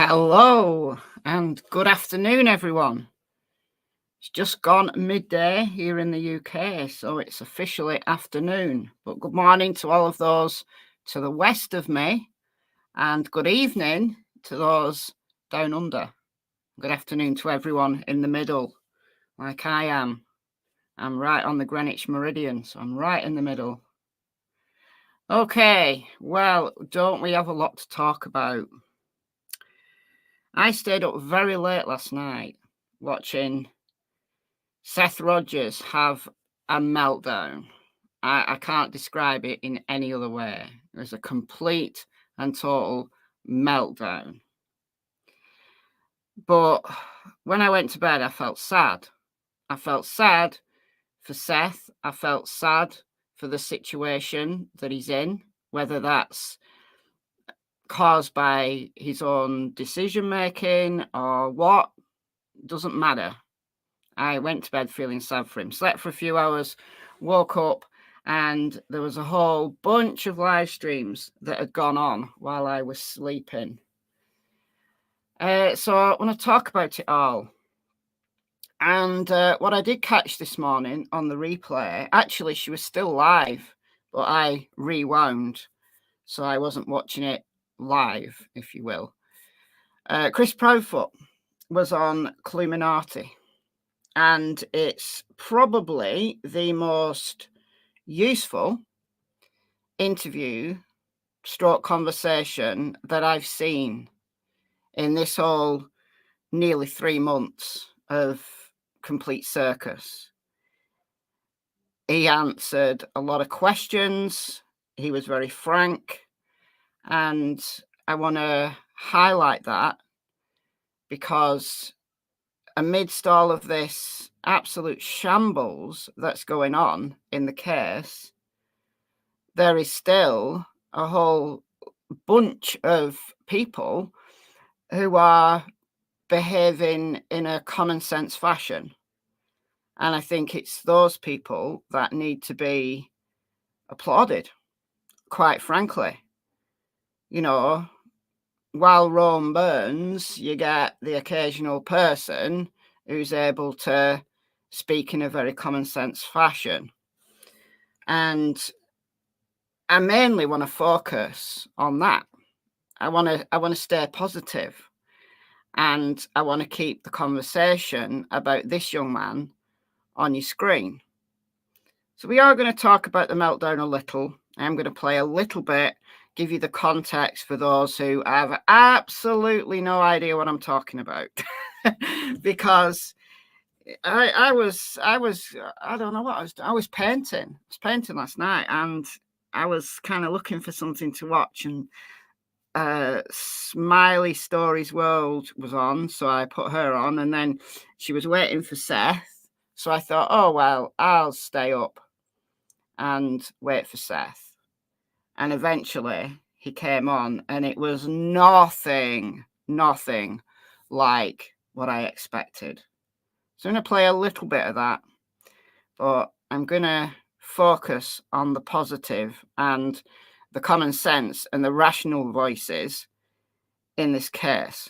Hello and good afternoon, everyone. It's just gone midday here in the UK, so it's officially afternoon. But good morning to all of those to the west of me, and good evening to those down under. Good afternoon to everyone in the middle, like I am. I'm right on the Greenwich Meridian, so I'm right in the middle. Okay, well, don't we have a lot to talk about? I stayed up very late last night watching Seth Rogers have a meltdown. I can't describe it in any other way. It was a complete and total meltdown. But when I went to bed, I felt sad. I felt sad for Seth. I felt sad for the situation that he's in, whether that's caused by his own decision making or what, doesn't matter. I went to bed feeling sad for him, slept for a few hours, woke up, and there was a whole bunch of live streams that had gone on while I was sleeping. So I want to talk about it all. And what I did catch this morning on the replay, actually, she was still live, but I rewound, so I wasn't watching it live, if you will. Chris Proudfoot was on Cluminati. And it's probably the most useful interview stroke conversation that I've seen in this whole nearly 3 months of complete circus. He answered a lot of questions. He was very frank. And I want to highlight that because amidst all of this absolute shambles that's going on in the case, there is still a whole bunch of people who are behaving in a common sense fashion. And I think it's those people that need to be applauded, quite frankly. You know, while Rome burns, you get the occasional person who's able to speak in a very common sense fashion. And I mainly want to focus on that. I want to stay positive, and I want to keep the conversation about this young man on your screen. So we are going to talk about the meltdown a little. I'm going to play a little bit, give you the context for those who have absolutely no idea what I'm talking about. Because I don't know what I was doing. I was painting. I was painting last night, and I was kind of looking for something to watch, and Smiley Stories World was on, so I put her on, and then she was waiting for Seth, so I thought, oh well, I'll stay up and wait for Seth. And eventually he came on, and it was nothing like what I expected. So I'm going to play a little bit of that, but I'm going to focus on the positive and the common sense and the rational voices in this case.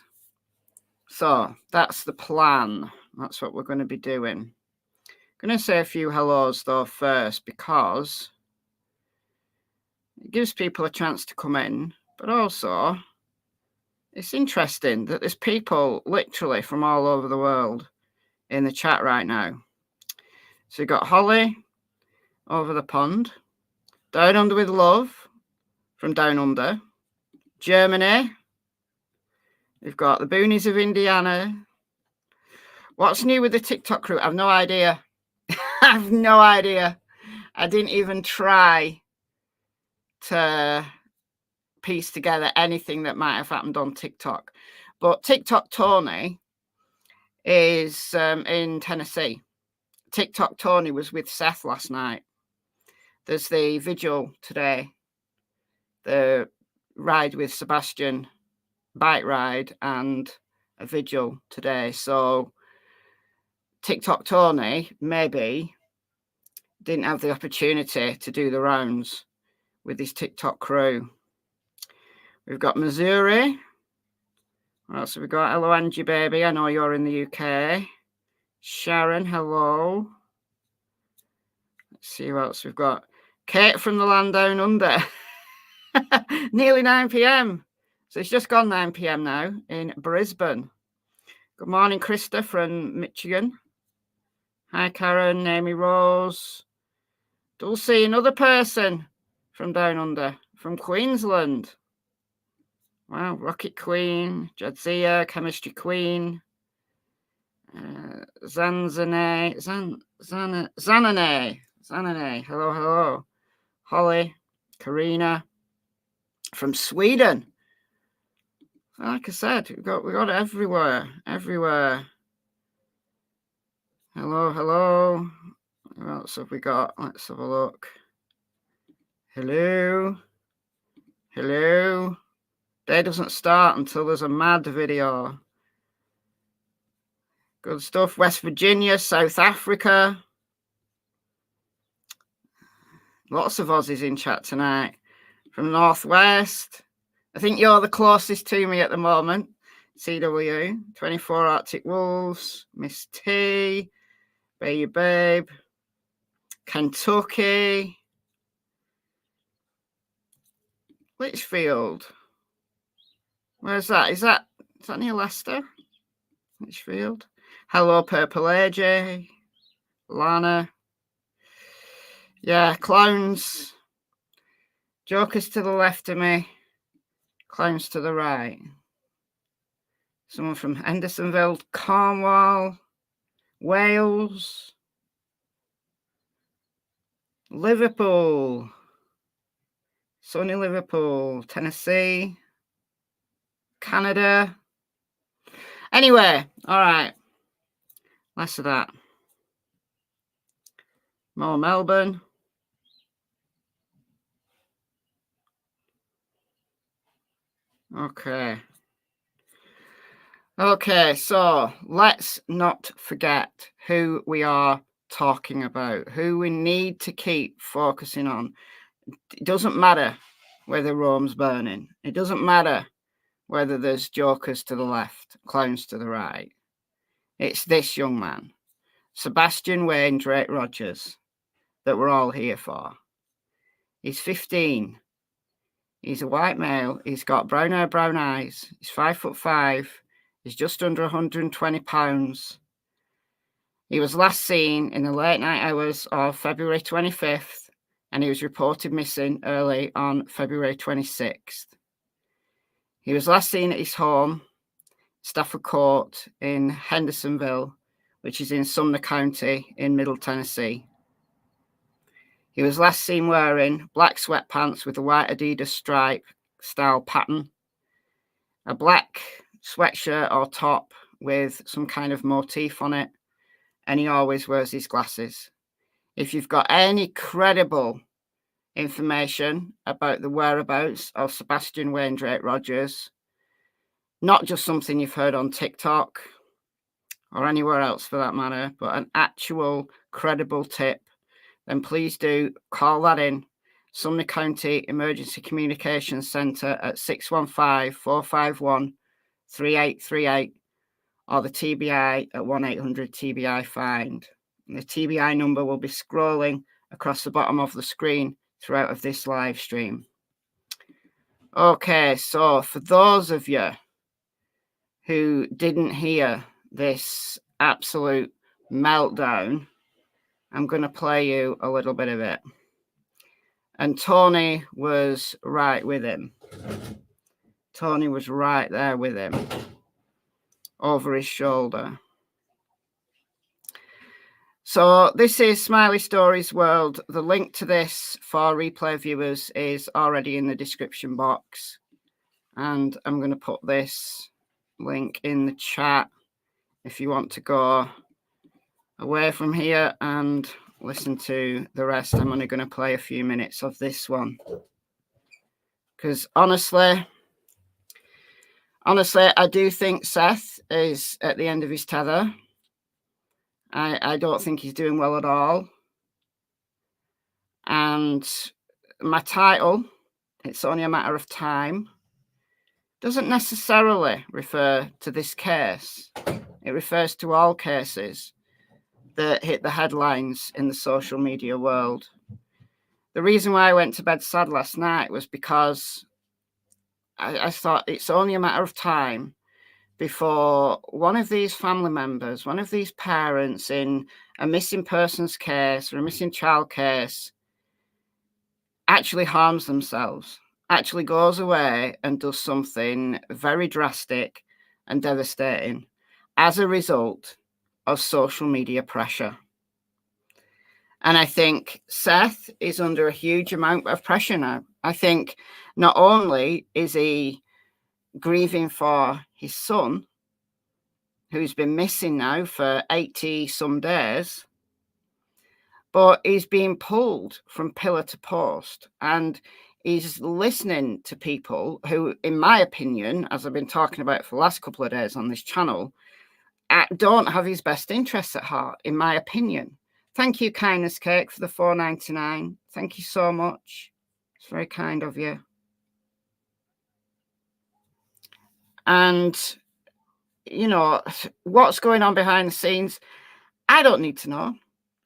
So that's the plan. That's what we're going to be doing. I'm going to say a few hellos though first, because it gives people a chance to come in, but also it's interesting that there's people literally from all over the world in the chat right now. So you've got Holly over the pond, Down Under with Love from Down Under, Germany. We've got the Boonies of Indiana. What's new with the TikTok crew? I've no idea. I've no idea. I didn't even try to piece together anything that might have happened on TikTok. But TikTok Tony is in Tennessee. TikTok Tony was with Seth last night. There's the vigil today, the ride with Sebastian, bike ride, and a vigil today. So TikTok Tony maybe didn't have the opportunity to do the rounds with his TikTok crew. We've got Missouri What else have we got? Hello, Angie, baby. I know you're in the UK. Sharon, hello. Let's see who else we've got. Kate from the land down under. Nearly 9 p.m. So it's just gone 9 p.m. now in Brisbane. Good morning, Krista from Michigan. Hi, Karen, Amy Rose. Dulcie, another person from down under, from Queensland. Wow, Rocket Queen, Jadzia, Chemistry Queen, Zanzane, hello, Holly, Karina, from Sweden. Like I said, we got it everywhere. Hello. What else have we got? Let's have a look. Hello. Day doesn't start until there's a mad video. Good stuff. West Virginia, South Africa. Lots of Aussies in chat tonight. From Northwest. I think you're the closest to me at the moment. CW. 24 Arctic Wolves. Miss T. Baby Babe. Kentucky. Litchfield. Where's that? Is that near Leicester? Litchfield. Hello, Purple AJ. Lana. Yeah, clowns. Jokers to the left of me. Clowns to the right. Someone from Hendersonville, Cornwall, Wales, Liverpool, sunny Liverpool, Tennessee, Canada. Anyway, all right. Less of that. More Melbourne. Okay, so let's not forget who we are talking about, who we need to keep focusing on. It doesn't matter whether Rome's burning. It doesn't matter whether there's jokers to the left, clowns to the right. It's this young man, Sebastian Rogers, that we're all here for. He's 15. He's a white male. He's got brown hair, brown eyes. He's 5'5". He's just under 120 pounds. He was last seen in the late night hours of February 25th, and he was reported missing early on February 26th. He was last seen at his home, Stafford Court in Hendersonville, which is in Sumner County in Middle Tennessee. He was last seen wearing black sweatpants with a white Adidas stripe style pattern, a black sweatshirt or top with some kind of motif on it, and he always wears his glasses. If you've got any credible information about the whereabouts of Sebastian Rogers, not just something you've heard on TikTok or anywhere else for that matter, but an actual credible tip, then please do call that in. Sumner County Emergency Communications Centre at 615-451-3838 or the TBI at 1-800-TBI-FIND. And the TBI number will be scrolling across the bottom of the screen throughout of this live stream. Okay, so for those of you who didn't hear this absolute meltdown, I'm going to play you a little bit of it. And Tony was right with him. Tony was right there with him, over his shoulder. So this is Smiley Stories World. The link to this for replay viewers is already in the description box. And I'm going to put this link in the chat if you want to go away from here and listen to the rest. I'm only going to play a few minutes of this one. Because honestly, I do think Seth is at the end of his tether. I don't think he's doing well at all. And my title, It's Only a Matter of Time, doesn't necessarily refer to this case. It refers to all cases that hit the headlines in the social media world. The reason why I went to bed sad last night was because I thought it's only a matter of time before one of these family members, one of these parents in a missing persons case or a missing child case actually harms themselves, actually goes away and does something very drastic and devastating as a result of social media pressure. And I think Seth is under a huge amount of pressure now. I think not only is he grieving for his son, who's been missing now for 80 some days, but he's being pulled from pillar to post, and he's listening to people who, in my opinion, as I've been talking about for the last couple of days on this channel, don't have his best interests at heart, in my opinion. Thank you, Kindness Cake, for the $4.99. Thank you so much. It's very kind of you. And, you know, what's going on behind the scenes, I don't need to know.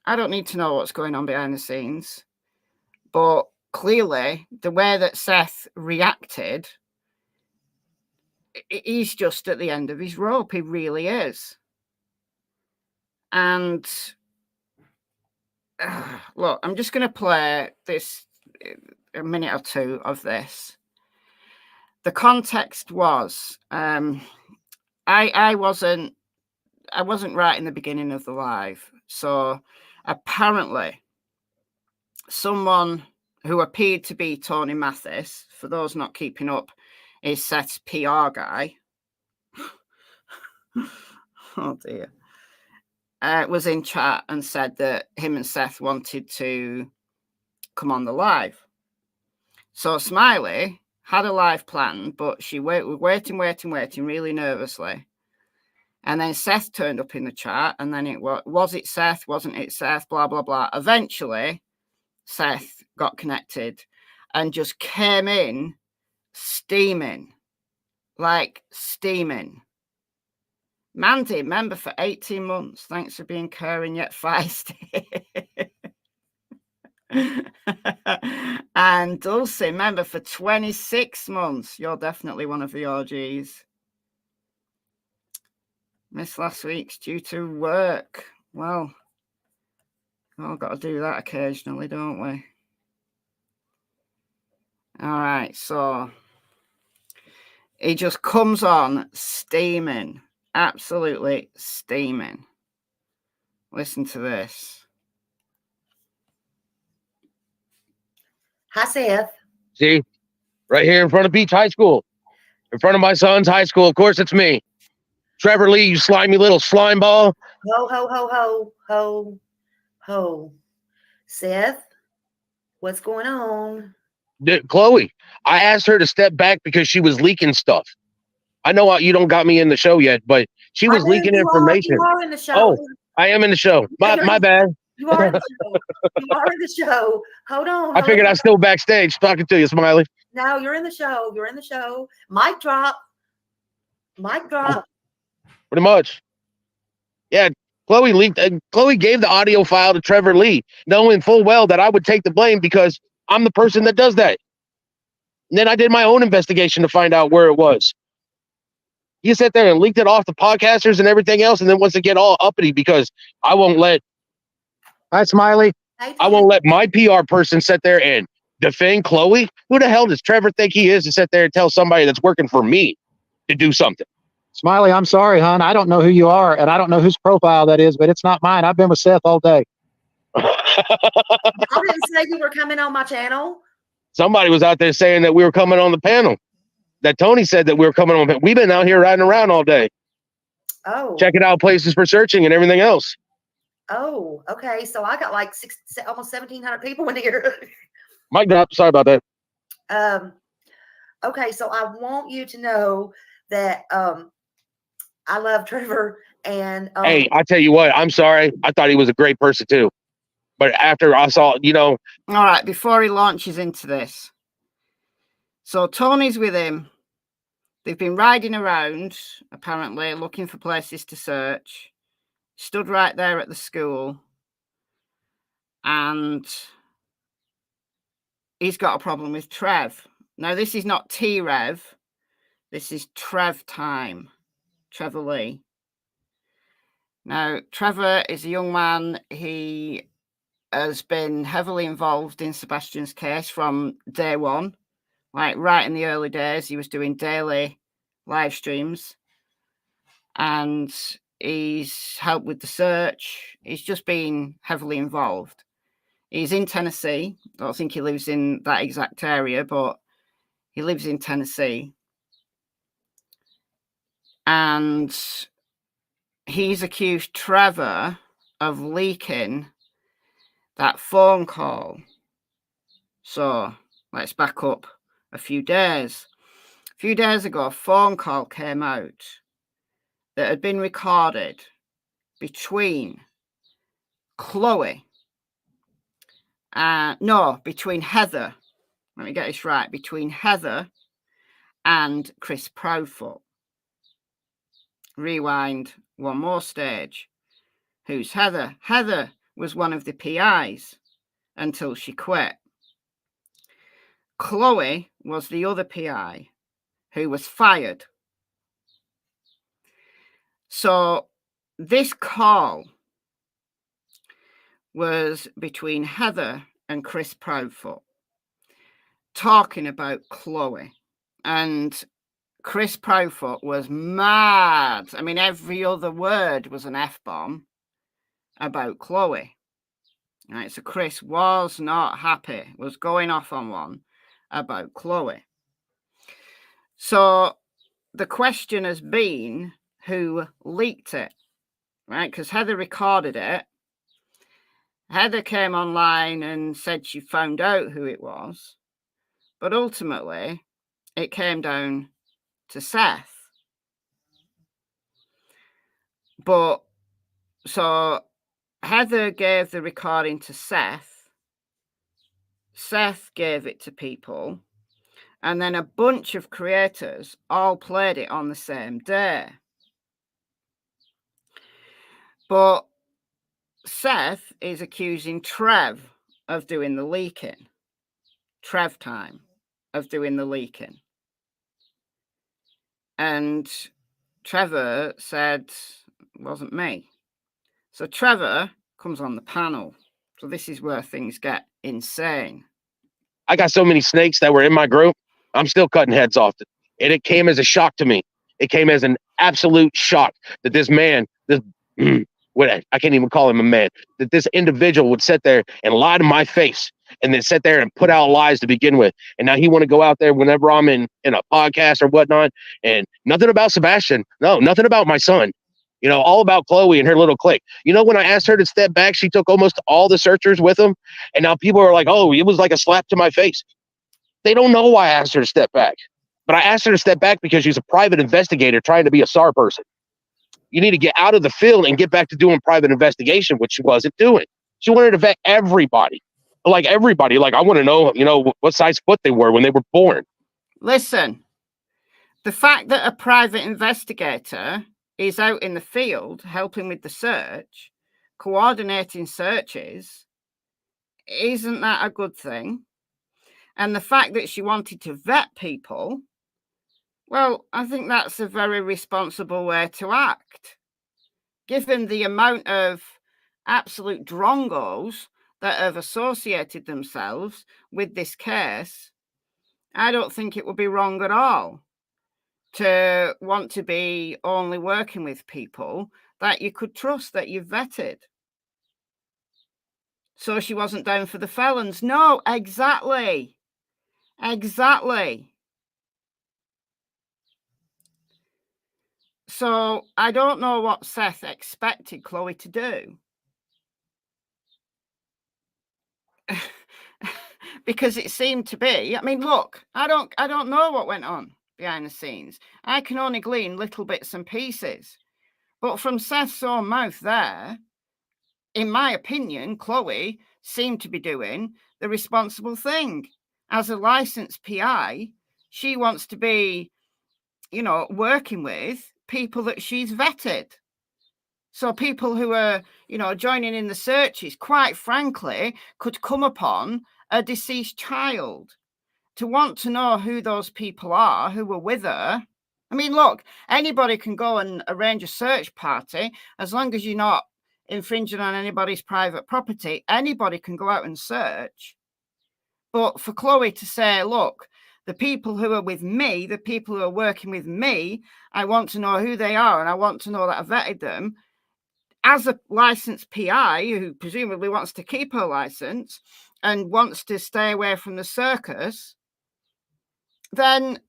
I don't need to know what's going on behind the scenes. But clearly, the way that Seth reacted, he's just at the end of his rope. He really is. And look, I'm just going to play this, a minute or two of this. The context was, I wasn't right in the beginning of the live. So apparently someone who appeared to be Tony Mathis, for those not keeping up, is Seth's PR guy. Oh dear. Was in chat and said that him and Seth wanted to come on the live. So Smiley had a live planned, but she was waiting really nervously. And then Seth turned up in the chat, and then it was it Seth? Wasn't it Seth? Blah, blah, blah. Eventually, Seth got connected and just came in steaming, like steaming. Mandy, member for 18 months. Thanks for being caring yet feisty. And Dulcie, member for 26 months. You're definitely one of the OGs. Missed last week's due to work. Well, we've all got to do that occasionally, don't we? All right, so he just comes on steaming. Absolutely steaming. Listen to this. Hi, Seth. See, right here in front of Beach High School, in front of my son's high school. Of course, it's me, Trevor Lee, you slimy little slime ball. Ho, ho, ho, ho, ho, ho. Seth, what's going on? Chloe, I asked her to step back because she was leaking stuff. I know you don't got me in the show yet, but she was leaking information. You are in the show. Oh, I am in the show. My bad. You are in the show. You are in the show. Hold on. I figured I was still backstage talking to you, Smiley. No, you're in the show. You're in the show. Mic drop. Mic drop. Pretty much. Yeah, Chloe leaked. Chloe gave the audio file to Trevor Lee, knowing full well that I would take the blame because I'm the person that does that. And then I did my own investigation to find out where it was. He sat there and leaked it off the podcasters and everything else, and then wants to get all uppity because I won't let. Hi, Smiley. I won't let my PR person sit there and defend Chloe. Who the hell does Trevor think he is to sit there and tell somebody that's working for me to do something? Smiley, I'm sorry, hon. I don't know who you are, and I don't know whose profile that is, but it's not mine. I've been with Seth all day. I didn't say you were coming on my channel. Somebody was out there saying that we were coming on the panel. That Tony said that we were coming on. We've been out here riding around all day. Oh. Checking out places for searching and everything else. Oh, okay. So I got like almost 1,700 people in here. Mic drop. Sorry about that. Okay, so I want you to know that I love Trevor and hey, I tell you what, I'm sorry. I thought he was a great person too. But after I saw, all right, before he launches into this. So Tony's with him. They've been riding around, apparently, looking for places to search. Stood right there at the school. And he's got a problem with Trev. Now, this is not T-Rev. This is Trev time. Trevor Lee. Now, Trevor is a young man. He has been heavily involved in Sebastian's case from day one. Like right in the early days, he was doing daily live streams. And he's helped with the search. He's just been heavily involved. He's in Tennessee. I don't think he lives in that exact area, but he lives in Tennessee. And he's accused Trevor of leaking that phone call. So let's back up a few days. A few days ago, a phone call came out that had been recorded between Chloe. Between Heather. Let me get this right. Between Heather and Chris Proudfoot. Rewind one more stage. Who's Heather? Heather was one of the PIs until she quit. Chloe was the other PI who was fired. So this call was between Heather and Chris Proudfoot talking about Chloe. And Chris Proudfoot was mad. I mean, every other word was an F-bomb about Chloe. Right, so Chris was not happy, was going off on one about Chloe. So the question has been who leaked it, right? Because Heather recorded it. Heather came online and said she found out who it was. But ultimately, it came down to Seth. But so Heather gave the recording to Seth. Seth gave it to people. And then a bunch of creators all played it on the same day. But Seth is accusing Trev of doing the leaking. Trev time of doing the leaking. And Trevor said, it wasn't me. So Trevor comes on the panel. So this is where things get insane. I got so many snakes that were in my group. I'm still cutting heads off. And it came as a shock to me. It came as an absolute shock that this man, I can't even call him a man, that this individual would sit there and lie to my face and then sit there and put out lies to begin with. And now he want to go out there whenever I'm in a podcast or whatnot, and nothing about Sebastian. No, nothing about my son. You know, all about Chloe and her little clique. You know, when I asked her to step back, she took almost all the searchers with them. And now people are like, oh, it was like a slap to my face. They don't know why I asked her to step back. But I asked her to step back because she's a private investigator trying to be a SAR person. You need to get out of the field and get back to doing private investigation, which she wasn't doing. She wanted to vet everybody. Like everybody. Like, I want to know, you know, what size foot they were when they were born. Listen, the fact that a private investigator is out in the field helping with the search, coordinating searches, isn't that a good thing? And the fact that she wanted to vet people, well, I think that's a very responsible way to act. Given the amount of absolute drongos that have associated themselves with this case, I don't think it would be wrong at all to want to be only working with people that you could trust, that you've vetted. So she wasn't down for the felons. No, exactly. Exactly. So I don't know what Seth expected Chloe to do. Because it seemed to be, I mean, look, I don't know what went on behind the scenes. I can only glean little bits and pieces. But from Seth's own mouth there, in my opinion, Chloe seemed to be doing the responsible thing. As a licensed PI, she wants to be you know, working with people that she's vetted. So people who are, you know, joining in the searches, quite frankly, could come upon a deceased child. To want to know who those people are who were with her. I mean, look, anybody can go and arrange a search party as long as you're not infringing on anybody's private property. Anybody can go out and search. But for Chloe to say, look, the people who are with me, the people who are working with me, I want to know who they are and I want to know that I vetted them. As a licensed PI who presumably wants to keep her license and wants to stay away from the circus, then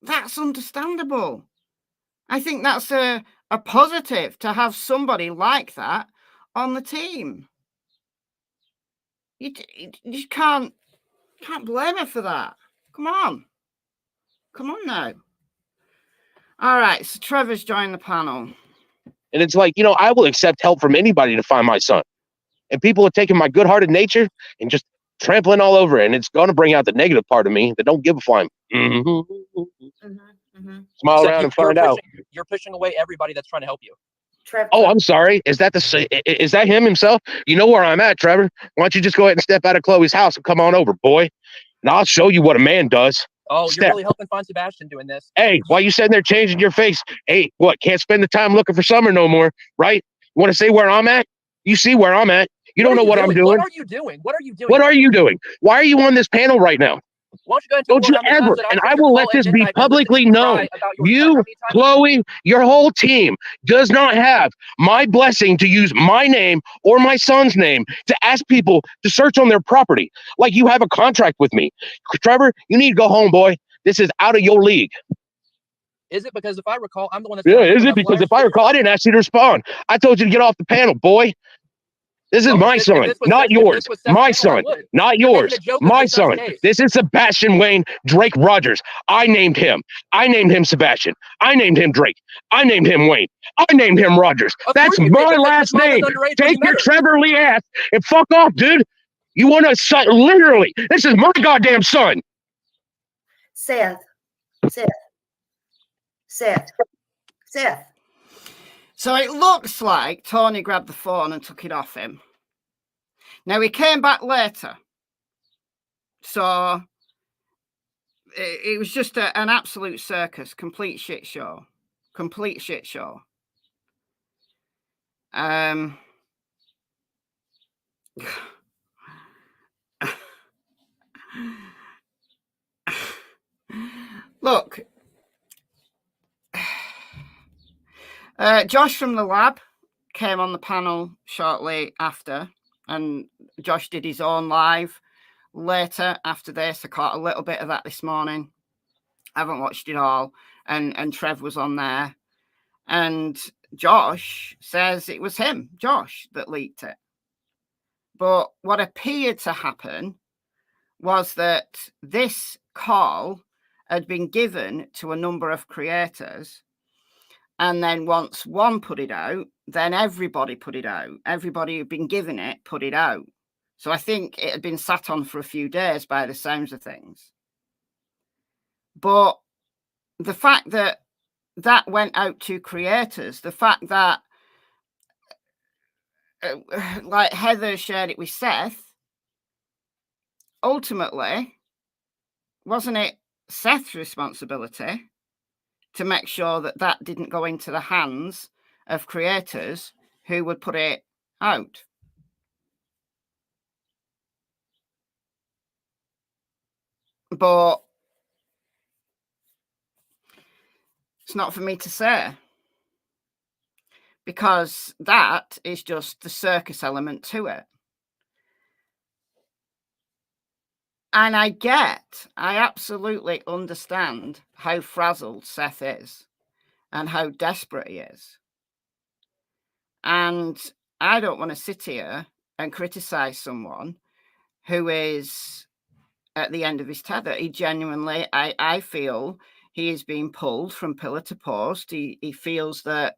that's understandable. I think that's a positive to have somebody like that on the team. You can't blame her for that. Come on now. All right, so Trevor's joined the panel. And it's like, you know, I will accept help from anybody to find my son. And people are taking my good-hearted nature and just trampling all over it. And it's going to bring out the negative part of me that don't give a flying. Smile around and find out. You're pushing away everybody that's trying to help you. Trevor. Oh, I'm sorry. Is that him himself? You know where I'm at, Trevor. Why don't you just go ahead and step out of Chloe's house and come on over, boy? And I'll show you what a man does. Oh, you're really helping find Sebastian doing this. Hey, why you sitting there changing your face? Hey, what? Can't spend the time looking for Summer no more, right? You want to say where I'm at? You see where I'm at. You don't know what I'm doing. What are you doing? What are you doing? What are you doing? Why are you on this panel right now? Why don't you Don't you ever, and I will let this be publicly known, you, Chloe, your whole team does not have my blessing to use my name or my son's name to ask people to search on their property like you have a contract with me. Trevor, you need to go home, boy. This is out of your league. Is it because if I recall, I'm the one that's... Yeah, is it because if I recall, I didn't ask you to respond. I told you to get off the panel, boy. This is my son, not yours. My son, not yours. My son. This is Sebastian Wayne Drake Rogers. I named him. I named him Sebastian. I named him Drake. I named him Wayne. I named him Rogers. That's my last name. Take your Trevor Lee ass and fuck off, dude. You want to, literally, this is my goddamn son. Seth. So it looks like Tony grabbed the phone and took it off him. Now he came back later. So it was just an absolute circus, complete shit show. Complete shit show. Look, Josh from the lab came on the panel shortly after, and Josh did his own live later after this. I caught a little bit of that this morning. I haven't watched it all. And Trev was on there. And Josh says it was him, Josh, that leaked it. But what appeared to happen was that this call had been given to a number of creators. And then once one put it out, then everybody put it out. Everybody who'd been given it put it out. So I think it had been sat on for a few days by the sounds of things. But the fact that that went out to creators, the fact that like Heather shared it with Seth, ultimately, wasn't it Seth's responsibility to make sure that that didn't go into the hands of creators who would put it out? But it's not for me to say, because that is just the circus element to it. And I absolutely understand how frazzled Seth is and how desperate he is. And I don't want to sit here and criticize someone who is at the end of his tether. He genuinely, I feel he is being pulled from pillar to post. He feels that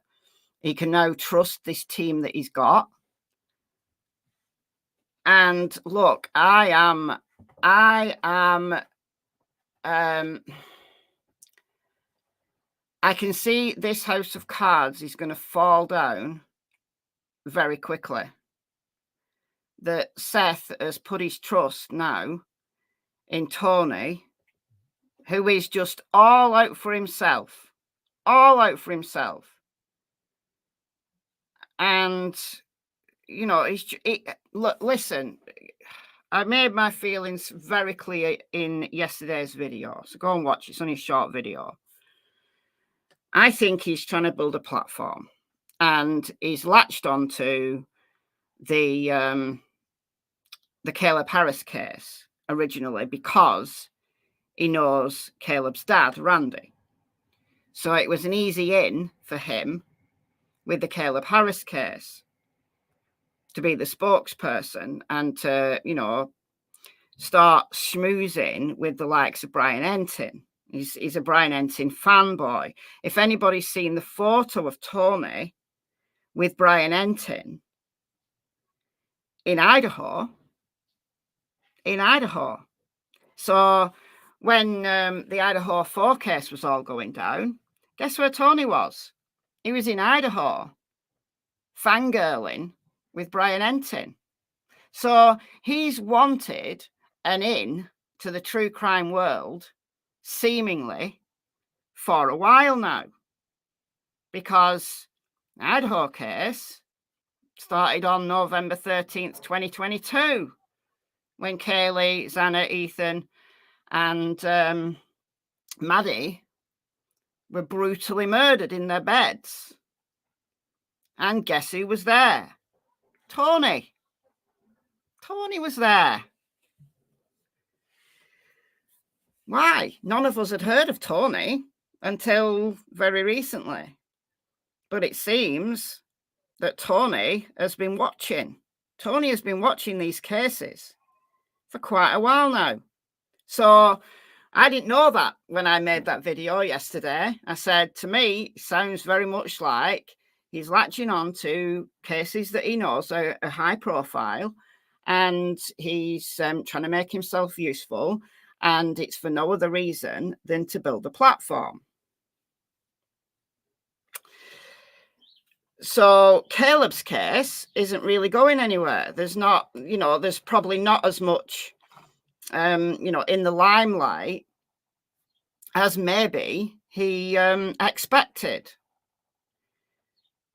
he can now trust this team that he's got. And look, I am I can see this house of cards is going to fall down very quickly. That Seth has put his trust now in Tony, who is just all out for himself. All out for himself. And, you know, look, listen, I made my feelings very clear in yesterday's video. So go and watch it. It's only a short video. I think he's trying to build a platform. And he's latched onto the Caleb Harris case originally because he knows Caleb's dad, Randy. So it was an easy in for him with the Caleb Harris case to be the spokesperson and to, you know, start schmoozing with the likes of Brian Entin. He's a Brian Entin fanboy. If anybody's seen the photo of Tony with Brian Entin in Idaho. So when the Idaho 4 case was all going down, guess where Tony was? He was in Idaho, fangirling with Brian Entin. So he's wanted an in to the true crime world, seemingly, for a while now. Because the Idaho case started on November 13th, 2022, when Kaylee, Xana, Ethan, and Maddie were brutally murdered in their beds. And guess who was there? Tony. Tony was there. Why? None of us had heard of Tony until very recently. But it seems that Tony has been watching. Tony has been watching these cases for quite a while now. So I didn't know that when I made that video yesterday. I said, to me, it sounds very much like he's latching on to cases that he knows are high profile, and he's trying to make himself useful, and it's for no other reason than to build a platform. So Caleb's case isn't really going anywhere. There's not, you know, there's probably not as much, you know, in the limelight as maybe he expected.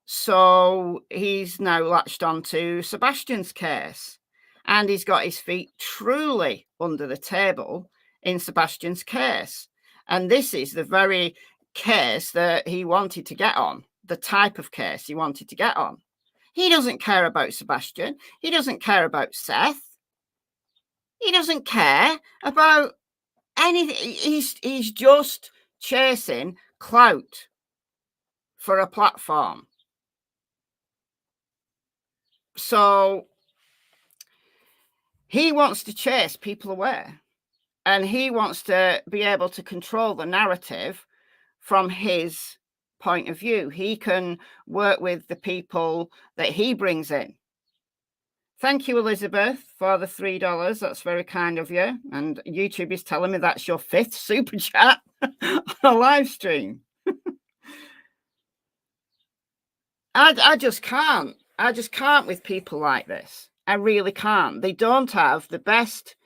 So he's now latched onto Sebastian's case, and he's got his feet truly under the table in Sebastian's case. And this is the very case that he wanted to get on, the type of case he wanted to get on. He doesn't care about Sebastian. He doesn't care about Seth. He doesn't care about anything. He's just chasing clout for a platform. So he wants to chase people away, and he wants to be able to control the narrative from his point of view. He can work with the people that he brings in. Thank you, Elizabeth, for the $3. That's very kind of you. And YouTube is telling me that's your 5th super chat on a live stream. I just can't. I just can't with people like this. I really can't. They don't have the best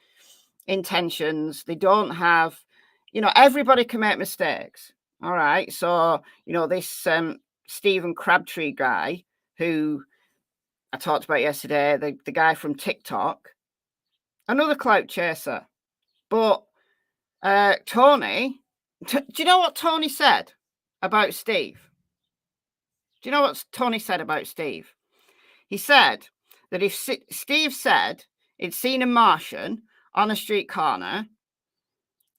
intentions. They don't have, you know, everybody can make mistakes. All right. So, you know, this Stephen Crabtree guy who I talked about yesterday, the guy from TikTok, another clout chaser. But Tony, do you know what Tony said about Steve? Do you know what Tony said about Steve? He said that if Steve said he'd seen a Martian on a street corner,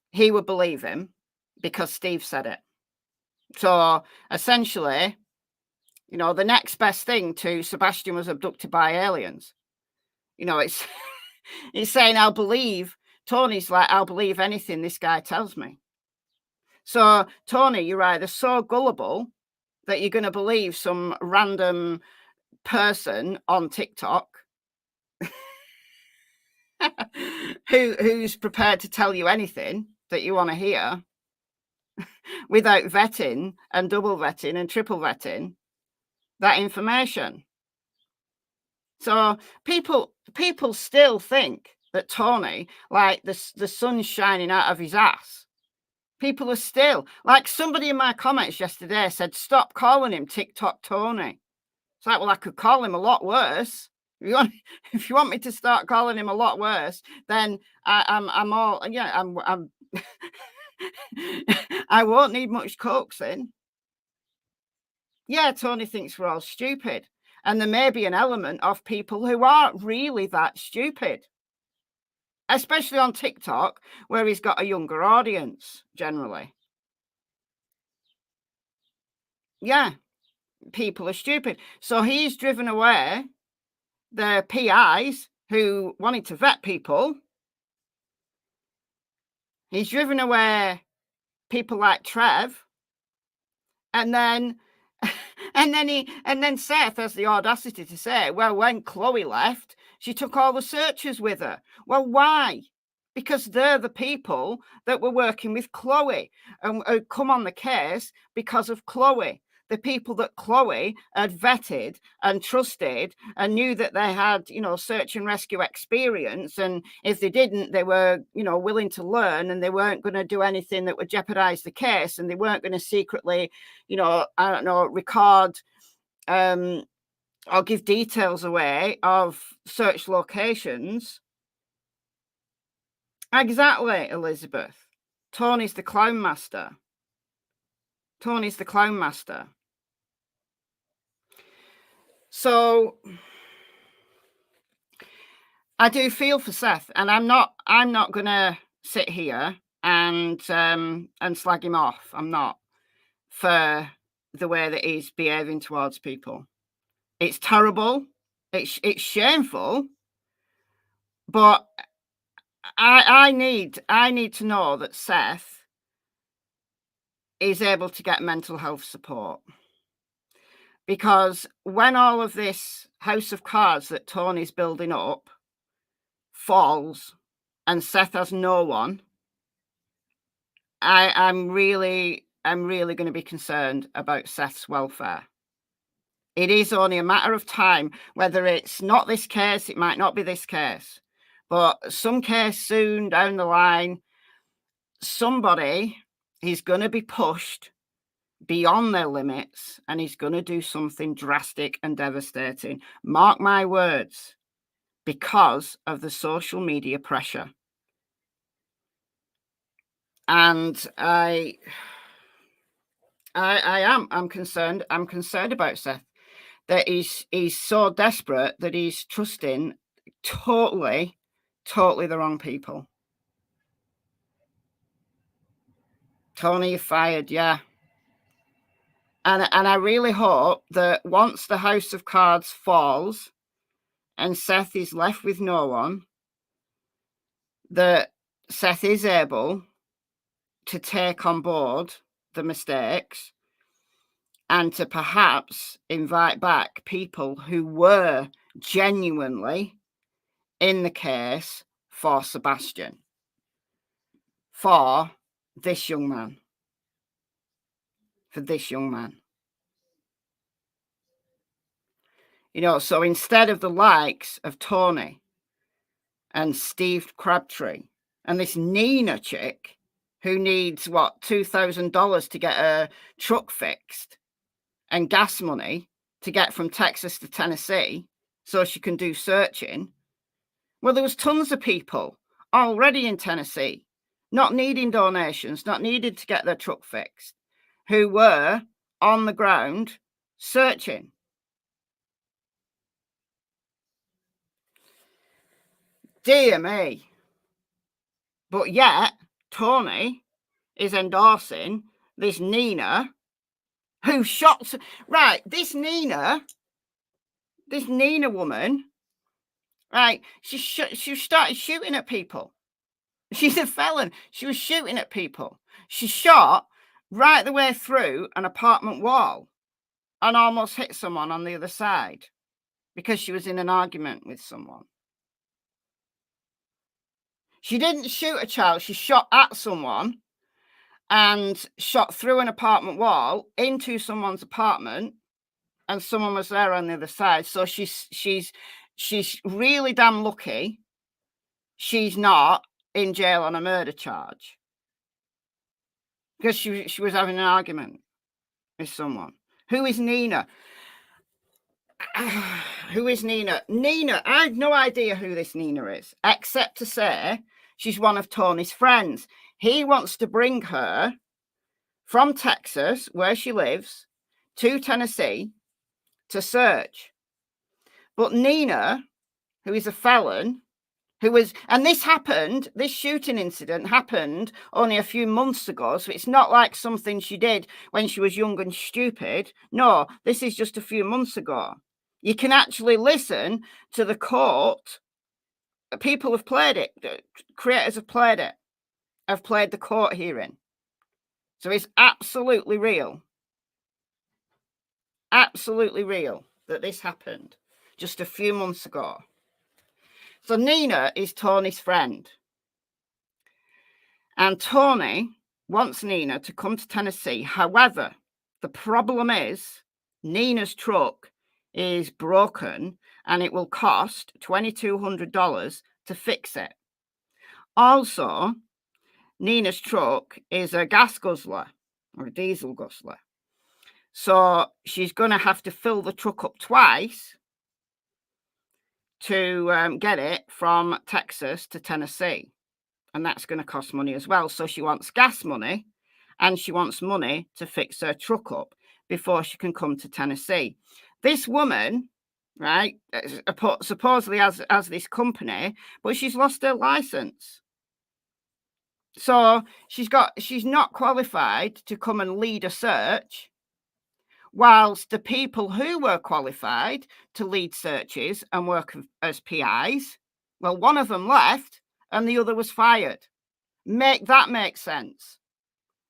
he would believe him because Steve said it. So essentially, you know, the next best thing to Sebastian was abducted by aliens. You know, it's saying, I'll believe. Tony's like, I'll believe anything this guy tells me. So, Tony, you're either so gullible that you're going to believe some random person on TikTok who's prepared to tell you anything that you want to hear, without vetting and double vetting and triple vetting that information. So people still think that Tony, like the sun's shining out of his ass. People are still, like somebody in my comments yesterday said, stop calling him TikTok Tony. It's like, well, I could call him a lot worse. If you want me to start calling him a lot worse, then I'm I won't need much coaxing. Yeah, Tony thinks we're all stupid. And there may be an element of people who aren't really that stupid, especially on TikTok, where he's got a younger audience generally. Yeah, people are stupid. So he's driven away the PIs who wanted to vet people. He's driven away people like Trev. And then Seth has the audacity to say, well, when Chloe left, she took all the searchers with her. Well, why? Because they're the people that were working with Chloe and come on the case because of Chloe. The people that Chloe had vetted and trusted and knew that they had, search and rescue experience. And if they didn't, they were, willing to learn, and they weren't going to do anything that would jeopardize the case. And they weren't going to secretly, record or give details away of search locations. Exactly, Elizabeth. Tony's the clown master. Tony's the clown master. So I do feel for Seth, and I'm not gonna sit here and slag him off. I'm not, for the way that he's behaving towards people. It's terrible. It's shameful. But I need to know that Seth is able to get mental health support. Because when all of this house of cards that Tony's building up falls and Seth has no one, I'm really going to be concerned about Seth's welfare. It is only a matter of time, whether it's not this case, it might not be this case, but some case soon down the line, somebody is going to be pushed beyond their limits, and he's going to do something drastic and devastating. Mark my words, because of the social media pressure. And I'm concerned. I'm concerned about Seth, that he's so desperate that he's trusting totally the wrong people. Tony, you're fired. Yeah. And I really hope that once the house of cards falls and Seth is left with no one, that Seth is able to take on board the mistakes and to perhaps invite back people who were genuinely in the case for Sebastian, for this young man. So instead of the likes of Tony and Steve Crabtree and this Nina chick who needs, $2,000 to get a truck fixed and gas money to get from Texas to Tennessee so she can do searching. Well, there was tons of people already in Tennessee not needing donations, not needed to get their truck fixed, who were on the ground searching. Dear me. But yet, Tony is endorsing this Nina who shot... Right, this Nina woman, right, she started shooting at people. She's a felon. She was shooting at people. She shot right the way through an apartment wall and almost hit someone on the other side because she was in an argument with someone. She didn't shoot a child. She shot at someone and shot through an apartment wall into someone's apartment, and someone was there on the other side. So she's really damn lucky she's not in jail on a murder charge, because she was having an argument with someone. Who is Nina? Who is Nina? Nina, I have no idea who this Nina is, except to say she's one of Tony's friends. He wants to bring her from Texas, where she lives, to Tennessee to search. But Nina, who is a felon, and this shooting incident happened only a few months ago, so it's not like something she did when she was young and stupid. No, this is just a few months ago. You can actually listen to the court. People have played it. Creators have played it. Have played the court hearing. So it's absolutely real. Absolutely real that this happened just a few months ago. So Nina is Tony's friend. And Tony wants Nina to come to Tennessee. However, the problem is Nina's truck is broken and it will cost $2,200 to fix it. Also, Nina's truck is a gas guzzler or a diesel guzzler. So she's going to have to fill the truck up twice to get it from Texas to Tennessee. And that's going to cost money as well. So she wants gas money and she wants money to fix her truck up before she can come to Tennessee. This woman, right, supposedly has this company, but she's lost her license. So she's not qualified to come and lead a search, whilst the people who were qualified to lead searches and work as PIs, well, one of them left and the other was fired. Make that make sense.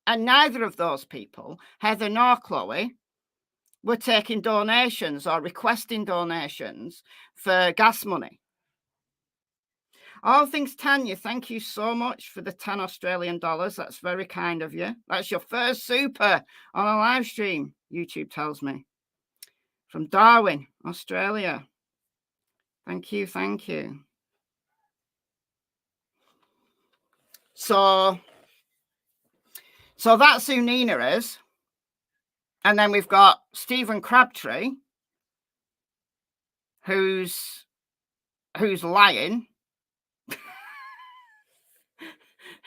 And neither of those people, Heather nor Chloe, were taking donations or requesting donations for gas money. All things Tanya, thank you so much for the 10 Australian dollars. That's very kind of you. That's your first super on a live stream, YouTube tells me. From Darwin, Australia. Thank you, thank you. So that's who Nina is. And then we've got Stephen Crabtree, who's lying.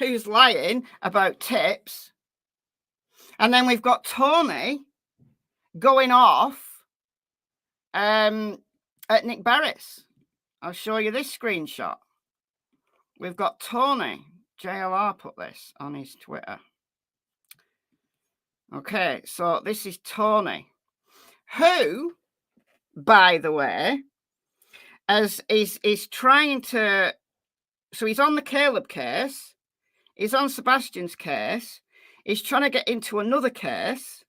Who's lying about tips. And then we've got Tony going off at Nick Barris. I'll show you this screenshot. We've got Tony. JLR put this on his Twitter. Okay, so this is Tony, who, by the way, is trying to. So he's on the Caleb case. He's on Sebastian's case. He's trying to get into another case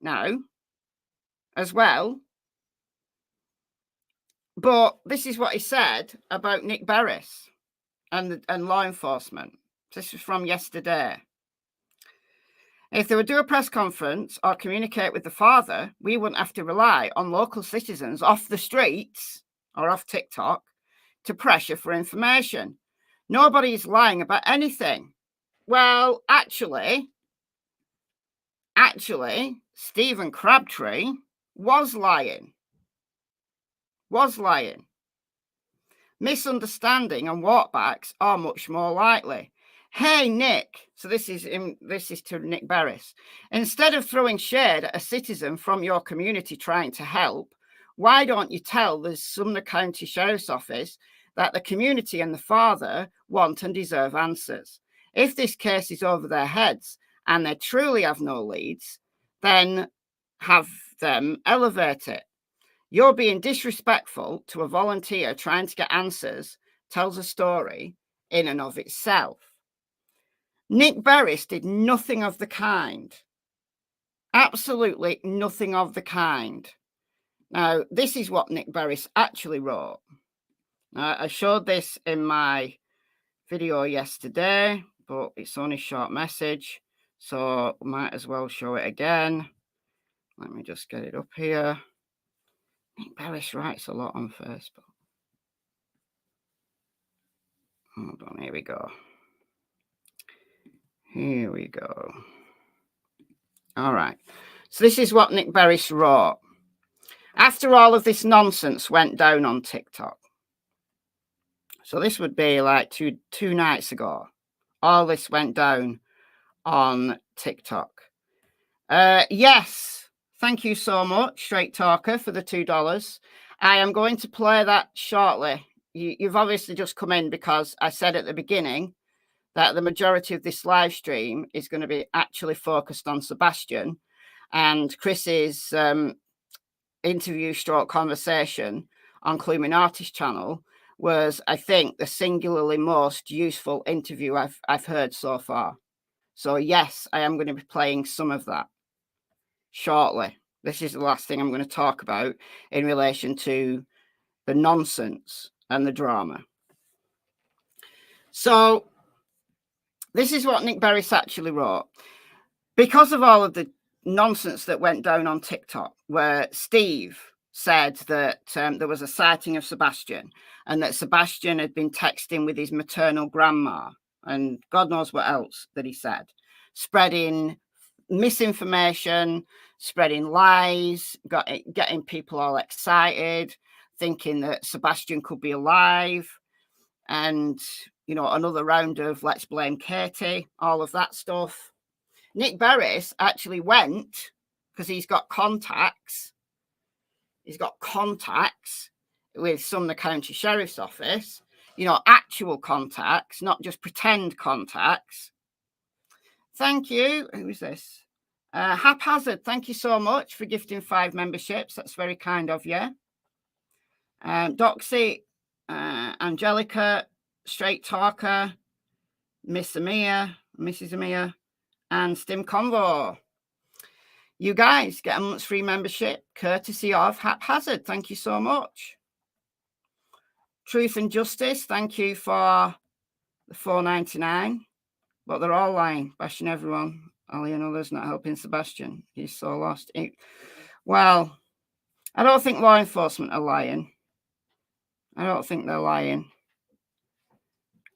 now as well. But this is what he said about Nick Barris and law enforcement. This was from yesterday. If they would do a press conference or communicate with the father, we wouldn't have to rely on local citizens off the streets or off TikTok to pressure for information. Nobody's lying about anything. Well, actually, Stephen Crabtree was lying. Misunderstanding and walkbacks are much more likely. Hey, Nick. So this is to Nick Barris. Instead of throwing shade at a citizen from your community trying to help, why don't you tell the Sumner County Sheriff's Office that the community and the father want and deserve answers? If this case is over their heads and they truly have no leads, then have them elevate it. You're being disrespectful to a volunteer trying to get answers, tells a story in and of itself. Nick Barris did nothing of the kind. Absolutely nothing of the kind. Now, this is what Nick Barris actually wrote. I showed this in my video yesterday, but it's only a short message. So might as well show it again. Let me just get it up here. Nick Barris writes a lot on Facebook. Hold on, here we go. Here we go. All right. So this is what Nick Barris wrote. After all of this nonsense went down on TikTok. So this would be like two nights ago. All this went down on TikTok. Yes. Thank you so much, Straight Talker, for the $2. I am going to play that shortly. You've obviously just come in because I said at the beginning that the majority of this live stream is going to be actually focused on Sebastian, and Chris's interview stroke conversation on Cluminati's channel was, I think, the singularly most useful interview I've heard so far. So yes, I am going to be playing some of that shortly. This is the last thing I'm going to talk about in relation to the nonsense and the drama. So this is what Nick Barris actually wrote. Because of all of the nonsense that went down on TikTok, where Steve said that there was a sighting of Sebastian and that Sebastian had been texting with his maternal grandma and God knows what else that he said, spreading misinformation, spreading lies, getting people all excited, thinking that Sebastian could be alive, and, you know, another round of let's blame Katie, all of that stuff. Nick Barris actually went, because he's got contacts. He's got contacts with Sumner County Sheriff's Office, you know, actual contacts, not just pretend contacts. Thank you. Who is this? Haphazard, thank you so much for gifting 5 memberships. That's very kind of you. Doxy, Angelica, Straight Talker, Miss Amia, Mrs. Amia, and Stim Convo. You guys get a month's free membership courtesy of Haphazard. Thank you so much. Truth and Justice, thank you for the $4.99. But they're all lying, bashing everyone. Ali and others not helping Sebastian. He's so lost. Well, I don't think law enforcement are lying. I don't think they're lying.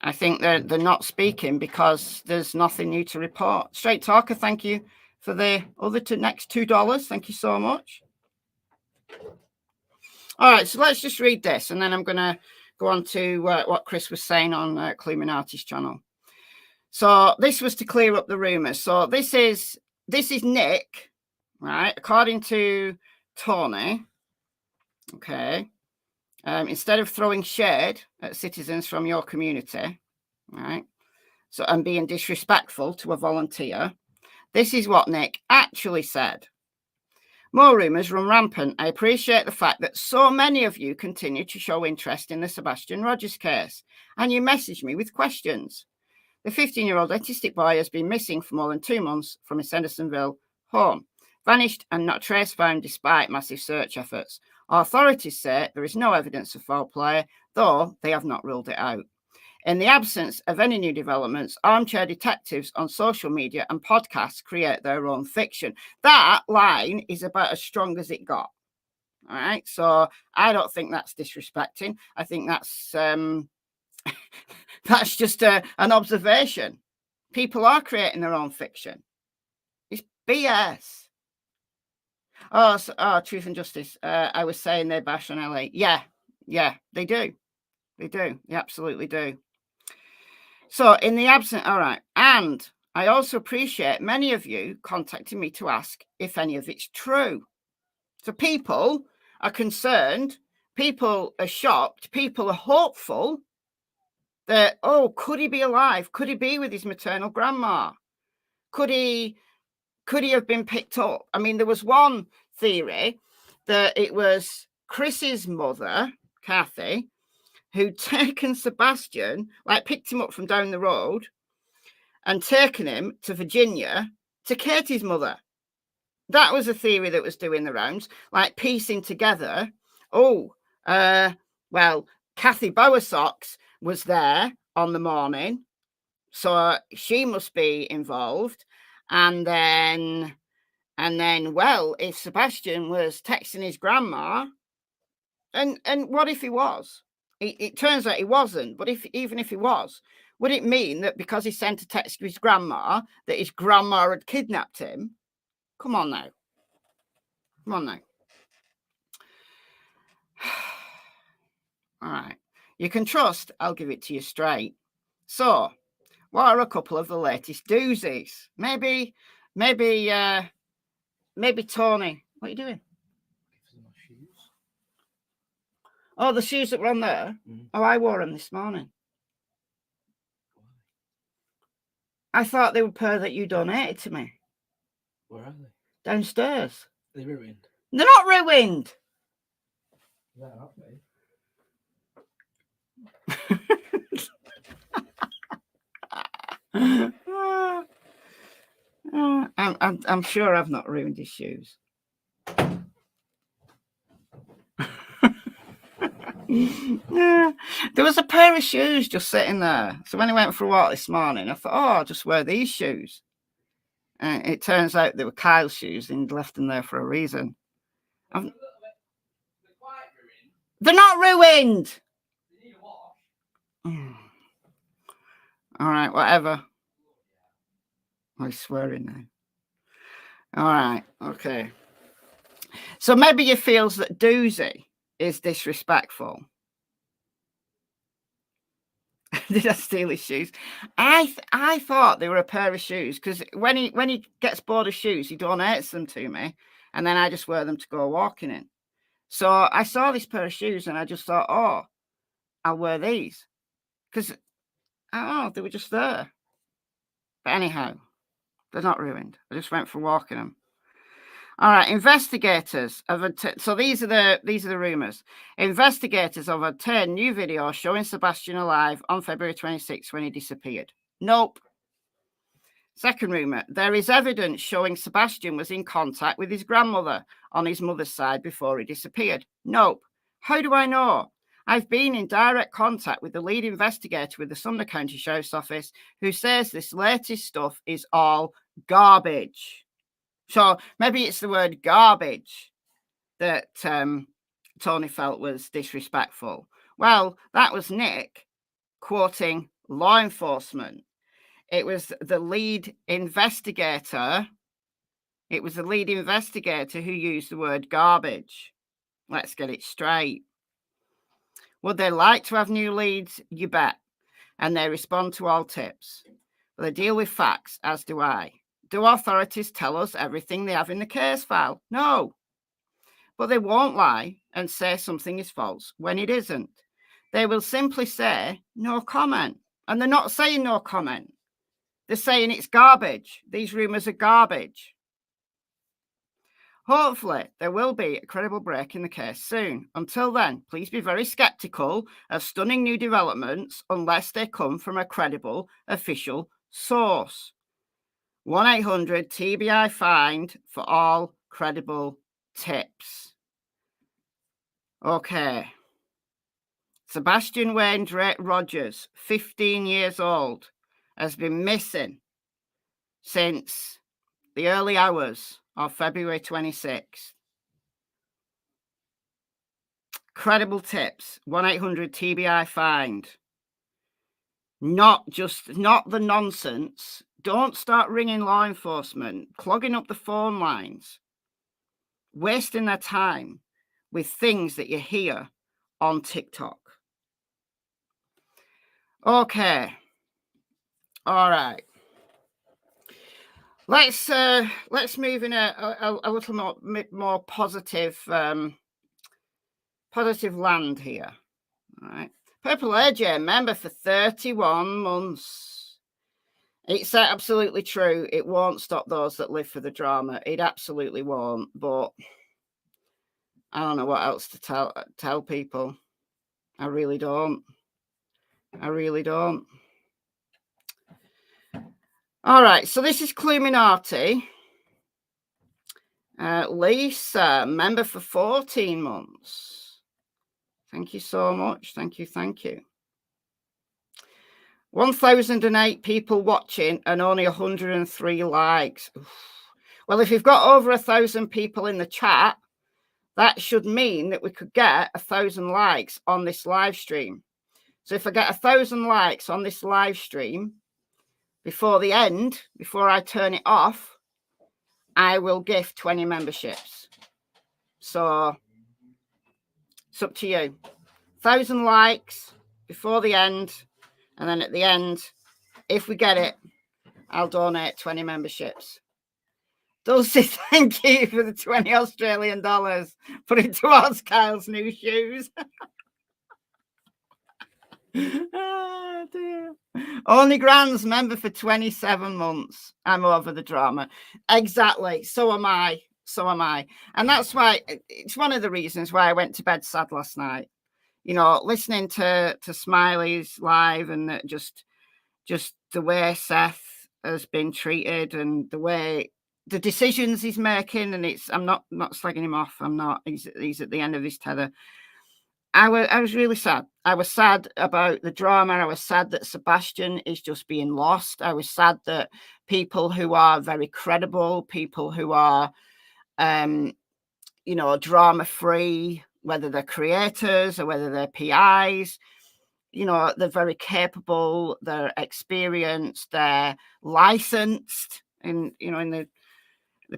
I think they're not speaking because there's nothing new to report. Straight Talker, thank you for the other next $2. Thank you so much. All right, so let's just read this, and then I'm going to go on to what Chris was saying on Cluminati's channel. So this was to clear up the rumors. So this is Nick, right? According to Tony, okay. Instead of throwing shade at citizens from your community, right? So and being disrespectful to a volunteer, this is what Nick actually said. More rumors run rampant. I appreciate the fact that so many of you continue to show interest in the Sebastian Rogers case, and you message me with questions. The 15-year-old autistic boy has been missing for more than 2 months from his Hendersonville home, vanished and not a trace found despite massive search efforts. Authorities say there is no evidence of foul play, though they have not ruled it out. In the absence of any new developments, armchair detectives on social media and podcasts create their own fiction. That line is about as strong as it got. All right, so I don't think that's disrespecting. I think that's that's just an observation. People are creating their own fiction. It's BS. Oh, Truth and Justice. I was saying they bash on LA. Yeah, they do. They do. They absolutely do. So in the absence, all right. And I also appreciate many of you contacting me to ask if any of it's true. So people are concerned. People are shocked. People are hopeful that, oh, could he be alive? Could he be with his maternal grandma? Could he have been picked up? I mean, there was one theory that it was Chris's mother, Cassie, who'd taken Sebastian, like picked him up from down the road and taken him to Virginia to Katie's mother. That was a theory that was doing the rounds, like piecing together, well, Kathy Bowersox was there on the morning, so she must be involved. And then, well, if Sebastian was texting his grandma, and what if he was? It turns out he wasn't. But even if he was, would it mean that because he sent a text to his grandma that his grandma had kidnapped him? Come on now. Come on now. All right. You can trust I'll give it to you straight. So, what are a couple of the latest doozies? Maybe Tony. What are you doing? Oh, the shoes that were on there? Oh, I wore them this morning. I thought they were a pair that you donated to me. Where are they? Downstairs. Are they ruined? They're not ruined. Yeah, aren't they? I'm sure I've not ruined his shoes. Yeah. There was a pair of shoes just sitting there. So when I went for a walk this morning, I thought, oh, I'll just wear these shoes. And it turns out they were Kyle's shoes and he'd left them there for a reason. They're not ruined. They need a wash. All right, whatever. I'm swearing now. All right, okay. So maybe you feels that doozy is disrespectful. Did I steal his shoes? I thought they were a pair of shoes because when he gets bored of shoes, he donates them to me, and then I just wear them to go walking in. So I saw this pair of shoes and I just thought, oh, I'll wear these because I don't know, they were just there. But anyhow, they're not ruined. I just went for walking them. All right, investigators have so these are the rumors. Investigators have obtained new video showing Sebastian alive on February 26th when he disappeared. Nope. Second rumor, there is evidence showing Sebastian was in contact with his grandmother on his mother's side before he disappeared. Nope. How do I know? I've been in direct contact with the lead investigator with the Sumner County Sheriff's Office who says this latest stuff is all garbage. So maybe it's the word garbage that Tony felt was disrespectful. Well, that was Nick quoting law enforcement. It was the lead investigator. It was the lead investigator who used the word garbage. Let's get it straight. Would they like to have new leads? You bet. And they respond to all tips. But they deal with facts, as do I. Do authorities tell us everything they have in the case file? No. But they won't lie and say something is false when it isn't. They will simply say no comment. And they're not saying no comment. They're saying it's garbage. These rumors are garbage. Hopefully, there will be a credible break in the case soon. Until then, please be very skeptical of stunning new developments unless they come from a credible official source. 1-800 TBI-FIND for all credible tips. Okay. Sebastian Wayne Rogers, 15 years old, has been missing since the early hours of February 26th. Credible tips, 1-800 TBI-FIND. Not the nonsense. Don't start ringing law enforcement, clogging up the phone lines, wasting their time with things that you hear on TikTok. Okay. All right. Let's move in a little more positive positive land here. All right. Purple AJ, member for 31 months. It's absolutely true. It won't stop those that live for the drama. It absolutely won't. But I don't know what else to tell people. I really don't. I really don't. All right. So this is Cluminati. Lisa, member for 14 months. Thank you so much. Thank you. Thank you. 1,008 people watching and only 103 likes. Oof. Well, if you've got over 1,000 people in the chat, that should mean that we could get 1,000 likes on this live stream. So if I get 1,000 likes on this live stream before the end, before I turn it off, I will gift 20 memberships. So it's up to you. 1,000 likes before the end. And then at the end, if we get it, I'll donate 20 memberships. Dulcie, thank you for the 20 Australian dollars. Put it towards Kyle's new shoes. Oh, dear. Only Grand's member for 27 months. I'm over the drama. Exactly. So am I. So am I. And that's why it's one of the reasons why I went to bed sad last night. You know, listening to Smiley's live and just the way Seth has been treated and the way the decisions he's making, and I'm not slagging him off. I'm not. He's at the end of his tether. I was really sad. I was sad about the drama. I was sad that Sebastian is just being lost. I was sad that people who are very credible, people who are, drama free, whether they're creators or whether they're PIs, they're very capable, they're experienced, they're licensed, and the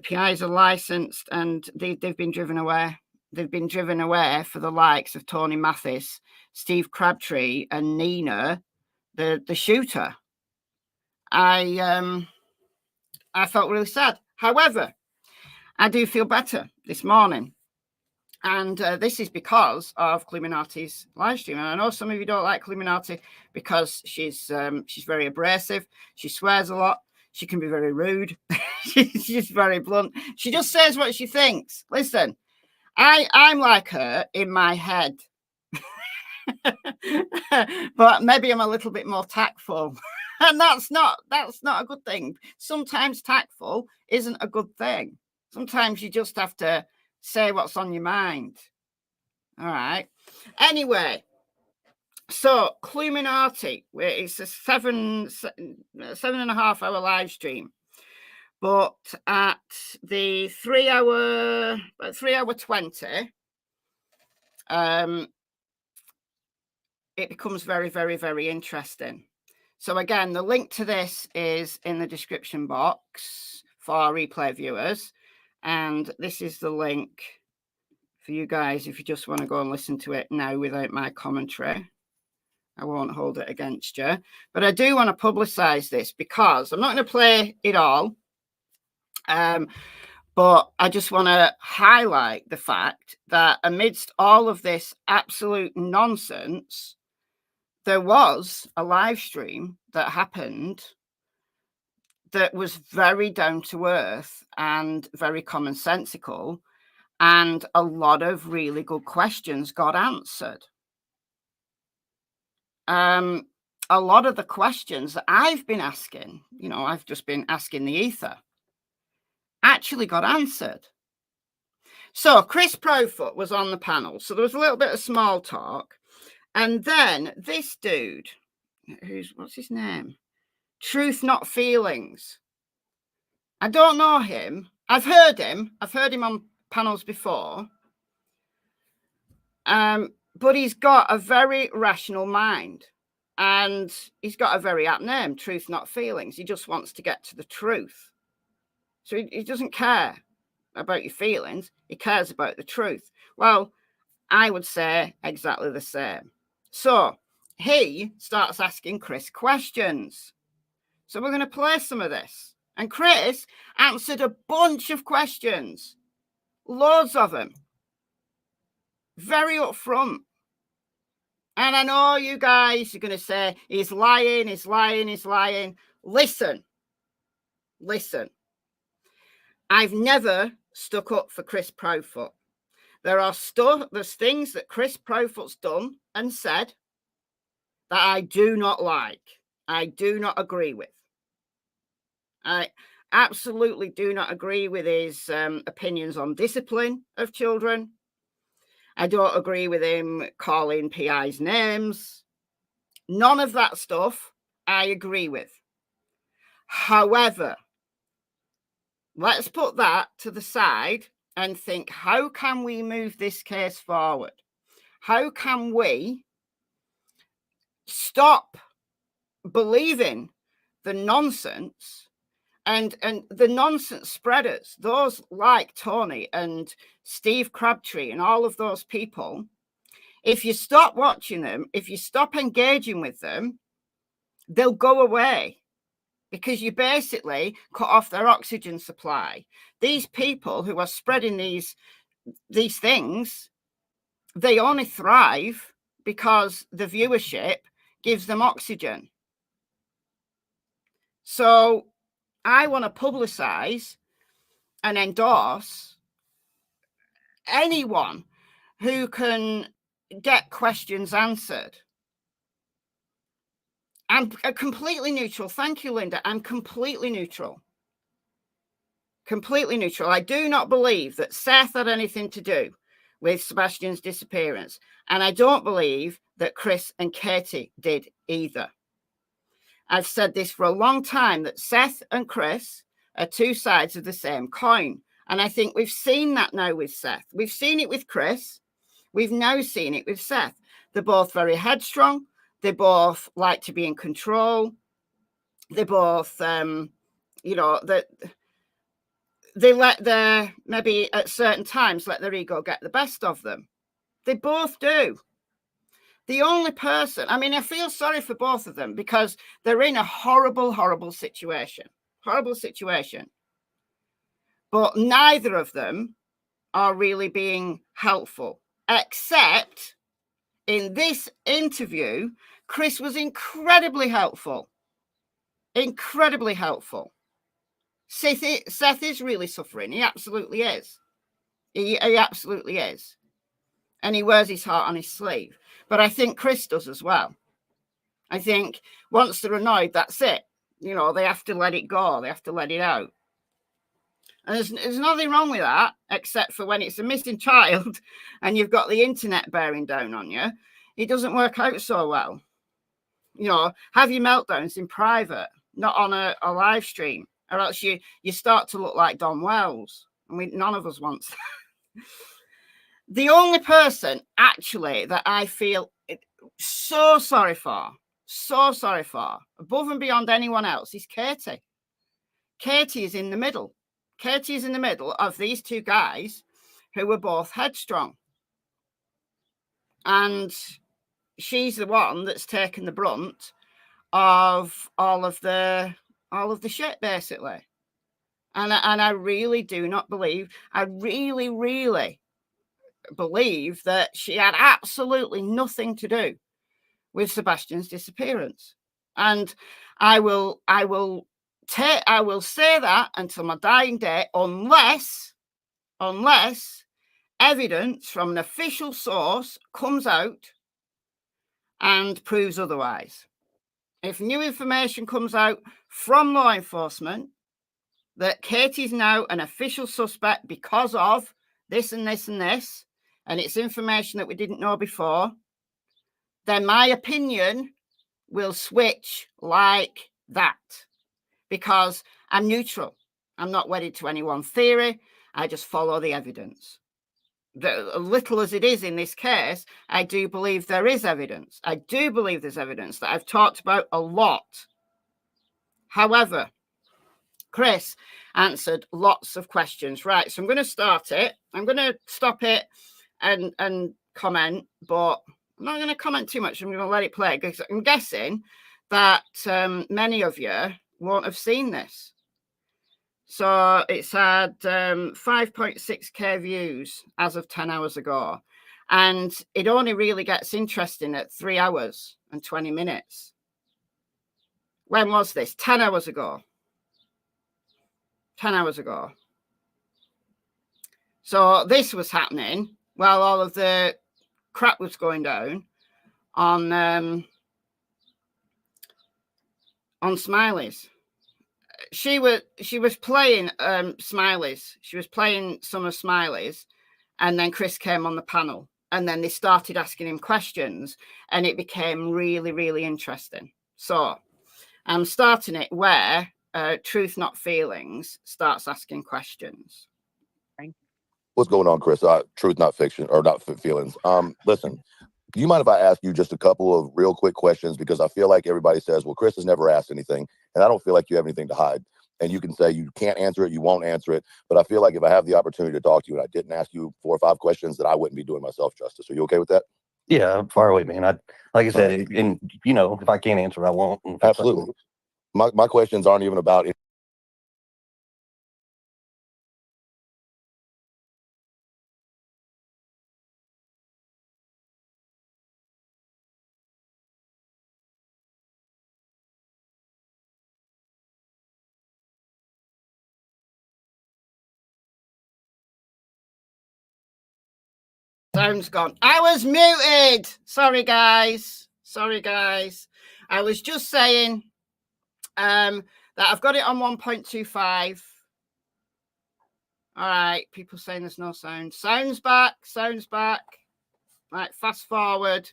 PIs are licensed, and they've been driven away. They've been driven away for the likes of Tony Mathis, Steve Crabtree, and Nina, the shooter. I felt really sad. However, I do feel better this morning. And this is because of Cluminati's live stream. And I know some of you don't like Cluminati because she's very abrasive. She swears a lot. She can be very rude. She's very blunt. She just says what she thinks. Listen, I'm like her in my head. But maybe I'm a little bit more tactful. And that's not a good thing. Sometimes tactful isn't a good thing. Sometimes you just have to say what's on your mind. All right. Anyway, so Cluminati, it's a 7.5 hour live stream, but at the 3 hour 20, it becomes very, very, very interesting. So again, the link to this is in the description box for our replay viewers. And this is the link for you guys if you just want to go and listen to it now without my commentary. I won't hold it against you. But I do want to publicize this because I'm not going to play it all. But I just want to highlight the fact that amidst all of this absolute nonsense, there was a live stream that happened that was very down to earth and very commonsensical, and a lot of really good questions got answered. A lot of the questions that I've been asking, I've just been asking the ether, actually got answered. So Chris Profoot was on the panel, so there was a little bit of small talk, and then this dude, what's his name? Truth Not Feelings. I don't know him. I've heard him on panels before. But he's got a very rational mind, and he's got a very apt name, Truth Not Feelings. He just wants to get to the truth. So he doesn't care about your feelings. He cares about the truth. Well, I would say exactly the same. So he starts asking Chris questions. So we're going to play some of this. And Chris answered a bunch of questions. Loads of them. Very upfront. And I know you guys are going to say, he's lying, he's lying, he's lying. Listen. I've never stuck up for Chris Profoot. There's things that Chris Profoot's done and said that I do not like. I do not agree with. I absolutely do not agree with his opinions on discipline of children. I don't agree with him calling PIs names. None of that stuff I agree with. However, let's put that to the side and think, how can we move this case forward? How can we stop believing the nonsense and the nonsense spreaders, those like Tony and Steve Crabtree and all of those people? If you stop watching them, if you stop engaging with them, they'll go away, because you basically cut off their oxygen supply. These people who are spreading these things, they only thrive because the viewership gives them oxygen. So I want to publicize and endorse anyone who can get questions answered. I'm completely neutral. Thank you, Linda. I'm completely neutral. Completely neutral. I do not believe that Seth had anything to do with Sebastian's disappearance. And I don't believe that Chris and Katie did either. I've said this for a long time, that Seth and Chris are two sides of the same coin. And I think we've seen that now with Seth. We've seen it with Chris. We've now seen it with Seth. They're both very headstrong. They both like to be in control. They both, you know, they let their, maybe at certain times, let their ego get the best of them. They both do. The only person, I mean, I feel sorry for both of them because they're in a horrible, horrible situation. Horrible situation. But neither of them are really being helpful, except in this interview, Chris was incredibly helpful. Incredibly helpful. Seth is really suffering. He absolutely is. He absolutely is. And he wears his heart on his sleeve. But I think Chris does as well. I think once they're annoyed, that's it. You know, they have to let it go. They have to let it out. And there's nothing wrong with that, except for when it's a missing child and you've got the internet bearing down on you. It doesn't work out so well. You know, have your meltdowns in private, not on a live stream, or else you start to look like Don Wells. And none of us wants that. The only person actually that I feel so sorry for, above and beyond anyone else, is Katie. Katie is in the middle. Katie is in the middle of these two guys who were both headstrong. And she's the one that's taken the brunt of all of the shit, basically. And I really do not believe, I really believe that she had absolutely nothing to do with Sebastian's disappearance. And I will say that until my dying day, unless evidence from an official source comes out and proves otherwise. If new information comes out from law enforcement that Katie's now an official suspect because of this and this and this, and it's information that we didn't know before, then my opinion will switch like that, because I'm neutral. I'm not wedded to any one theory. I just follow the evidence. Little as it is in this case, I do believe there is evidence. I do believe there's evidence that I've talked about a lot. However, Chris answered lots of questions. Right, so I'm going to start it. I'm going to stop it and comment, but I'm not going to comment too much. I'm going to let it play because I'm guessing that many of you won't have seen this. So it's had 5.6k views as of 10 hours ago. And it only really gets interesting at 3 hours and 20 minutes. When was this? 10 hours ago. 10 hours ago. So this was happening while all of the crap was going down on Smileys. She was playing Smileys. She was playing some of Smileys, and then Chris came on the panel, and then they started asking him questions, and it became really, really interesting. So I'm starting it where Truth Not Feelings starts asking questions. What's going on, Chris? Truth Not Fiction, or Not Feelings. Listen, do you mind if I ask you just a couple of real quick questions? Because I feel like everybody says, well, Chris has never asked anything, and I don't feel like you have anything to hide. And you can say you can't answer it, you won't answer it. But I feel like if I have the opportunity to talk to you and I didn't ask you 4 or 5 questions, that I wouldn't be doing myself justice. Are you okay with that? Yeah, far away, man. Like I said, and you know, if I can't answer, I won't. Absolutely. My questions aren't even about Sound's gone. I was muted. Sorry, guys. I was just saying that I've got it on 1.25. All right. People saying there's no sound. Sound's back. Right. Fast forward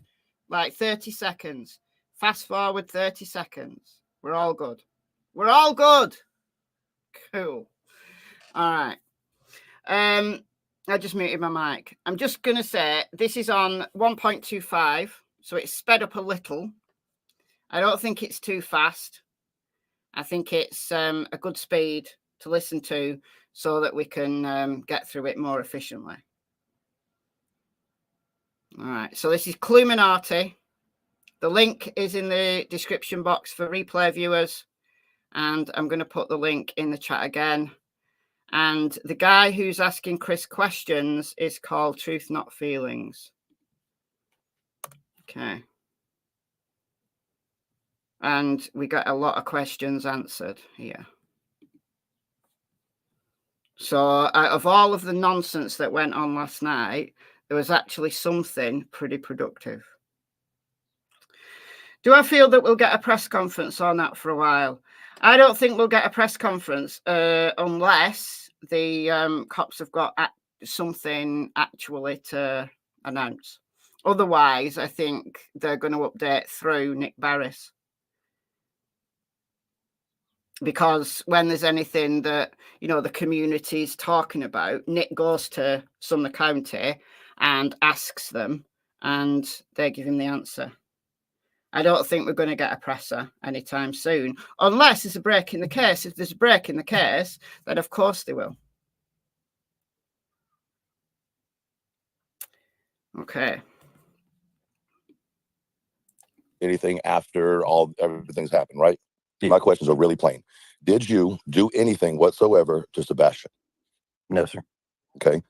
like 30 seconds. Fast forward 30 seconds. We're all good. Cool. All right. I just muted my mic. I'm just going to say this is on 1.25, so it's sped up a little. I don't think it's too fast. I think it's a good speed to listen to so that we can get through it more efficiently. All right, so this is Cluminati. The link is in the description box for replay viewers, and I'm going to put the link in the chat again. And the guy who's asking Chris questions is called Truth Not Feelings. Okay. And we got a lot of questions answered here. So out of all of the nonsense that went on last night, there was actually something pretty productive. Do I feel that we'll get a press conference or not for a while? I don't think we'll get a press conference unless the cops have got something actually to announce. Otherwise, I think they're going to update through Nick Barris. Because when there's anything that, you know, the community is talking about, Nick goes to Sumner County and asks them, and they give him the answer. I don't think we're going to get a presser anytime soon, unless there's a break in the case. If there's a break in the case, then of course they will. Okay. anything after everything's happened, right? Yeah. My questions are really plain. Did you do anything whatsoever to Sebastian? No, sir. Okay.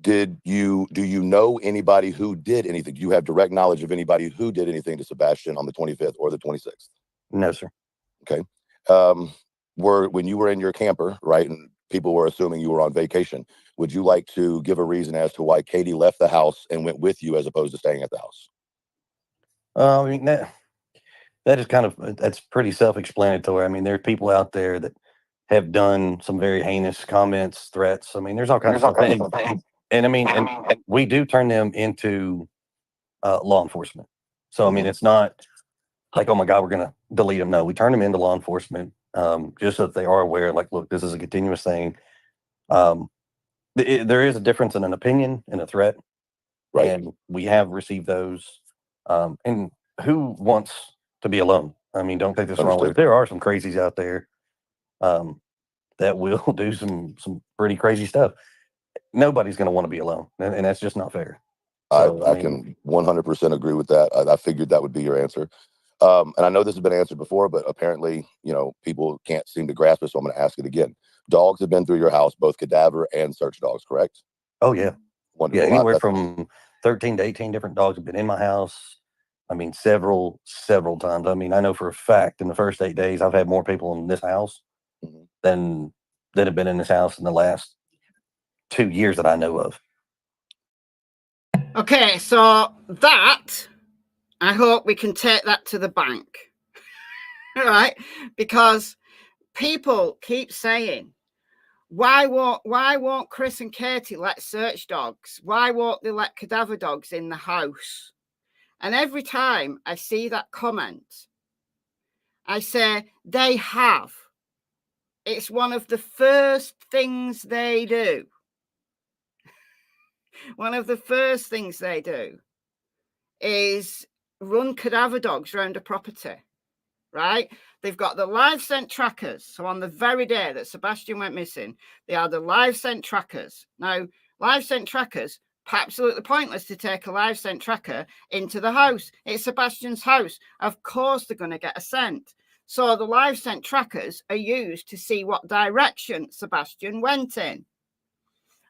Do you know anybody who did anything? Do you have direct knowledge of anybody who did anything to Sebastian on the 25th or the 26th? No, sir. Okay. When you were in your camper, right, and people were assuming you were on vacation, would you like to give a reason as to why Katie left the house and went with you as opposed to staying at the house? I mean, that is kind of, that's pretty self-explanatory. I mean, there are people out there that have done some very heinous comments, threats. I mean, there's all kinds of things. And I mean, and we do turn them into law enforcement. So, I mean, it's not like, oh my God, we're going to delete them. No, we turn them into law enforcement just so that they are aware, like, look, this is a continuous thing. There is a difference in an opinion and a threat. Right. And we have received those. And who wants to be alone? I mean, don't take this wrong. Understood. There are some crazies out there that will do some pretty crazy stuff. Nobody's going to want to be alone, and that's just not fair. So, I can 100% agree with that. I figured that would be your answer. And I know this has been answered before, but apparently, you know, people can't seem to grasp it, so I'm going to ask it again. Dogs have been through your house, both cadaver and search dogs, correct? Oh, yeah. Wonderful. Yeah, anywhere from 13 to 18 different dogs have been in my house. I mean, several times. I mean, I know for a fact in the first 8 days, I've had more people in this house than have been in this house in the last 2 years that I know of. Okay, so that, I hope we can take that to the bank, right? Because people keep saying, why won't Chris and Katie let search dogs? Why won't they let cadaver dogs in the house? And every time I see that comment, I say they have. It's one of the first things they do. One of the first things they do is run cadaver dogs around a property, right? They've got the live scent trackers. So on the very day that Sebastian went missing, they are the live scent trackers. Now, live scent trackers, absolutely pointless to take a live scent tracker into the house. It's Sebastian's house. Of course they're going to get a scent. So the live scent trackers are used to see what direction Sebastian went in.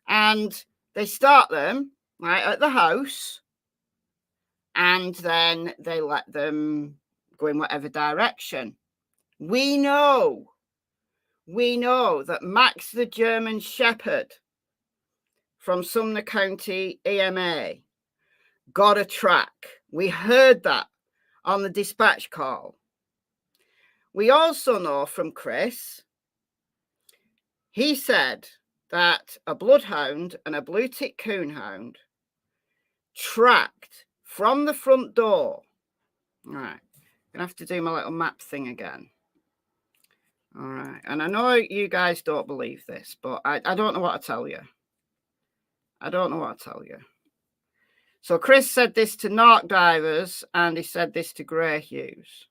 And they start them right at the house, and then they let them go in whatever direction. We know that Max the German Shepherd from Sumner County EMA got a track. We heard that on the dispatch call. We also know from Chris, he said that a bloodhound and a blue tick coonhound tracked from the front door. All right, I'm gonna have to do my little map thing again. All right, and I know you guys don't believe this, but I don't know what to tell you. I don't know what to tell you. So Chris said this to Narc Divers, and he said this to Grey Hughes.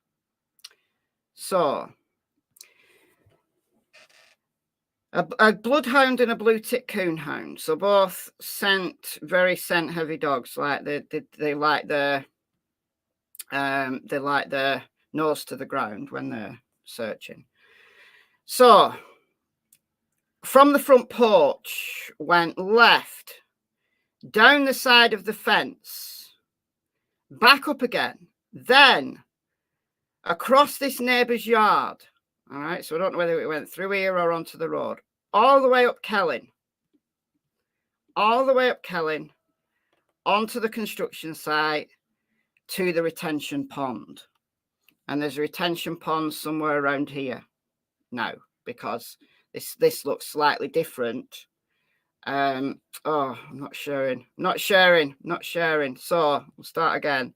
So a bloodhound and a blue tick coonhound. So both very scent heavy dogs. Like they like their nose to the ground when they're searching. So from the front porch went left, down the side of the fence, back up again, then across this neighbour's yard. All right, so I don't know whether it went through here or onto the road, all the way up Kelling, onto the construction site, to the retention pond. And there's a retention pond somewhere around here now, because this looks slightly different. I'm not sharing. So we'll start again.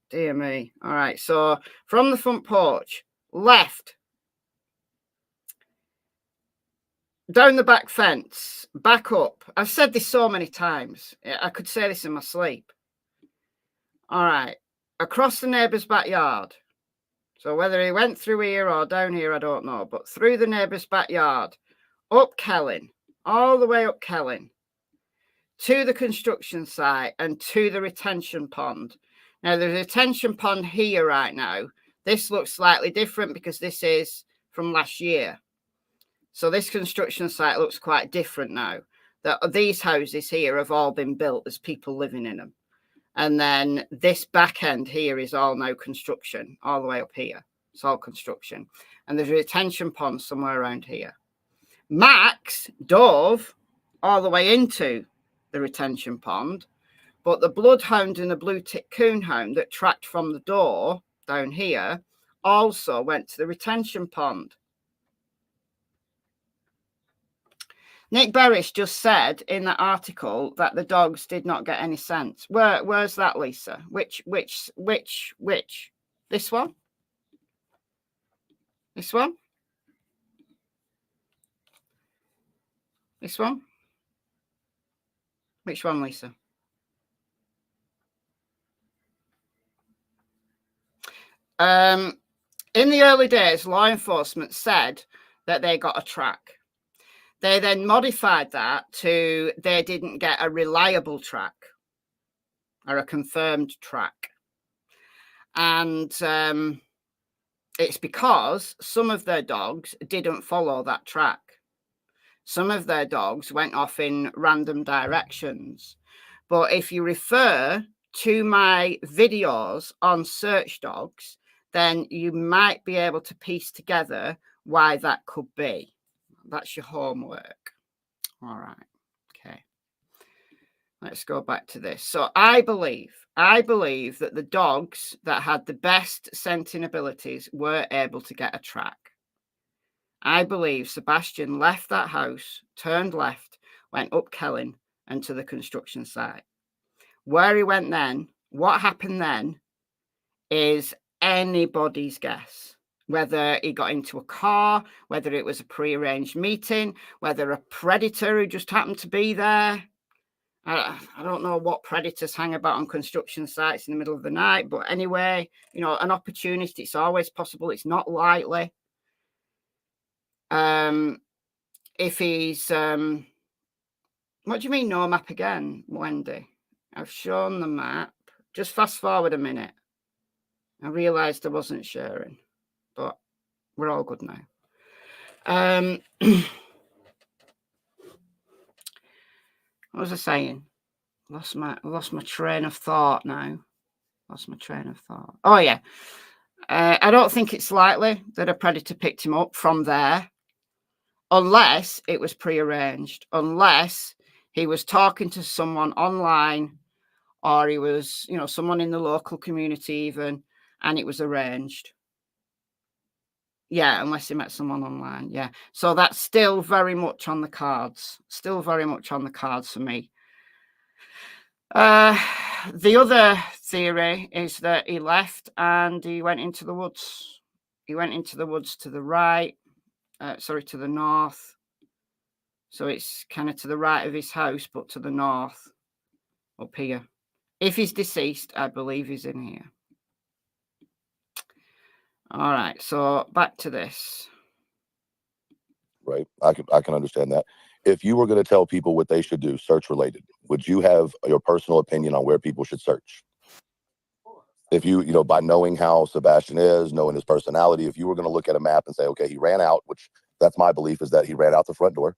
Dear me. All right, so from the front porch, left, down the back fence, back up. I've said this so many times. I could say this in my sleep. All right, across the neighbour's backyard. So whether he went through here or down here, I don't know. But through the neighbour's backyard, up Kelling, all the way up Kelling, to the construction site and to the retention pond. Now, the retention pond here right now, this looks slightly different because this is from last year. So this construction site looks quite different now. These houses here have all been built as people living in them. And then this back end here is all now construction, all the way up here. It's all construction. And there's a retention pond somewhere around here. Max dove all the way into the retention pond, but the bloodhound and the blue tick coonhound that tracked from the door down here also went to the retention pond. Nick Berrish just said in that article that the dogs did not get any scent. Where's that, Lisa? Which? This one? This one? This one? Which one, Lisa? In the early days, law enforcement said that they got a track. They then modified that to they didn't get a reliable track or a confirmed track. And it's because some of their dogs didn't follow that track. Some of their dogs went off in random directions. But if you refer to my videos on search dogs, then you might be able to piece together why that could be. That's your homework. All right. Okay. Let's go back to this. So I believe that the dogs that had the best scenting abilities were able to get a track. I believe Sebastian left that house, turned left, went up Kelling and to the construction site. Where he went then, what happened then, is anybody's guess. Whether he got into a car, whether it was a prearranged meeting, whether a predator who just happened to be there. I don't know what predators hang about on construction sites in the middle of the night, but anyway, you know, an opportunity, it's always possible. It's not likely. If he's, what do you mean no map again, Wendy? I've shown the map. Just fast forward a minute. I realised I wasn't sharing, but we're all good now. What was I saying? Lost my train of thought now. Lost my train of thought. Oh yeah. I don't think it's likely that a predator picked him up from there, unless it was prearranged, unless he was talking to someone online, or he was, you know, someone in the local community even, and it was arranged. Yeah, unless he met someone online. Yeah. So that's still very much on the cards. Still very much on the cards for me. The other theory is that he left and he went into the woods. He went into the woods to the right, to the north. So it's kind of to the right of his house, but to the north, up here. If he's deceased, I believe he's in here. All right, so back to this. Right, I can understand that. If you were going to tell people what they should do, search related, would you have your personal opinion on where people should search? If you know, by knowing how Sebastian is, knowing his personality, if you were going to look at a map and say, okay, he ran out, which that's my belief, is that he ran out the front door.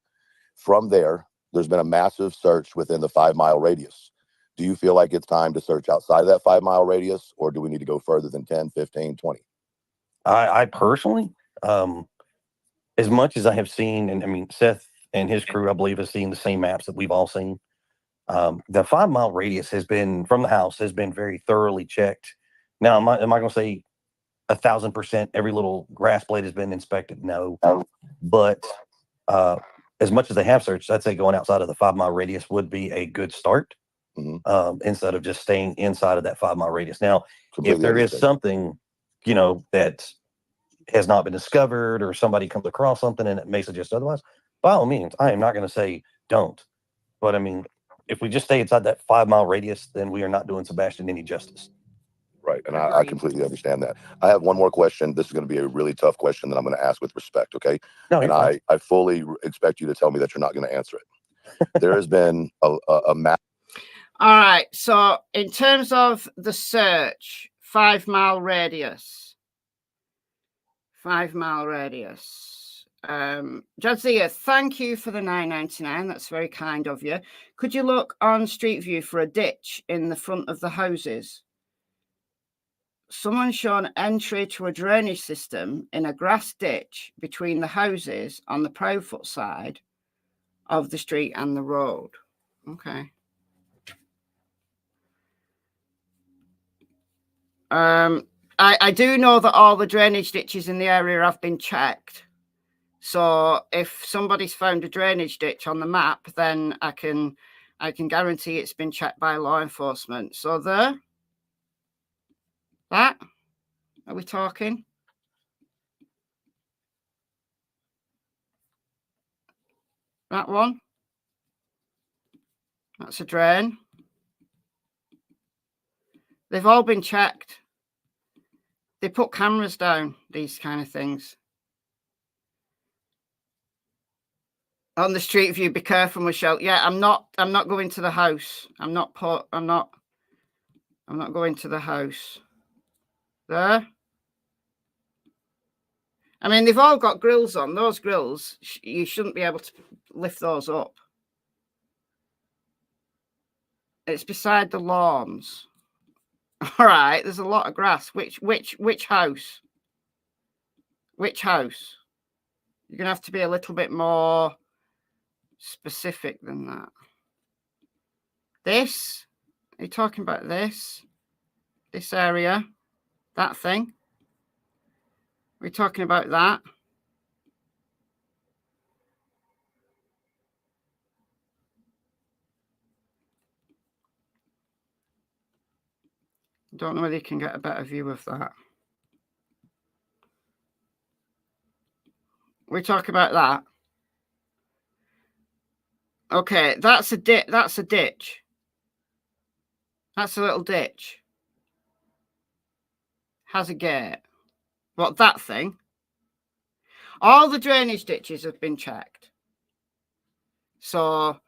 From there, there's been a massive search within the 5 mile radius. Do you feel like it's time to search outside of that 5 mile radius, or do we need to go further than 10, 15, 20? I personally, as much as I have seen, and I mean, Seth and his crew, I believe, have seen the same maps that we've all seen. The 5 mile radius has been, from the house, has been very thoroughly checked. Now, am I going to say 1,000% every little grass blade has been inspected? No. But as much as they have searched, I'd say going outside of the 5 mile radius would be a good start, instead of just staying inside of that 5 mile radius. Now, if there is something, you know, that has not been discovered, or somebody comes across something and it may suggest otherwise, by all means, I am not going to say don't. But I mean, if we just stay inside that 5 mile radius, then we are not doing Sebastian any justice. Right. And I completely understand that. I have one more question. This is going to be a really tough question that I'm going to ask with respect. Okay. No, and I fully expect you to tell me that you're not going to answer it. There has been a map. All right. So in terms of the search, 5 mile radius. 5 mile radius. Jadzia, thank you for the $9.99. That's very kind of you. Could you look on Street View for a ditch in the front of the houses? Someone shown entry to a drainage system in a grass ditch between the houses on the Proudfoot side of the street and the road. Okay. I do know that all the drainage ditches in the area have been checked. So if somebody's found a drainage ditch on the map, then I can guarantee it's been checked by law enforcement. So that are we talking? That one? That's a drain. They've all been checked. They put cameras down, these kind of things. On the Street View, be careful, Michelle. Yeah, I'm not going to the house. I'm not going to the house. There. I mean, they've all got grills on. Those grills, you shouldn't be able to lift those up. It's beside the lawns. All right, there's a lot of grass. Which house? Which house? You're going to have to be a little bit more specific than that. This? Are you talking about this? This area? That thing? We're talking about that. Don't know whether you can get a better view of that. We talk about that. Okay, that's a ditch. That's a ditch. That's a little ditch. Has a gate. What, that thing? All the drainage ditches have been checked. So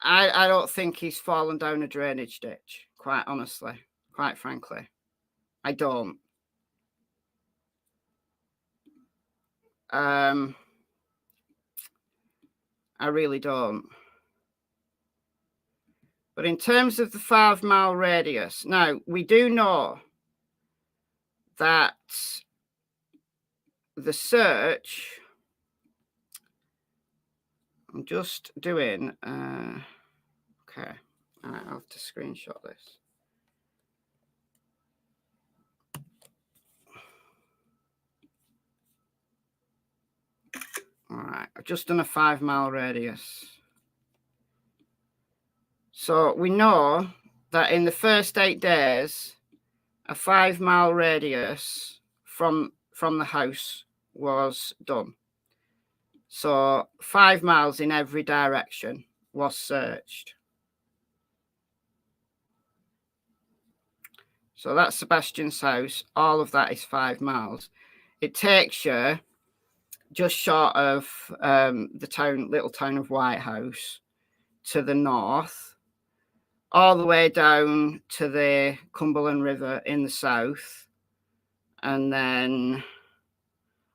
I don't think he's fallen down a drainage ditch, quite honestly, quite frankly. I don't. I really don't. But in terms of the 5 mile radius, now we do know that the search, I'm just doing, okay, I'll have to screenshot this. All right, I've just done a 5 mile radius. So we know that in the first 8 days, a 5 mile radius from the house was done. So 5 miles in every direction was searched. So that's Sebastian's house. All of that is 5 miles. It takes you just short of the little town of Whitehouse to the north, all the way down to the Cumberland River in the south, and then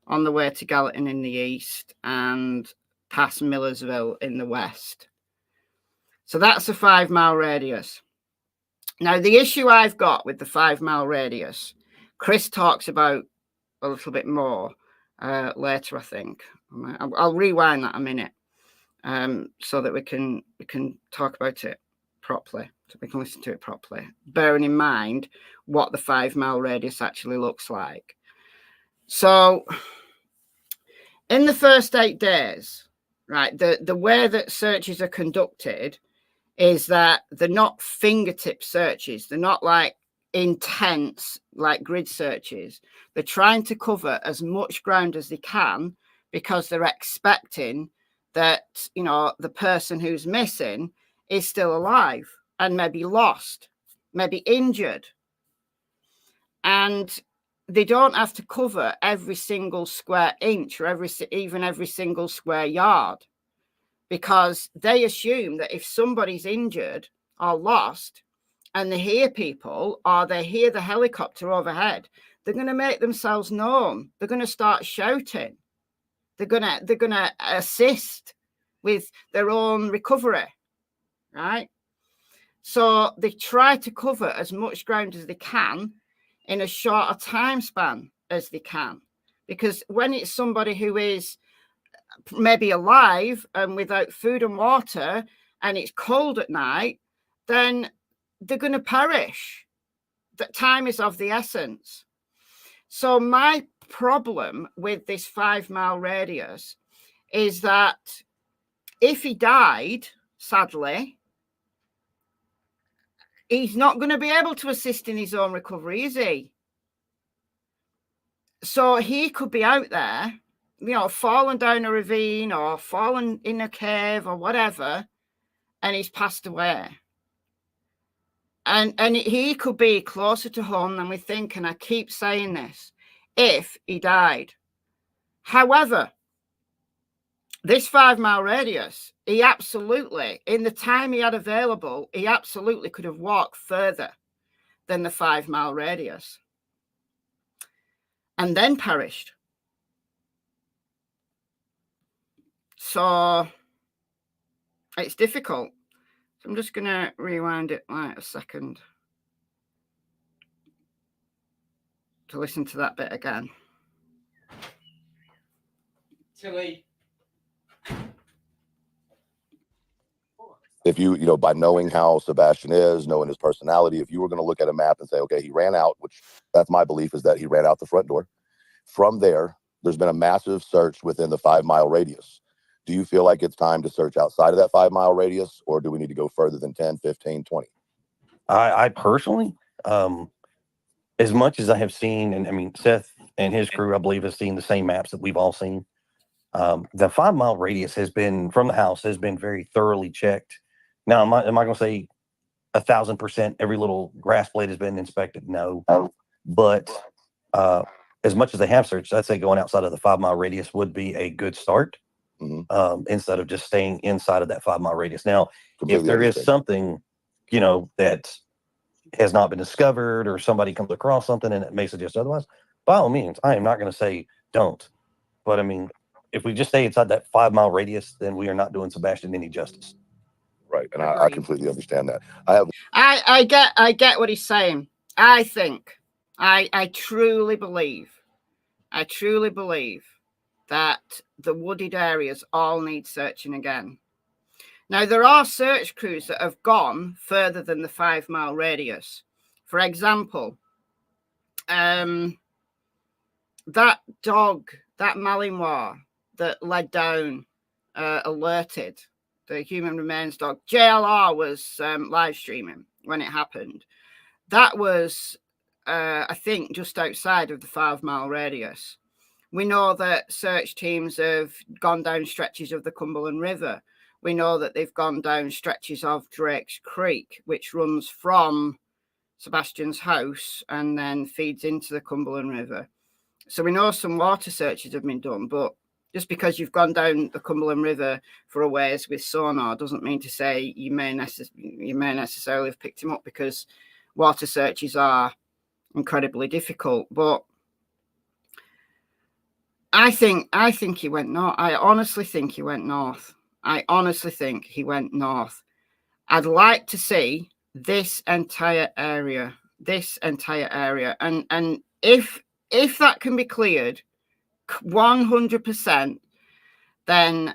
on the way to Gallatin in the east and past Millersville in the west. So that's a 5 mile radius. Now, the issue I've got with the 5 mile radius, Chris talks about a little bit more later, I think. I'll rewind that a minute so that we can talk about it properly, so we can listen to it properly, bearing in mind what the 5 mile radius actually looks like. So in the first 8 days, right, the way that searches are conducted is that they're not fingertip searches. They're not like intense, like grid searches. They're trying to cover as much ground as they can because they're expecting that, you know, the person who's missing is still alive and maybe lost, maybe injured. And they don't have to cover every single square inch or even every single square yard, because they assume that if somebody's injured or lost and they hear people or they hear the helicopter overhead, they're going to make themselves known. They're going to start shouting. They're going to assist with their own recovery, right? So they try to cover as much ground as they can in as short a time span as they can, because when it's somebody who is maybe alive and without food and water and it's cold at night, then they're going to perish. That time is of the essence. So my problem with this 5 mile radius is that if he died, sadly, he's not going to be able to assist in his own recovery, is he? So he could be out there, you know, fallen down a ravine or fallen in a cave or whatever, and he's passed away. And he could be closer to home than we think, and I keep saying this, if he died. However, this 5 mile radius, he absolutely, in the time he had available, he absolutely could have walked further than the 5 mile radius and then perished. So it's difficult. So I'm just going to rewind it like a second to listen to that bit again. Tilly. If you know, by knowing how Sebastian is, knowing his personality, if you were going to look at a map and say, okay, he ran out, which that's my belief, is that he ran out the front door. From there, there's been a massive search within the 5 mile radius. Do you feel like it's time to search outside of that 5 mile radius, or do we need to go further than 10, 15, 20? I personally, as much as I have seen, and I mean, Seth and his crew, I believe, have seen the same maps that we've all seen. The 5 mile radius has been from the house has been very thoroughly checked. Now, am I going to say 1,000% every little grass blade has been inspected? No, but as much as they have searched, I'd say going outside of the 5 mile radius would be a good start. Instead of just staying inside of that 5 mile radius. Now, if there is something, that has not been discovered, or somebody comes across something and it may suggest otherwise, by all means, I am not going to say don't. But I mean, if we just stay inside that 5 mile radius, then we are not doing Sebastian any justice. Right. And I completely understand that. I get what he's saying. I think, I truly believe that the wooded areas all need searching again. Now, there are search crews that have gone further than the 5 mile radius. For example, that dog, that Malinois that led down, alerted, the human remains dog, JLR was live streaming when it happened. That was, I think, just outside of the 5 mile radius. We know that search teams have gone down stretches of the Cumberland River. We know that they've gone down stretches of Drake's Creek, which runs from Sebastian's house and then feeds into the Cumberland River. So we know some water searches have been done, but just because you've gone down the Cumberland River for a ways with sonar doesn't mean to say you may necessarily have picked him up, because water searches are incredibly difficult. But I think he went north. I honestly think he went north. I'd like to see this entire area, and if that can be cleared 100%, then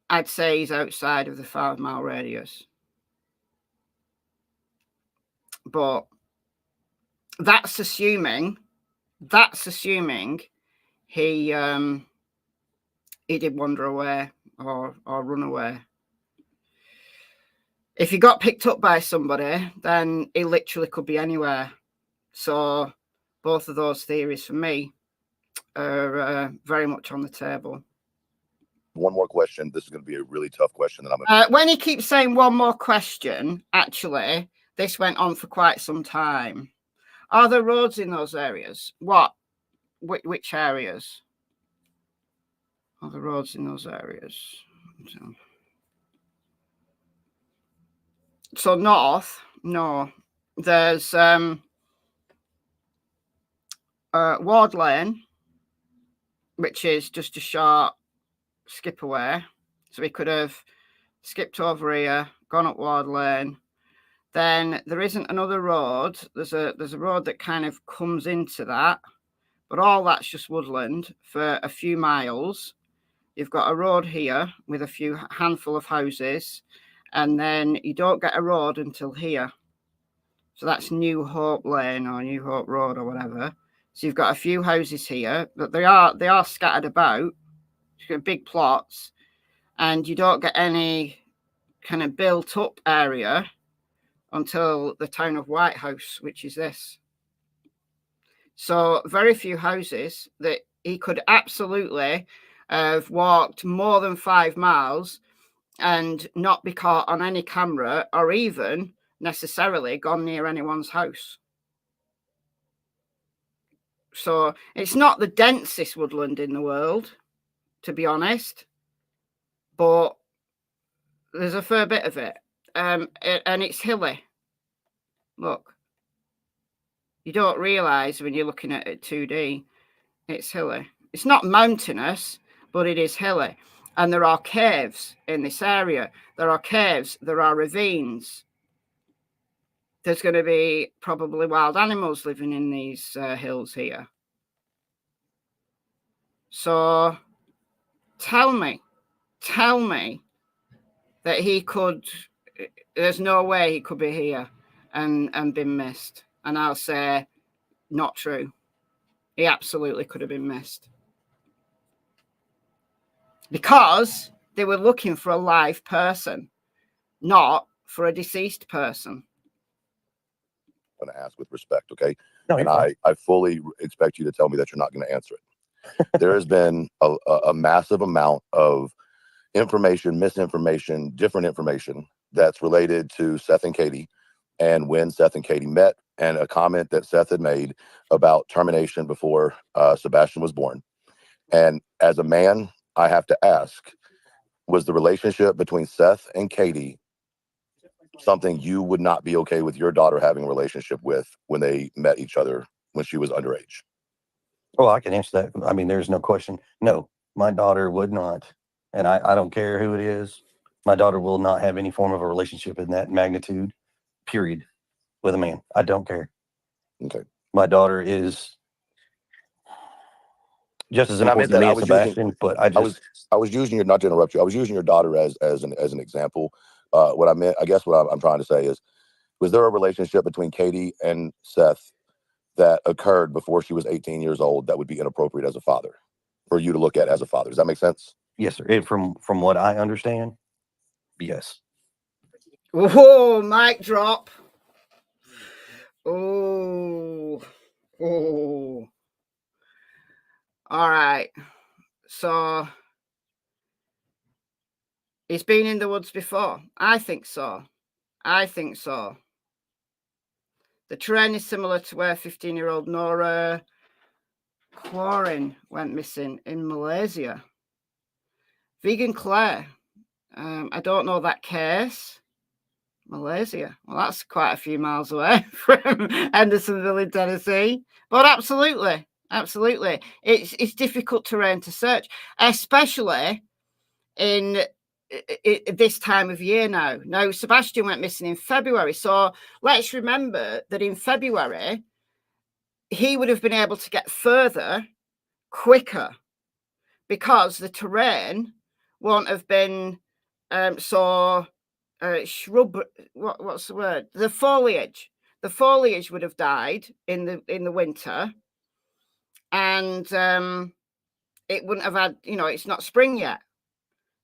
I'd say he's outside of the 5 mile radius. But that's assuming he did wander away or run away. If he got picked up by somebody, then he literally could be anywhere. So both of those theories for me are very much on the table. One more question. This is going to be a really tough question that I'm when he keeps saying one more question, actually, this went on for quite some time. Are there roads in those areas? Which areas? Are there roads in those areas? So north, no. There's Ward Lane, which is just a short skip away. So we could have skipped over here, gone up Ward Lane. Then there isn't another road. There's a road that kind of comes into that, but all that's just woodland for a few miles. You've got a road here with a handful of houses, and then you don't get a road until here. So that's New Hope Lane or New Hope Road or whatever. So you've got a few houses here, but they are scattered about. You've got big plots, and you don't get any kind of built up area until the town of Whitehouse, which is this. So very few houses that he could absolutely have walked more than 5 miles and not be caught on any camera, or even necessarily gone near anyone's house. So it's not the densest woodland in the world, to be honest, but there's a fair bit of it. And it's hilly. Look, you don't realise when you're looking at it 2D, it's hilly. It's not mountainous, but it is hilly. And there are caves in this area. There are caves, there are ravines. There's going to be probably wild animals living in these hills here. So tell me that he could, there's no way he could be here and been missed. And I'll say, not true. He absolutely could have been missed. Because they were looking for a live person, not for a deceased person. going to ask with respect, okay? No, and I fully expect you to tell me that you're not going to answer it. there has been a massive amount of information, misinformation, different information that's related to Seth and Katie and when Seth and Katie met, and a comment that Seth had made about termination before Sebastian was born. And as a man, I have to ask, was the relationship between Seth and Katie something you would not be okay with your daughter having a relationship with when they met each other when she was underage? Well, I can answer that. I mean, there's no question. No, my daughter would not. And I don't care who it is. My daughter will not have any form of a relationship in that magnitude, period, with a man. I don't care. Okay. My daughter is just as And I meant important to that me I as was Sebastian, but I was using your, not to interrupt you, I was using your daughter as an example. What I meant, I guess what I'm trying to say is, was there a relationship between Katie and Seth that occurred before she was 18 years old that would be inappropriate as a father for you to look at as a father? Does that make sense? yes, sir. From what I understand, yes. Oh, mic drop. Oh. All right. So he's been in the woods before. I think so. The terrain is similar to where 15-year-old Nora Quarin went missing in Malaysia. Vegan Claire. I don't know that case. Malaysia. Well, that's quite a few miles away from Hendersonville in Tennessee. But absolutely. It's difficult terrain to search, especially in this time of year now. Now, Sebastian went missing in February. So let's remember that in February, he would have been able to get further quicker because the terrain won't have been shrub. What's the word? The foliage would have died in the winter, and it wouldn't have had. It's not spring yet.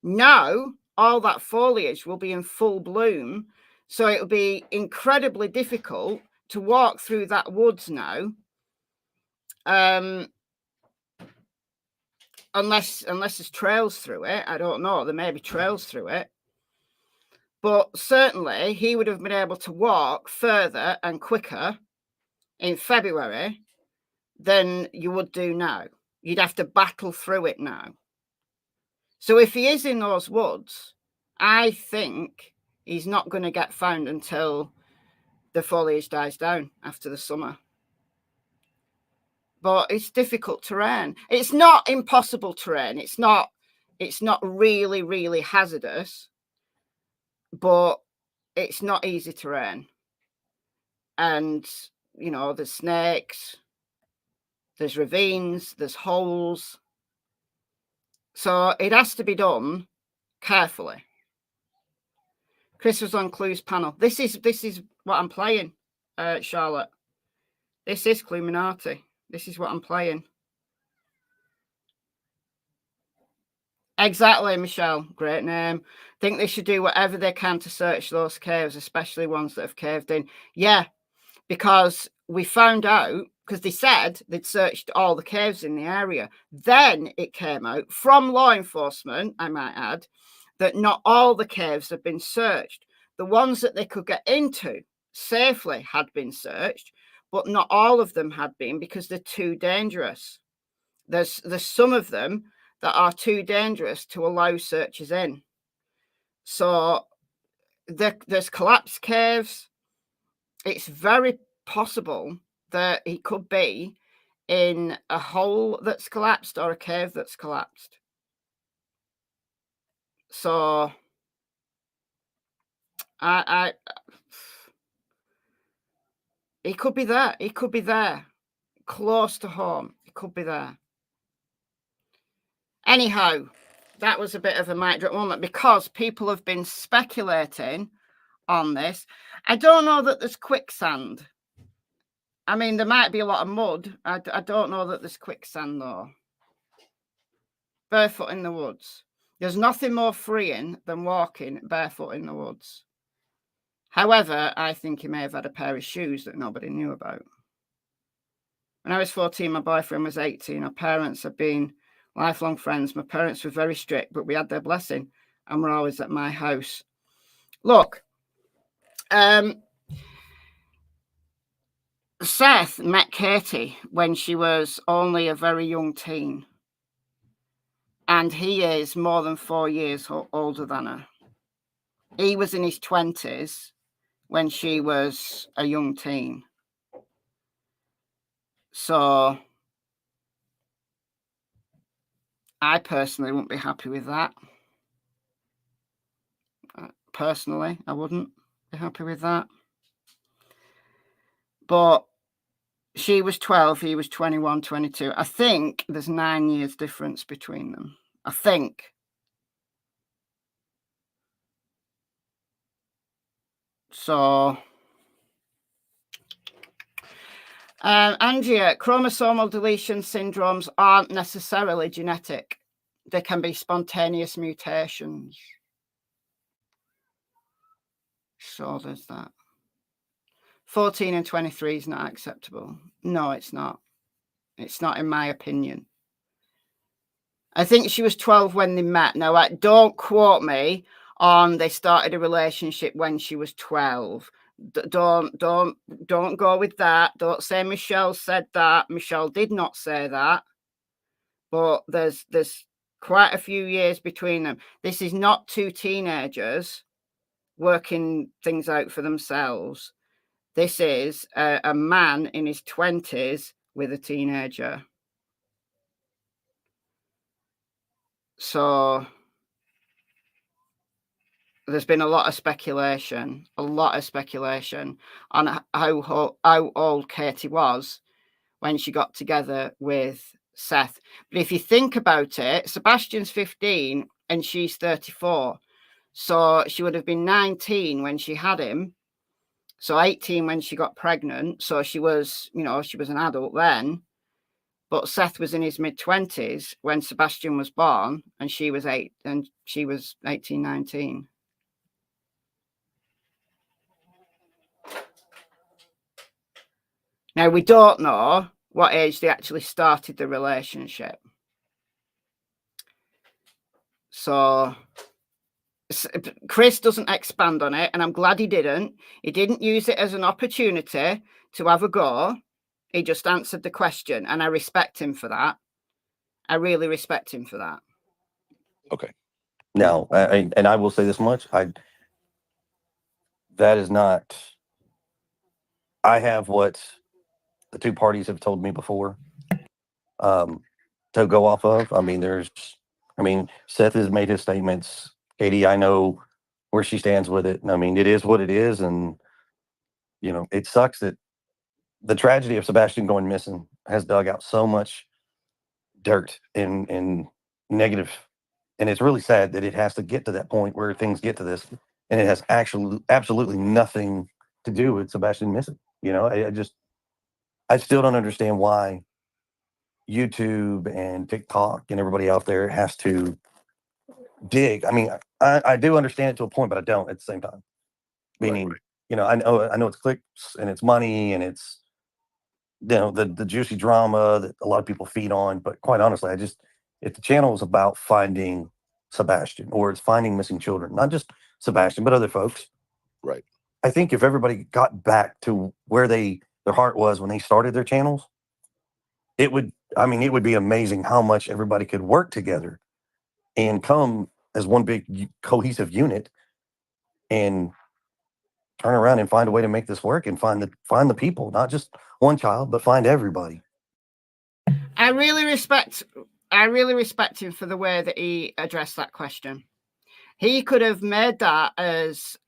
Now all that foliage will be in full bloom, so it will be incredibly difficult to walk through that woods now. Unless there's trails through it. I don't know. There may be trails through it. But certainly he would have been able to walk further and quicker in February than you would do now. You'd have to battle through it now. So if he is in those woods, I think he's not going to get found until the foliage dies down after the summer. But it's difficult terrain. It's not impossible terrain. It's not really, really hazardous, but it's not easy terrain. And, there's snakes, there's ravines, there's holes. So it has to be done carefully. Chris was on Clue's panel. This is what I'm playing, Charlotte. This is Cluminati. This is what I'm playing. Exactly, Michelle. Great name. Think they should do whatever they can to search those caves, especially ones that have caved in. Yeah, because we found out, because they said they'd searched all the caves in the area. Then it came out from law enforcement, I might add, that not all the caves had been searched. The ones that they could get into safely had been searched, but not all of them had been because they're too dangerous. There's some of them that are too dangerous to allow searches in. So there's collapsed caves. It's very possible that he could be in a hole that's collapsed or a cave that's collapsed. So he could be there. He could be there. Close to home. He could be there. Anyhow, that was a bit of a mic drop moment because people have been speculating on this. I don't know that there's quicksand. I mean, there might be a lot of mud. I don't know that there's quicksand, though. Barefoot in the woods. There's nothing more freeing than walking barefoot in the woods. However, I think he may have had a pair of shoes that nobody knew about. When I was 14, my boyfriend was 18. Our parents have been lifelong friends. My parents were very strict, but we had their blessing and were always at my house. Look, Seth met Katie when she was only a very young teen. And he is more than 4 years older than her. He was in his 20s when she was a young teen. So I personally wouldn't be happy with that. Personally, I wouldn't be happy with that. But she was 12, he was 21, 22. I think there's 9 years difference between them. I think. So, Andrea, chromosomal deletion syndromes aren't necessarily genetic. They can be spontaneous mutations. So there's that. 14 and 23 is not acceptable. No, it's not. It's not, in my opinion. I think she was 12 when they met. Now, don't quote me on they started a relationship when she was 12. Don't go with that. Don't say Michelle said that. Michelle did not say that. But there's quite a few years between them. This is not two teenagers working things out for themselves. This is a man in his 20s with a teenager. So there's been a lot of speculation on how old Katie was when she got together with Seth. But if you think about it, Sebastian's 15 and she's 34. So she would have been 19 when she had him. So 18 when she got pregnant. So she was, she was an adult then. But Seth was in his mid-20s when Sebastian was born, and she was 18, 19. Now, we don't know what age they actually started the relationship. So Chris doesn't expand on it, and I'm glad he didn't. He didn't use it as an opportunity to have a go. He just answered the question, and I respect him for that. I really respect him for that. Okay. Now, and I will say this much: that is not. I have what the two parties have told me before to go off of. I mean, Seth has made his statements. Katie, I know where she stands with it. I mean, it is what it is, and it sucks that the tragedy of Sebastian going missing has dug out so much dirt and negative, and it's really sad that it has to get to that point where things get to this, and it has absolutely nothing to do with Sebastian missing. I still don't understand why YouTube and TikTok and everybody out there has to dig. I mean, I do understand it to a point, but I don't at the same time. Meaning, I know it's clicks and it's money and it's the juicy drama that a lot of people feed on. But quite honestly, if the channel is about finding Sebastian or it's finding missing children, not just Sebastian, but other folks. Right. I think if everybody got back to where their heart was when they started their channels, it would be amazing how much everybody could work together and come as one big cohesive unit and turn around and find a way to make this work and find the people, not just one child, but find everybody. I really respect him for the way that he addressed that question. He could have made that as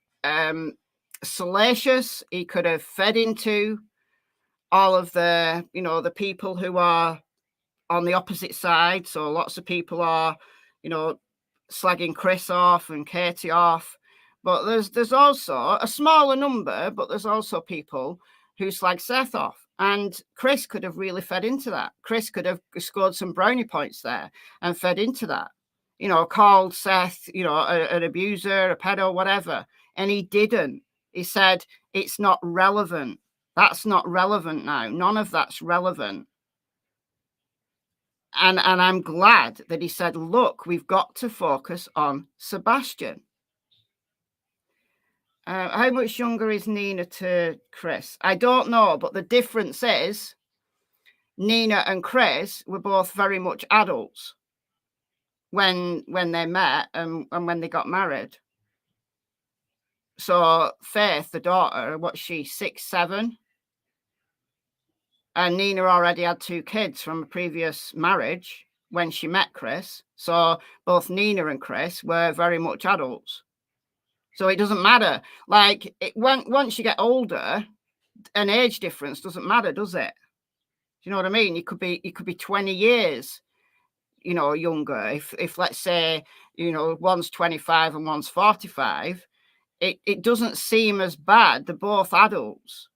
salacious. He could have fed into all of the people who are on the opposite side. So lots of people are, slagging Chris off and Katie off. But there's also a smaller number, but there's also people who slag Seth off. And Chris could have really fed into that. Chris could have scored some brownie points there and fed into that. Called Seth, an abuser, a pedo, whatever. And he didn't. He said, it's not relevant. That's not relevant now. None of that's relevant. And I'm glad that he said, look, we've got to focus on Sebastian. How much younger is Nina to Chris? I don't know, but the difference is Nina and Chris were both very much adults when they met and when they got married. So Faith, the daughter, what's she, 6, 7? And Nina already had 2 kids from a previous marriage when she met Chris. So both Nina and Chris were very much adults. So it doesn't matter. Like once you get older, an age difference doesn't matter, does it? Do you know what I mean? You could be 20 years, you know, younger. If let's say, you know, one's 25 and one's 45, it doesn't seem as bad. They're both adults.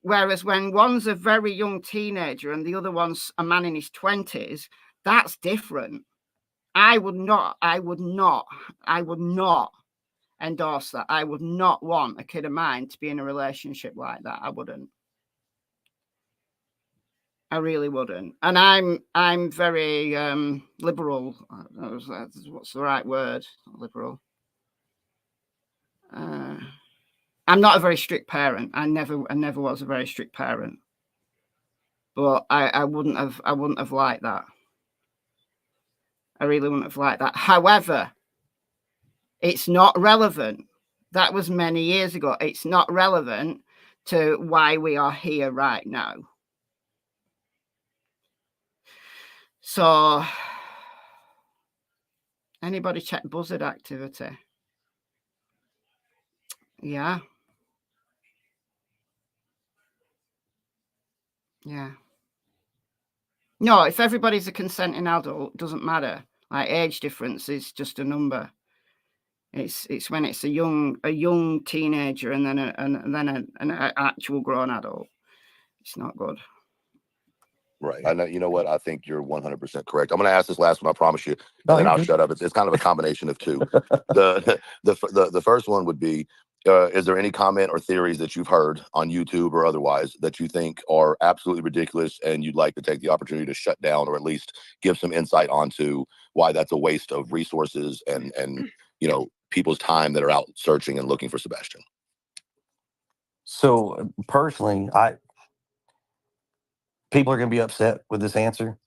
Whereas when one's a very young teenager and the other one's a man in his 20s, that's different. I would not endorse that. I would not want a kid of mine to be in a relationship like that. I wouldn't. I really wouldn't. And I'm very liberal. What's the right word? Liberal. I'm not a very strict parent. I never was a very strict parent. But I wouldn't have liked that. I really wouldn't have liked that. However, it's not relevant. That was many years ago. It's not relevant to why we are here right now. So, anybody check buzzard activity? Yeah. Yeah. No, if everybody's a consenting adult, it doesn't matter. Like age difference is just a number. It's when it's a young teenager and then an actual grown adult. It's not good. Right. I know. You know what? I think you're 100% correct. I'm going to ask this last one. I promise you, and then I'll shut up. It's kind of a combination of two. The first one would be: is there any comment or theories that you've heard on YouTube or otherwise that you think are absolutely ridiculous, and you'd like to take the opportunity to shut down or at least give some insight onto why that's a waste of resources and you know, people's time that are out searching and looking for Sebastian? So personally, people are going to be upset with this answer.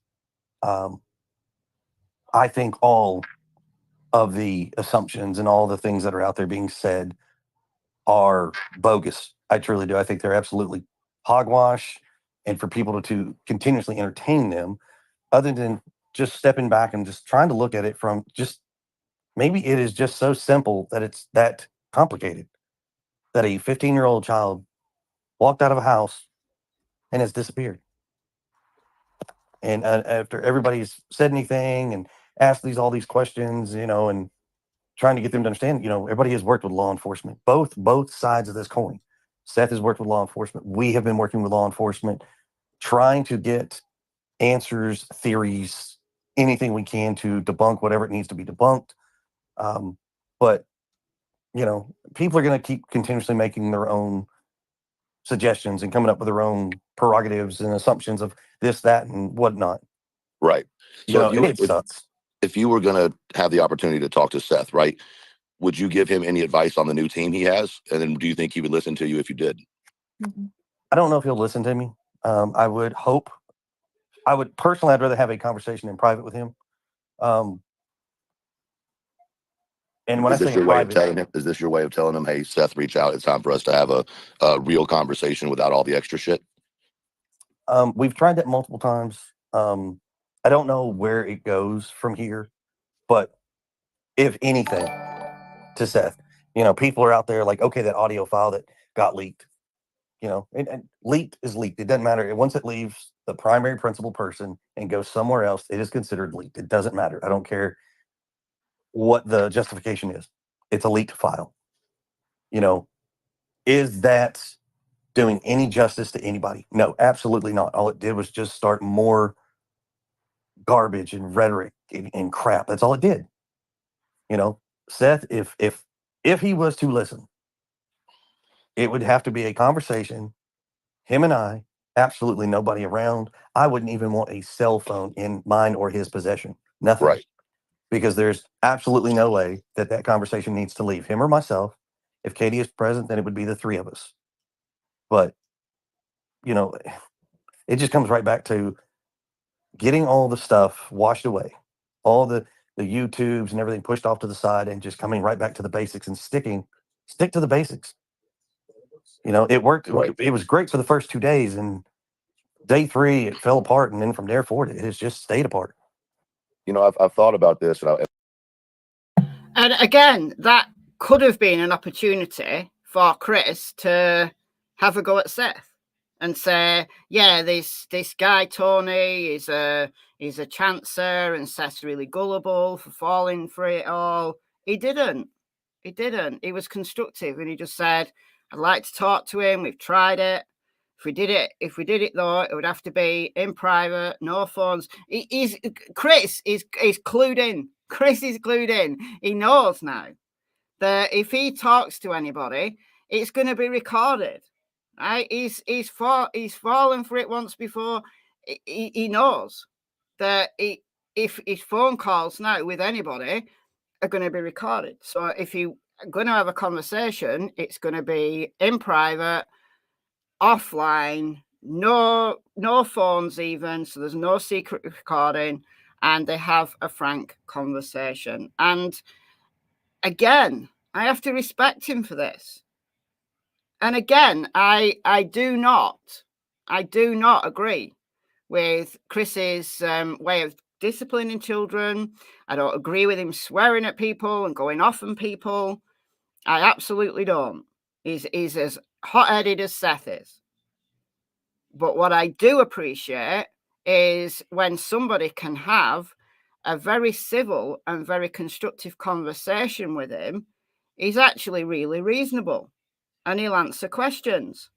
I think all of the assumptions and all the things that are out there being said are bogus. I truly do. I think they're absolutely hogwash. And for people to continuously entertain them, other than just stepping back and just trying to look at it from just maybe it is just so simple that it's that complicated that a 15-year-old child walked out of a house and has disappeared. And after everybody's said anything and asked all these questions, you know, and trying to get them to understand, you know, everybody has worked with law enforcement, both sides of this coin. Seth has worked with law enforcement. We have been working with law enforcement, trying to get answers, theories, anything we can to debunk whatever it needs to be debunked. But, you know, people are going to keep continuously making their own suggestions and coming up with their own prerogatives and assumptions of this, that, and whatnot. Right. So So if you were going to have the opportunity to talk to Seth, right, would you give him any advice on the new team he has? And then do you think he would listen to you if you did? I don't know if he'll listen to me. I would hope. I would personally, I'd rather have a conversation in private with him. And when Is this your way of telling him? Is this your way of telling him, hey, Seth, reach out. It's time for us to have a real conversation without all the extra shit? We've tried that multiple times. I don't know where it goes from here, but if anything, to Seth, you know, people are out there like, okay, that audio file that got leaked, you know, and leaked is leaked. It doesn't matter. Once it leaves the primary principal person and goes somewhere else, it is considered leaked. It doesn't matter. I don't care what the justification is. It's a leaked file. You know, is that doing any justice to anybody? No, absolutely not. All it did was just start more garbage and rhetoric and crap. That's all it did. You know, Seth, if he was to listen, It would have to be a conversation, him and I, absolutely nobody around. I wouldn't even want a cell phone in mine or his possession. Nothing. Right. Because there's absolutely no way that conversation needs to leave him or myself. If Katie is present, then it would be the three of us. But, you know, it just comes right back to getting all the stuff washed away, all the YouTubes and everything pushed off to the side, and just coming right back to the basics and stick to the basics. You know, it worked. Right. It was great for the first 2 days, and day 3 it fell apart, and then from there forward it has just stayed apart. You know, I've thought about this, And again, that could have been an opportunity for Chris to have a go at Seth and say, yeah, this guy Tony is a chancer and Seth's really gullible for falling for it all. He didn't. He was constructive, and he just said, I'd like to talk to him. We've tried it. If we did it though, it would have to be in private, no phones. Chris is clued in. Chris is clued in. He knows now that if he talks to anybody, it's going to be recorded. Right? He's fallen for it once before. He knows that if his phone calls now with anybody are going to be recorded. So if you're going to have a conversation, it's going to be in private, offline, no phones even, so there's no secret recording, and they have a frank conversation. And again, I have to respect him for this. And again, I do not agree with Chris's way of disciplining children. I don't agree with him swearing at people and going off on people. I absolutely don't. He's as hot-headed as Seth is. But what I do appreciate is when somebody can have a very civil and very constructive conversation with him, he's actually really reasonable and he'll answer questions.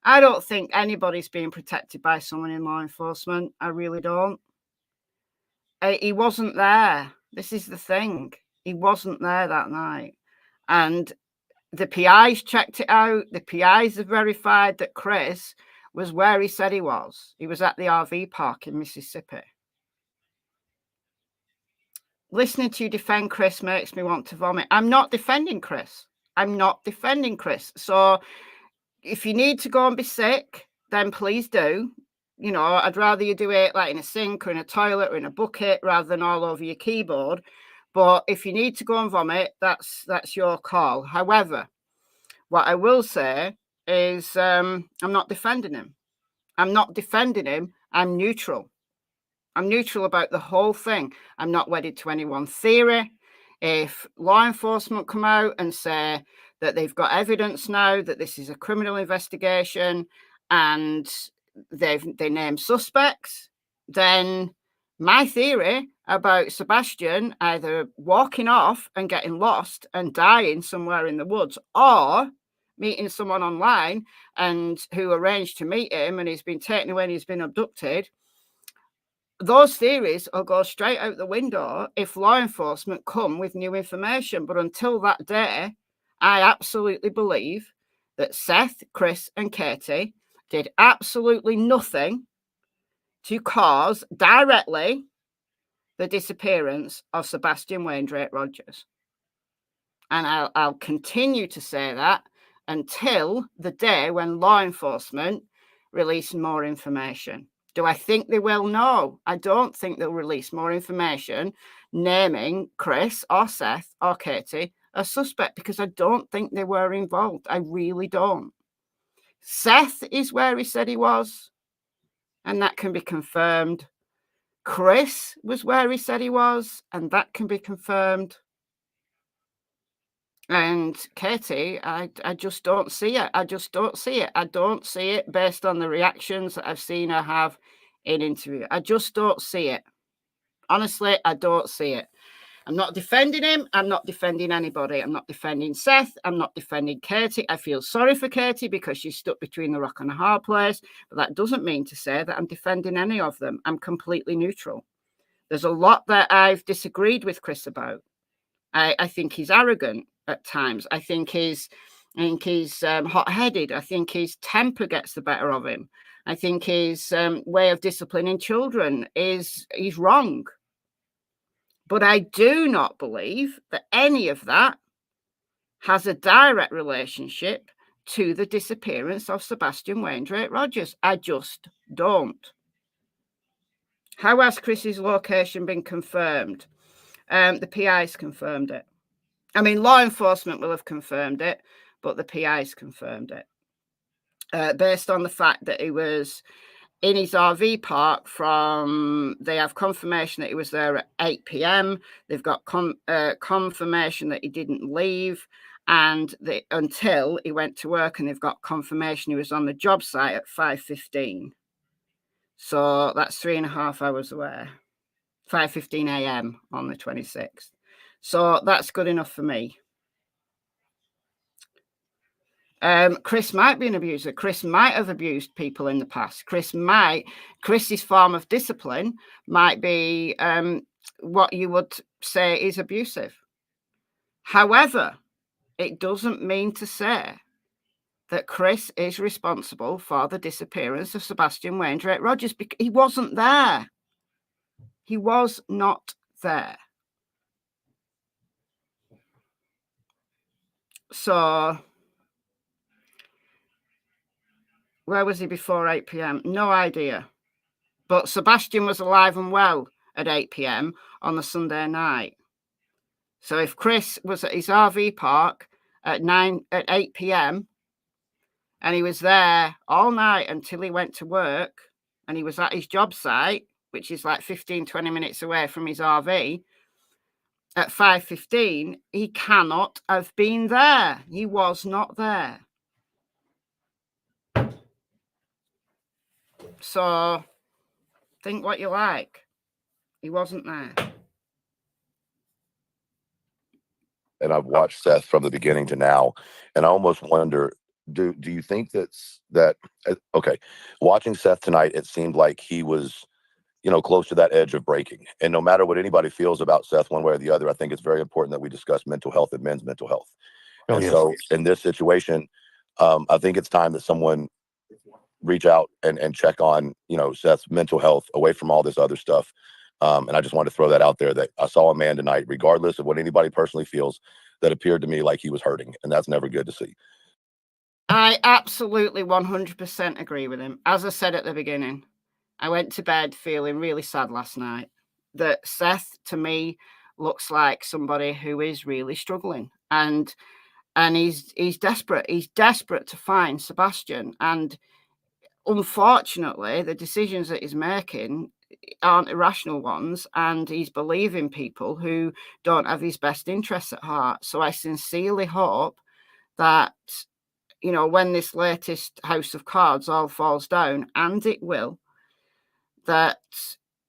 I don't think anybody's being protected by someone in law enforcement. I really don't. He wasn't there. This is the thing. He wasn't there that night. And the PIs checked it out. The PIs have verified that Chris was where he said he was. He was at the RV park in Mississippi. Listening to you defend Chris makes me want to vomit. I'm not defending Chris. So if you need to go and be sick, then please do. You know, I'd rather you do it like in a sink or in a toilet or in a bucket rather than all over your keyboard. But if you need to go and vomit, that's your call. However, what I will say is I'm not defending him. I'm neutral. I'm neutral about the whole thing. I'm not wedded to any one theory. If law enforcement come out and say that they've got evidence now that this is a criminal investigation and they name suspects, then my theory about Sebastian either walking off and getting lost and dying somewhere in the woods, or meeting someone online and who arranged to meet him and he's been taken away and he's been abducted, those theories will go straight out the window if law enforcement come with new information. But until that day, I absolutely believe that Seth, Chris and Katie did absolutely nothing to cause directly the disappearance of Sebastian Rogers. And I'll continue to say that until the day when law enforcement release more information. Do I think they will? No, I don't think they'll release more information naming Chris or Seth or Katie a suspect, because I don't think they were involved. I really don't. Seth is where he said he was, and that can be confirmed. Chris was where he said he was, and that can be confirmed. And Katie, I just don't see it. I don't see it based on the reactions that I've seen her have in interview. I just don't see it. Honestly, I don't see it. I'm not defending him. I'm not defending anybody. I'm not defending Seth. I'm not defending Katie. I feel sorry for Katie because she's stuck between the rock and a hard place. But that doesn't mean to say that I'm defending any of them. I'm completely neutral. There's a lot that I've disagreed with Chris about. I think he's arrogant at times. I think his I think he's hot-headed. I think his temper gets the better of him. I think his way of disciplining children he's wrong. But I do not believe that any of that has a direct relationship to the disappearance of Sebastian Wainwright Rogers. I just don't. How has Chris's location been confirmed? The PI's confirmed it. I mean, law enforcement will have confirmed it, but the PI's confirmed it. Based on the fact that he was in his RV park they have confirmation that he was there at 8 p.m. They've got confirmation that he didn't leave until he went to work, and they've got confirmation he was on the job site at 5:15. So that's 3.5 hours away. 5:15 a.m. on the 26th. So that's good enough for me. Chris might be an abuser. Chris might have abused people in the past. Chris's form of discipline might be what you would say is abusive. However, it doesn't mean to say that Chris is responsible for the disappearance of Sebastian Wainwright Rogers, because he wasn't there. He was not there. So where was he before 8 p.m? No idea. But Sebastian was alive and well at 8 p.m. on the Sunday night. So if Chris was at his RV park at 8 p.m. and he was there all night until he went to work, and he was at his job site, which is like 15, 20 minutes away from his RV, at 5:15, he cannot have been there. He was not there. So think what you like. He wasn't there. And I've watched Seth from the beginning to now, and I almost wonder, do you think that okay, watching Seth tonight, it seemed like he was, close to that edge of breaking. And no matter what anybody feels about Seth one way or the other, I think it's very important that we discuss mental health and men's mental health. So in this situation, I think it's time that someone reach out and check on, Seth's mental health away from all this other stuff. And I just wanted to throw that out there, that I saw a man tonight, regardless of what anybody personally feels, that appeared to me like he was hurting. And that's never good to see. I absolutely 100% agree with him. As I said at the beginning, I went to bed feeling really sad last night. That Seth, to me, looks like somebody who is really struggling. And he's desperate. He's desperate to find Sebastian. And unfortunately, the decisions that he's making aren't irrational ones, and he's believing people who don't have his best interests at heart. So I sincerely hope that, when this latest house of cards all falls down, and it will, that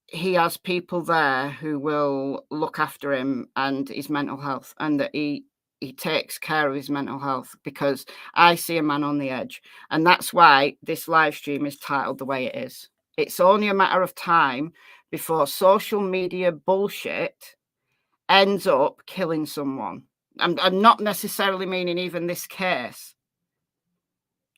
he has people there who will look after him and his mental health, and that he takes care of his mental health, because I see a man on the edge. And that's why this live stream is titled the way it is. It's only a matter of time before social media bullshit ends up killing someone. I'm not necessarily meaning even this case.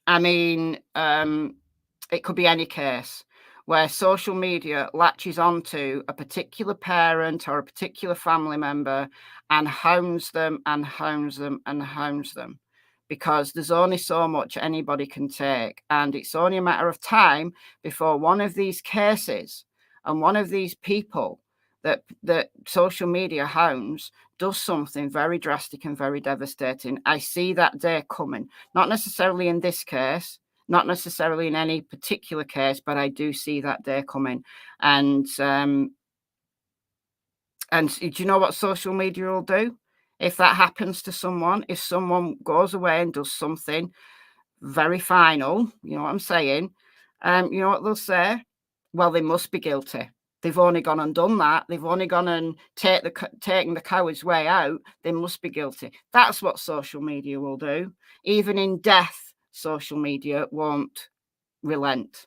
I mean, it could be any case where social media latches onto a particular parent or a particular family member and hounds them and hounds them and hounds them, because there's only so much anybody can take. And it's only a matter of time before one of these cases and one of these people that social media hounds does something very drastic and very devastating. I see that day coming, not necessarily in this case, not necessarily in any particular case, but I do see that day coming. And do you know what social media will do? If that happens to someone, if someone goes away and does something very final, you know what I'm saying? You know what they'll say? Well, they must be guilty. They've only gone and done that. They've only gone and taken the coward's way out. They must be guilty. That's what social media will do. Even in death, social media won't relent.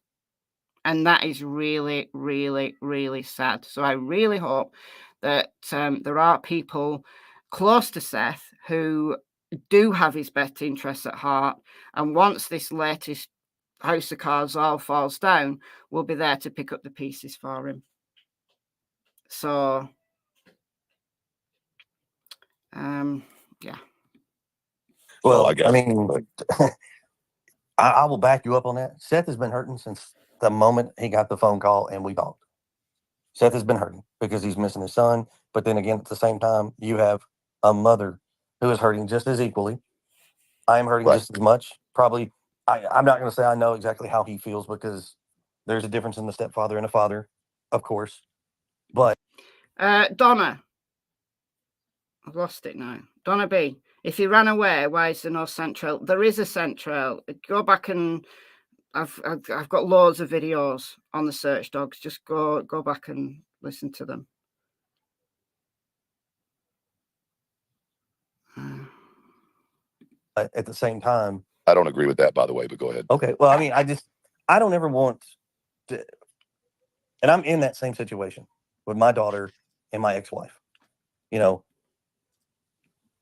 And that is really, really, really sad. So I really hope that there are people close to Seth who do have his best interests at heart, and once this latest house of cards all falls down, we'll be there to pick up the pieces for him. So, yeah. Well, I guess. I mean, I will back you up on that. Seth has been hurting since the moment he got the phone call and we talked. Seth has been hurting because he's missing his son. But then again, at the same time, you have a mother who is hurting just as equally. I am hurting just as much. Probably, I'm not going to say I know exactly how he feels because there's a difference in the stepfather and a father, of course. But Donna, I've lost it now. Donna B, if he ran away, why is there no scent trail? There is a scent trail. Go back and I've got loads of videos on the search dogs. Just go back and listen to them. at the same time, I don't agree with that, by the way, but go ahead. okay. Well, I mean, I don't ever want to, and I'm in that same situation with my daughter and my ex-wife. You know,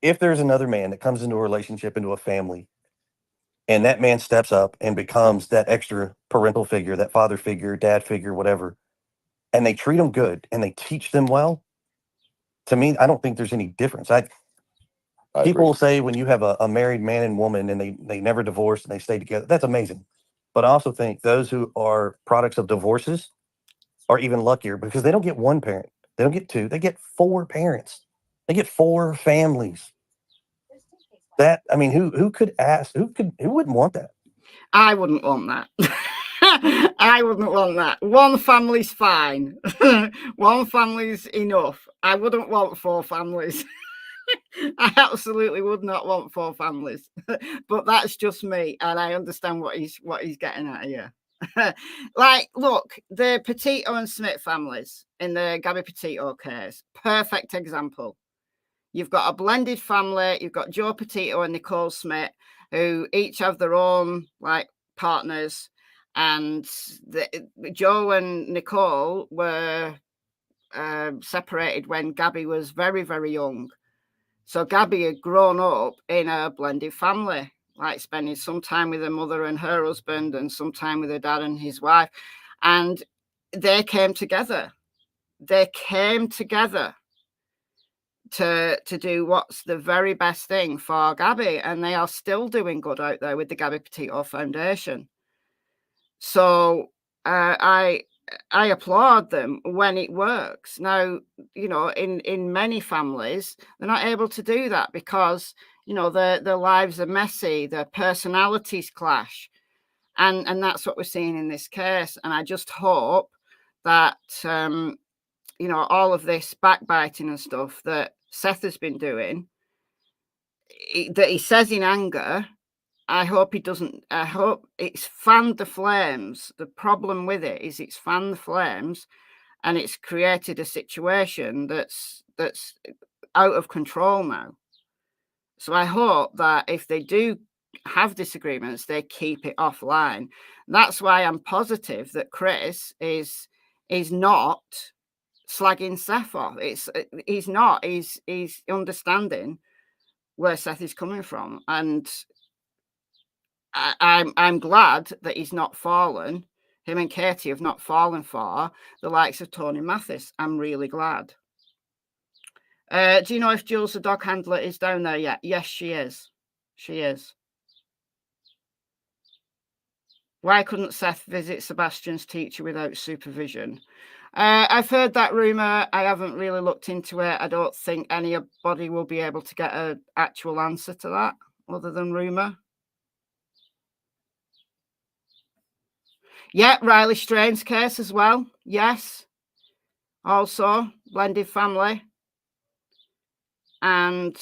if there's another man that comes into a relationship, into a family, and that man steps up and becomes that extra parental figure, that father figure, dad figure, whatever, and they treat them good and they teach them well, to me, I don't think there's any difference. People will say when you have a married man and woman and they never divorce and they stay together, that's amazing. But I also think those who are products of divorces are even luckier because they don't get one parent. They don't get two. They get 4 parents. They get 4 families. That, I mean, who could ask? Who wouldn't want that? I wouldn't want that. I wouldn't want that. One family's fine. One family's enough. I wouldn't want 4 families. I absolutely would not want 4 families. But that's just me, and I understand what he's getting at here. Like, look, the Petito and Smith families in the Gabby Petito case, perfect example. You've got a blended family. You've got Joe Petito and Nicole Smith, who each have their own like partners. And Joe and Nicole were separated when Gabby was very, very young. So Gabby had grown up in a blended family, like spending some time with her mother and her husband and some time with her dad and his wife. And they came together. They came together to do what's the very best thing for Gabby, and they are still doing good out there with the Gabby Petito Foundation. So I applaud them when it works. Now, you know, in many families, they're not able to do that because, you know, their lives are messy, their personalities clash, and that's what we're seeing in this case. And I just hope that you know, all of this backbiting and stuff that Seth has been doing, that he says in anger, I hope he doesn't. I hope it's fanned the flames. The problem with it is it's fanned the flames, and it's created a situation that's out of control now. So I hope that if they do have disagreements, they keep it offline. That's why I'm positive that Chris is not slagging Seth off. He's not. He's understanding where Seth is coming from, and I'm glad that he's not fallen. Him and Katie have not fallen for the likes of Tony Mathis. I'm really glad. Do you know if Jules the dog handler is down there yet? Yes, she is. She is. Why couldn't Seth visit Sebastian's teacher without supervision? I've heard that rumor. I haven't really looked into it. I don't think anybody will be able to get an actual answer to that other than rumor. Yeah, Riley Strain's case as well. Yes. Also, blended family. And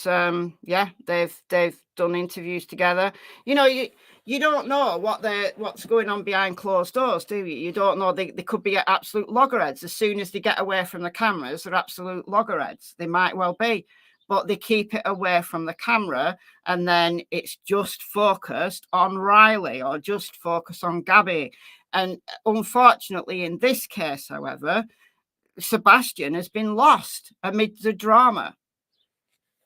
yeah, they've done interviews together. You know, you don't know what's going on behind closed doors, do you? You don't know. They could be absolute loggerheads. As soon as they get away from the cameras, they're absolute loggerheads. They might well be, but they keep it away from the camera, and then it's just focused on Riley or just focused on Gabby. And unfortunately, in this case, however, Sebastian has been lost amid the drama.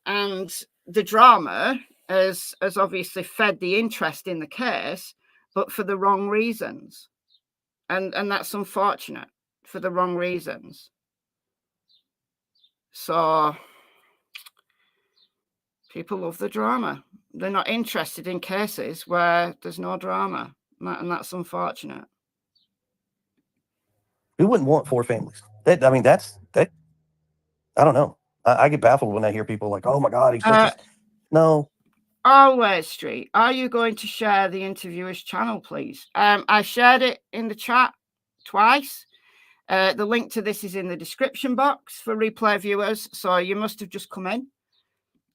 And the drama has obviously fed the interest in the case, but for the wrong reasons. And that's unfortunate, for the wrong reasons. So people love the drama. They're not interested in cases where there's no drama. And that's unfortunate. Who wouldn't want 4 families? That I don't know. I get baffled when I hear people like, "Oh my God, he's such a..." No. Always Street, are you going to share the interviewer's channel, please? I shared it in the chat twice. The link to this is in the description box for replay viewers, so you must have just come in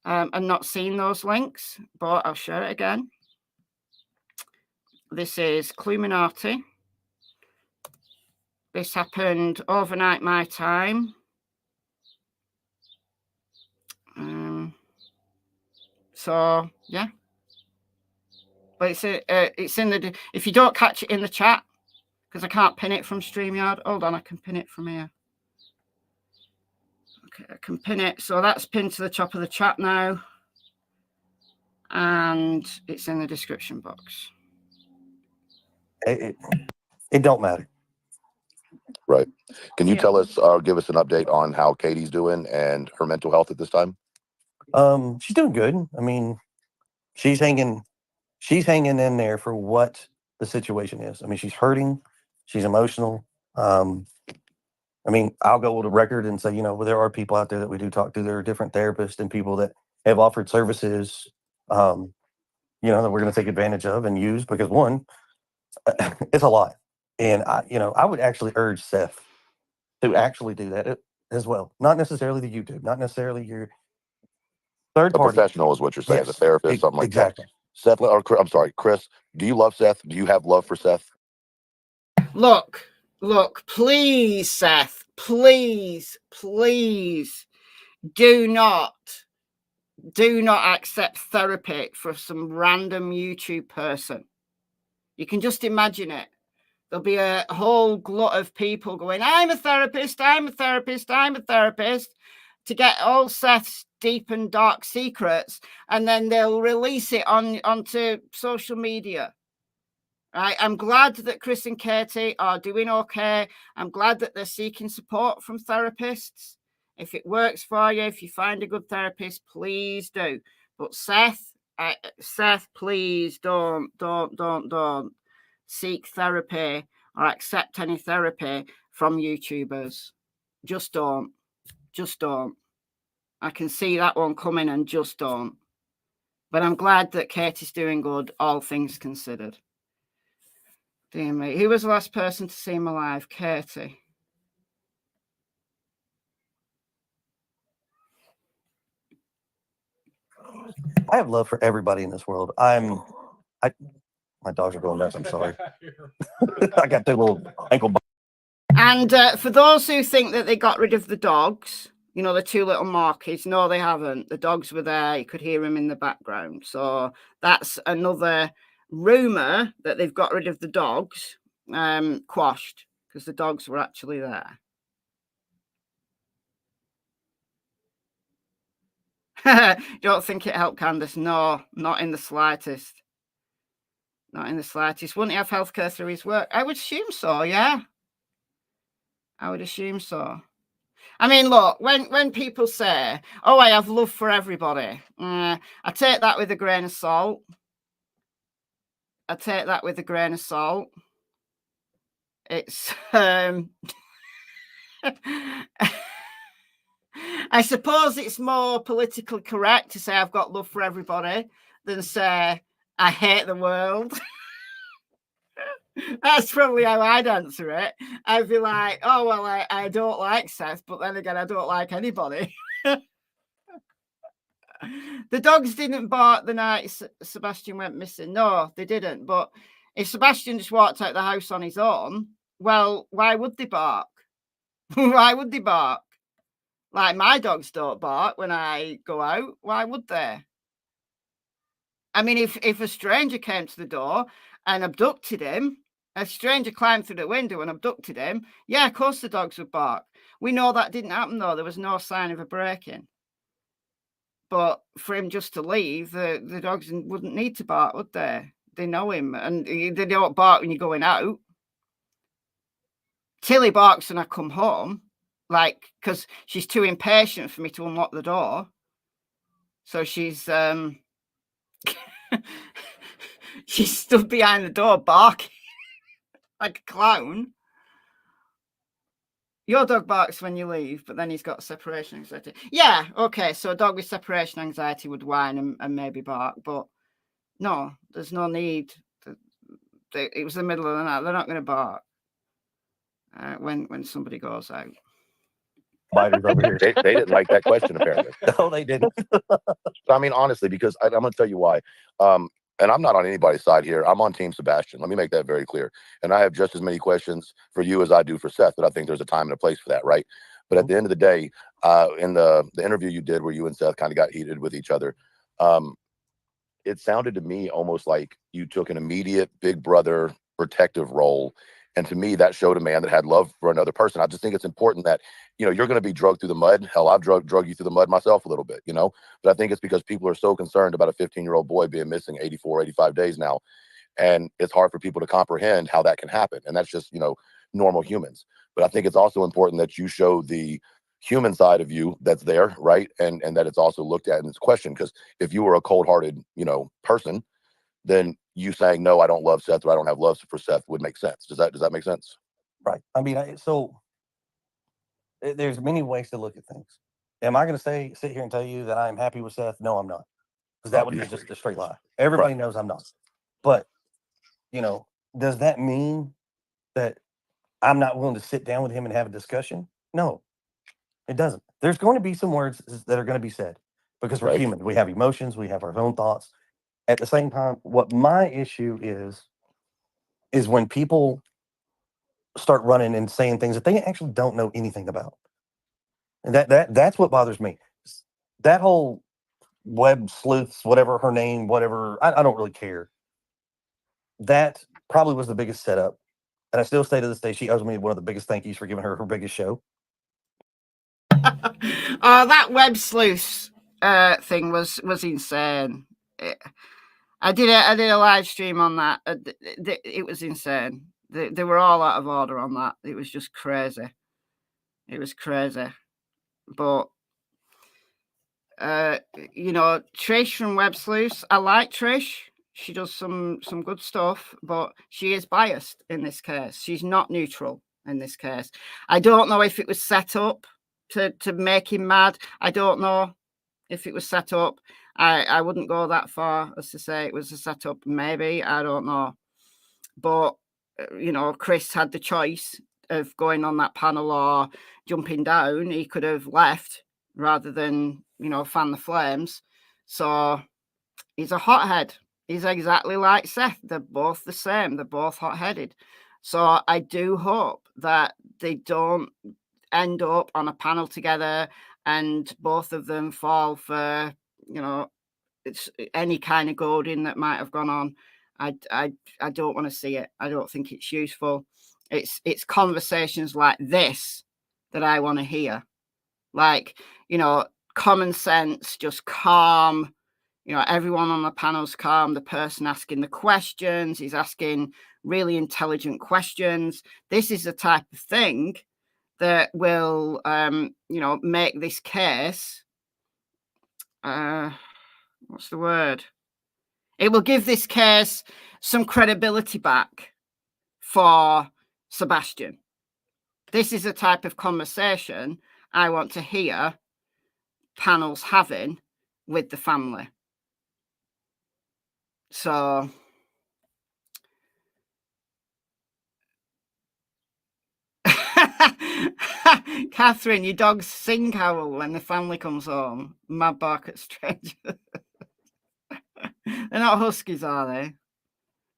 and not seen those links, but I'll share it again. This is Cluminati. This happened overnight my time. So yeah, but it's in the, if you don't catch it in the chat, because I can't pin it from StreamYard. Hold on, I can pin it from here. Okay, I can pin it. So that's pinned to the top of the chat now, and it's in the description box. It don't matter. Right. Can you Yeah. tell us or give us an update on how Katie's doing and her mental health at this time? She's doing good. I mean, she's hanging in there for what the situation is. I mean, she's hurting, she's emotional. I mean, I'll go with a record and say, well, there are people out there that we do talk to. There are different therapists and people that have offered services, that we're going to take advantage of and use, because one, it's a lot. And I would actually urge Seth to actually do that as well. Not necessarily the YouTube, not necessarily your third party. A professional is what you're saying, Yes, a therapist, something like exactly. that. Seth, or I'm sorry, Chris, do you love Seth? Do you have love for Seth? Look, please, Seth, please do not accept therapy for some random YouTube person. You can just imagine it. There'll be a whole glut of people going, I'm a therapist, to get all Seth's deep and dark secrets, and then they'll release it onto social media. Right? I'm glad that Chris and Katie are doing okay. I'm glad that they're seeking support from therapists. If it works for you, if you find a good therapist, please do. But Seth, please don't seek therapy or accept any therapy from YouTubers. Just don't. I can see that one coming, and just don't. But I'm glad that Katie's doing good, all things considered. Dear me. Who was the last person to see him alive? Katie. I have love for everybody in this world. My dogs are going nuts. I'm sorry. I got their little ankle. And for those who think that they got rid of the dogs, the 2 little Markies, no, they haven't. The dogs were there. You could hear them in the background. So that's another rumor that they've got rid of the dogs, quashed, because the dogs were actually there. Don't think it helped Candace? No, not in the slightest. Not in the slightest. Wouldn't he have healthcare through his work? I would assume so, yeah. I would assume so. I mean, look, when people say, oh, I have love for everybody, I take that with a grain of salt. It's, I suppose it's more politically correct to say I've got love for everybody than say I hate the world. That's probably how I'd answer it. I'd be like, oh, well, I don't like Seth, but then again, I don't like anybody. The dogs didn't bark the night Sebastian went missing. No, they didn't. But if Sebastian just walked out the house on his own, well, why would they bark? Why would they bark? Like, my dogs don't bark when I go out. Why would they? I mean, if a stranger came to the door and abducted him, a stranger climbed through the window and abducted him, yeah, of course the dogs would bark. We know that didn't happen, though. There was no sign of a break-in. But for him just to leave, the dogs wouldn't need to bark, would they? They know him, and they don't bark when you're going out. Tilly barks when I come home, like, because she's too impatient for me to unlock the door. So she's she's stood behind the door barking like a clown. Your dog barks when you leave, but then he's got separation anxiety. Yeah, okay, so a dog with separation anxiety would whine and maybe bark, but no, there's no need. It was the middle of the night. They're not going to bark when somebody goes out. Biters over here. They didn't like that question, apparently. No, they didn't. I mean, honestly, because I'm going to tell you why. And I'm not on anybody's side here. I'm on Team Sebastian. Let me make that very clear. And I have just as many questions for you as I do for Seth, but I think there's a time and a place for that, right? But at the end of the day, in the interview you did where you and Seth kind of got heated with each other, it sounded to me almost like you took an immediate big brother protective role. And to me, that showed a man that had love for another person. I just think it's important that, you know, you're going to be drugged through the mud. Hell, I've drug you through the mud myself a little bit, you know, but I think it's because people are so concerned about a 15-year-old boy being missing 84, 85 days now. And it's hard for people to comprehend how that can happen. And that's just, you know, normal humans. But I think it's also important that you show the human side of you that's there, right? And that it's also looked at and it's questioned. Because if you were a cold-hearted, you know, person, then you saying, no, I don't love Seth or I don't have love for Seth would make sense. Does that make sense? Right. I mean, there's many ways to look at things. Am I going to sit here and tell you that I'm happy with Seth? No, I'm not. Because that would be just a straight lie. Everybody knows I'm not. But, you know, does that mean that I'm not willing to sit down with him and have a discussion? No, it doesn't. There's going to be some words that are going to be said because we're human. We have emotions. We have our own thoughts. At the same time, what my issue is when people start running and saying things that they actually don't know anything about. And that's what bothers me. That whole web sleuths, whatever her name, whatever, I don't really care. That probably was the biggest setup. And I still say to this day, she owes me one of the biggest thank yous for giving her biggest show. That web sleuth thing was insane. I did a live stream on that. It was insane. They were all out of order on that. It was just crazy. It was crazy. But you know, Trish from Web Sleuths, I like Trish. She does some good stuff, but she is biased in this case. She's not neutral in this case. I don't know if it was set up to make him mad. I don't know if it was set up. I wouldn't go that far as to say it was a setup. Maybe, I don't know. But, you know, Chris had the choice of going on that panel or jumping down. He could have left rather than, you know, fan the flames. So he's a hothead. He's exactly like Seth. They're both the same. They're both hot-headed. So I do hope that they don't end up on a panel together and both of them fall for, you know, it's any kind of goading that might have gone on. I don't want to see it. I don't think it's useful. It's conversations like this that I want to hear. Like, you know, common sense, just calm. You know, everyone on the panel's calm. The person asking the questions, he's asking really intelligent questions. This is the type of thing that will, you know, make this case. What's the word? It will give this case some credibility back for Sebastian. This is the type of conversation I want to hear panels having with the family. So Catherine, your dogs sing howl when the family comes home. Mad bark at strangers. They're not huskies, are they?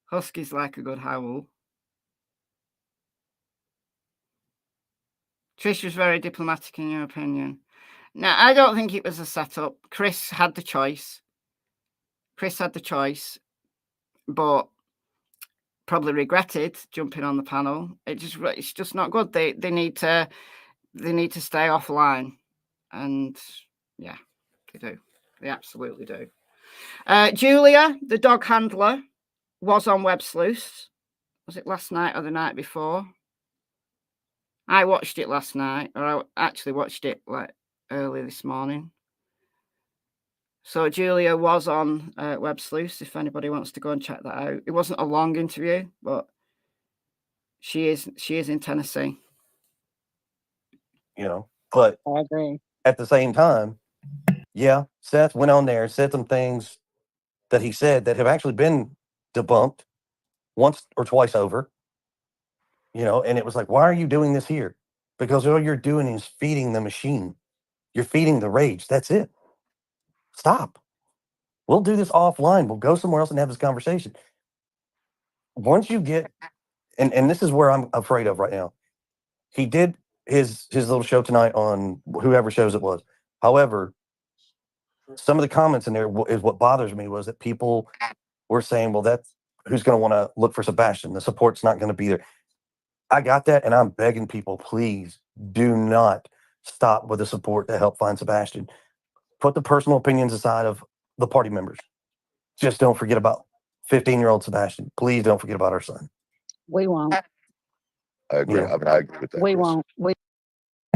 Huskies like a good howl. Trish was very diplomatic in your opinion. No, I don't think it was a setup. Chris had the choice. But probably regretted jumping on the panel. It's just not good. They need to stay offline. And yeah, they do. They absolutely do. Julia, the dog handler, was on Web Sleuths. Was it last night or the night before? I watched it last night, or I actually watched it like early this morning. So Julia was on Web Sleuths, if anybody wants to go and check that out. It wasn't a long interview, but she is in Tennessee. You know, but I agree. at the same time, yeah, Seth went on there and said some things that he said that have actually been debunked once or twice over. You know, and it was like, why are you doing this here? Because all you're doing is feeding the machine. You're feeding the rage. That's it. Stop. We'll do this offline. We'll go somewhere else and have this conversation. Once you get, and this is where I'm afraid of right now. He did his little show tonight on whoever shows it was. However, some of the comments in there is what bothers me, was that people were saying, well, that's who's going to want to look for Sebastian. The support's not going to be there. I got that, and I'm begging people, please do not stop with the support to help find Sebastian. Put the personal opinions aside of the party members. Just don't forget about 15-year-old Sebastian. Please don't forget about our son. We won't. I agree. Yeah. I mean, I agree with that. We Chris. won't.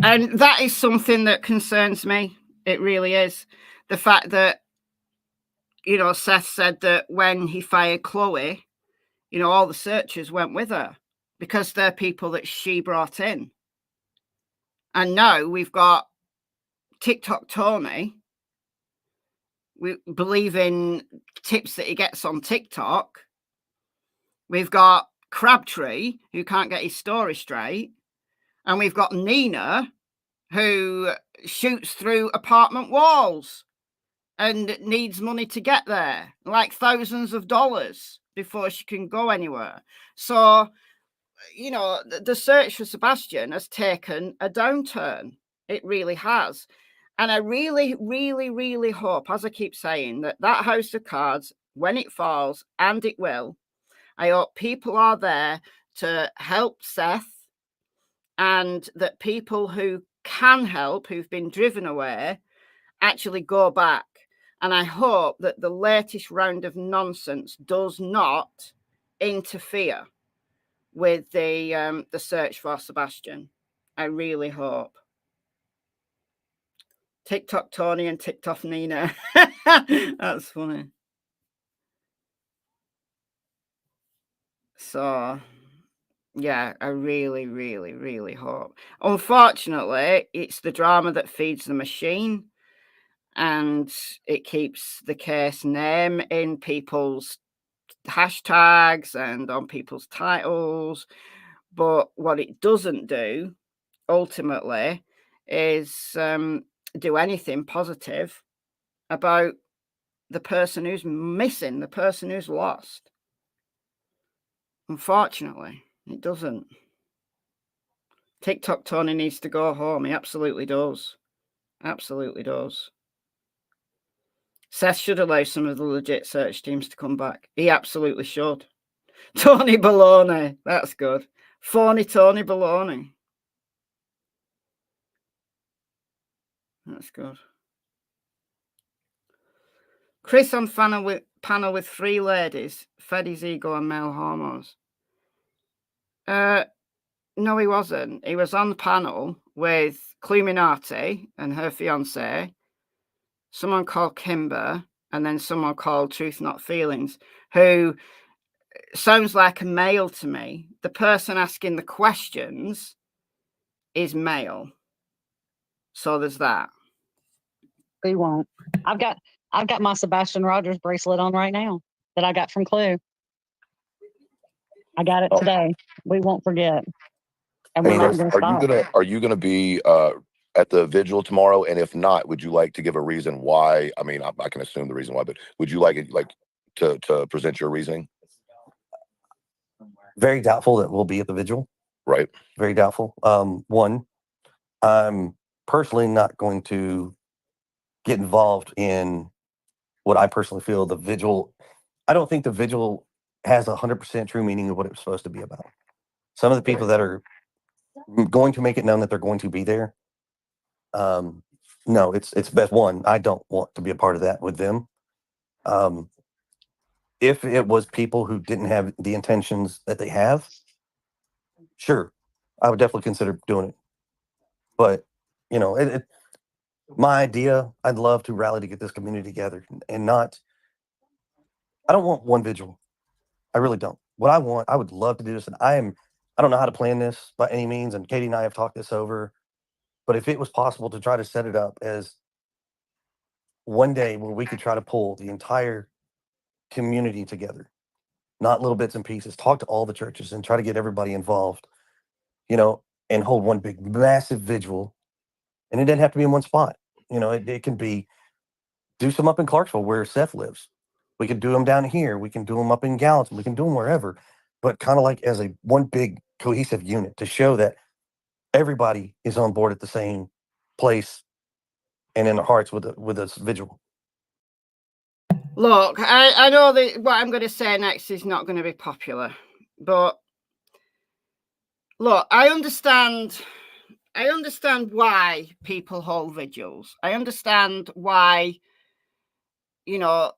And that is something that concerns me. It really is. The fact that, you know, Seth said that when he fired Chloe, you know, all the searchers went with her because they're people that she brought in. And now we've got TikTok Tony. We believe in tips that he gets on TikTok. We've got Crabtree, who can't get his story straight. And we've got Nina, who shoots through apartment walls and needs money to get there, like thousands of dollars before she can go anywhere. So, you know, the search for Sebastian has taken a downturn. It really has. And I really, really, really hope, as I keep saying, that house of cards, when it falls, and it will, I hope people are there to help Seth, and that people who can help, who've been driven away, actually go back. And I hope that the latest round of nonsense does not interfere with the search for Sebastian. I really hope. TikTok Tony and TikTok Nina. That's funny. So, yeah, I really, really, really hope. Unfortunately, it's the drama that feeds the machine, and it keeps the case name in people's hashtags and on people's titles. But what it doesn't do, ultimately, is do anything positive about the person who's missing, the person who's lost. Unfortunately, it doesn't. TikTok Tony needs to go home. He absolutely does. Absolutely does. Seth should allow some of the legit search teams to come back. He absolutely should. Tony Baloney. That's good. Phony Tony Baloney. That's good. Chris on panel with three ladies, fed his ego and male hormones. No, he wasn't. He was on the panel with Cluminati and her fiance, someone called Kimber, and then someone called Truth Not Feelings, who sounds like a male to me. The person asking the questions is male. So there's that. We won't. I've got my Sebastian Rogers bracelet on right now that I got from Clue. I got it today. We won't forget. And we're not going to stop. Are you gonna be at the vigil tomorrow? And if not, would you like to give a reason why? I mean, I can assume the reason why, but would you like to present your reasoning? Very doubtful that we'll be at the vigil. Right. Very doubtful. One, I'm personally not going to get involved in what I personally feel the vigil. I don't think the vigil has 100% true meaning of what it was supposed to be about. Some of the people that are going to make it known that they're going to be there, no, it's best one. I don't want to be a part of that with them. If it was people who didn't have the intentions that they have, sure, I would definitely consider doing it. But you know, my idea, I'd love to rally to get this community together and not. I don't want one vigil. I really don't. What I want, I would love to do this, and I don't know how to plan this by any means, and Katie and I have talked this over. But if it was possible to try to set it up as one day where we could try to pull the entire community together, not little bits and pieces, talk to all the churches and try to get everybody involved, you know, and hold one big massive vigil. And it didn't have to be in one spot. You know, it can be, do some up in Clarksville where Seth lives. We could do them down here. We can do them up in Gallatin. We can do them wherever, but kind of like as a one big cohesive unit to show that everybody is on board at the same place and in their hearts with this vigil. Look, I know that what I'm going to say next is not going to be popular, but look, I understand why people hold vigils. I understand why, you know,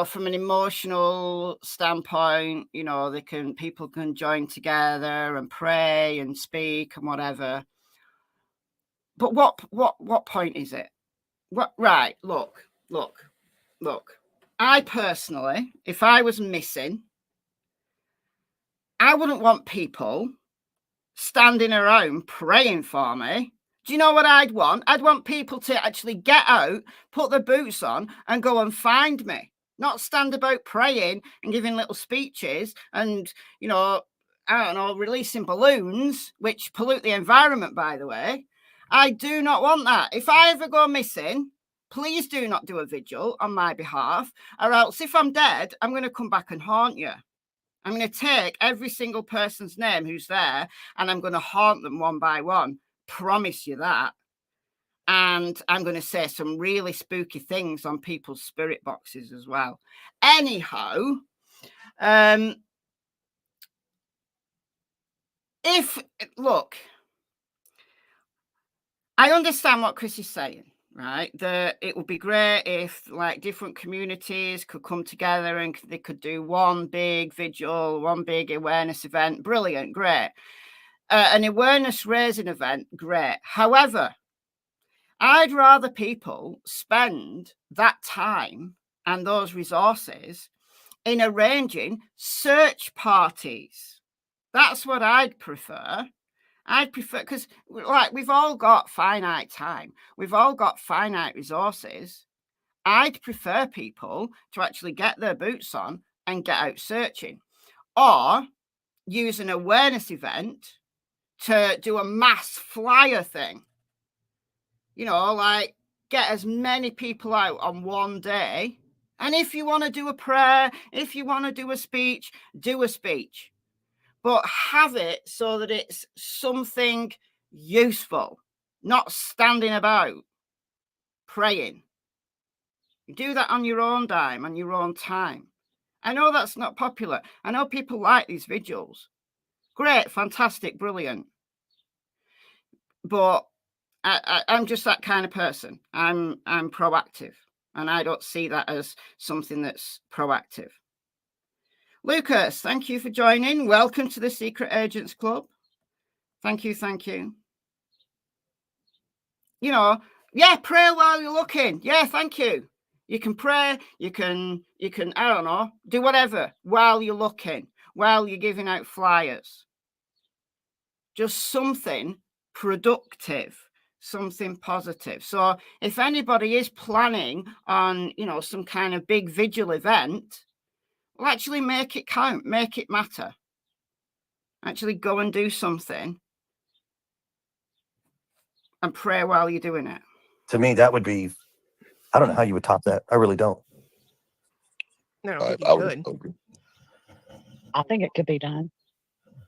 from an emotional standpoint, you know, people can join together and pray and speak and whatever. But what point is it? Right, look. I personally, if I was missing, I wouldn't want people standing around praying for me. Do you know what I'd want? I'd want people to actually get out, put their boots on, and go and find me. Not stand about praying and giving little speeches and, you know, I don't know, releasing balloons, which pollute the environment, by the way. I do not want that. If I ever go missing, please do not do a vigil on my behalf, or else if I'm dead, I'm going to come back and haunt you. I'm going to take every single person's name who's there and I'm going to haunt them one by one. Promise you that. And I'm going to say some really spooky things on people's spirit boxes as well. Anyhow, look, I understand what Chris is saying. Right, it would be great if like different communities could come together and they could do one big vigil, one big awareness event. Brilliant, great. An awareness raising event, great. However, I'd rather people spend that time and those resources in arranging search parties. That's what I'd prefer. I'd prefer, because like we've all got finite time, we've all got finite resources. I'd prefer people to actually get their boots on and get out searching, or use an awareness event to do a mass flyer thing. You know, like get as many people out on one day. And if you want to do a prayer, if you want to do a speech, do a speech. But have it so that it's something useful, not standing about praying. You do that on your own dime, on your own time. I know that's not popular. I know people like these vigils. Great, fantastic, brilliant. But I'm just that kind of person. I'm proactive, and I don't see that as something that's proactive. Lucas, thank you for joining. Welcome to the Secret Agents Club. Thank you. You know, yeah, pray while you're looking. Yeah, thank you. You can pray, you can, I don't know, do whatever while you're looking, while you're giving out flyers. Just something productive, something positive. So if anybody is planning on, you know, some kind of big vigil event, well, actually make it count, make it matter. Actually go and do something and pray while you're doing it. To me, that would be, I don't know how you would top that. I really don't. No, I don't think you could. I think it could be done.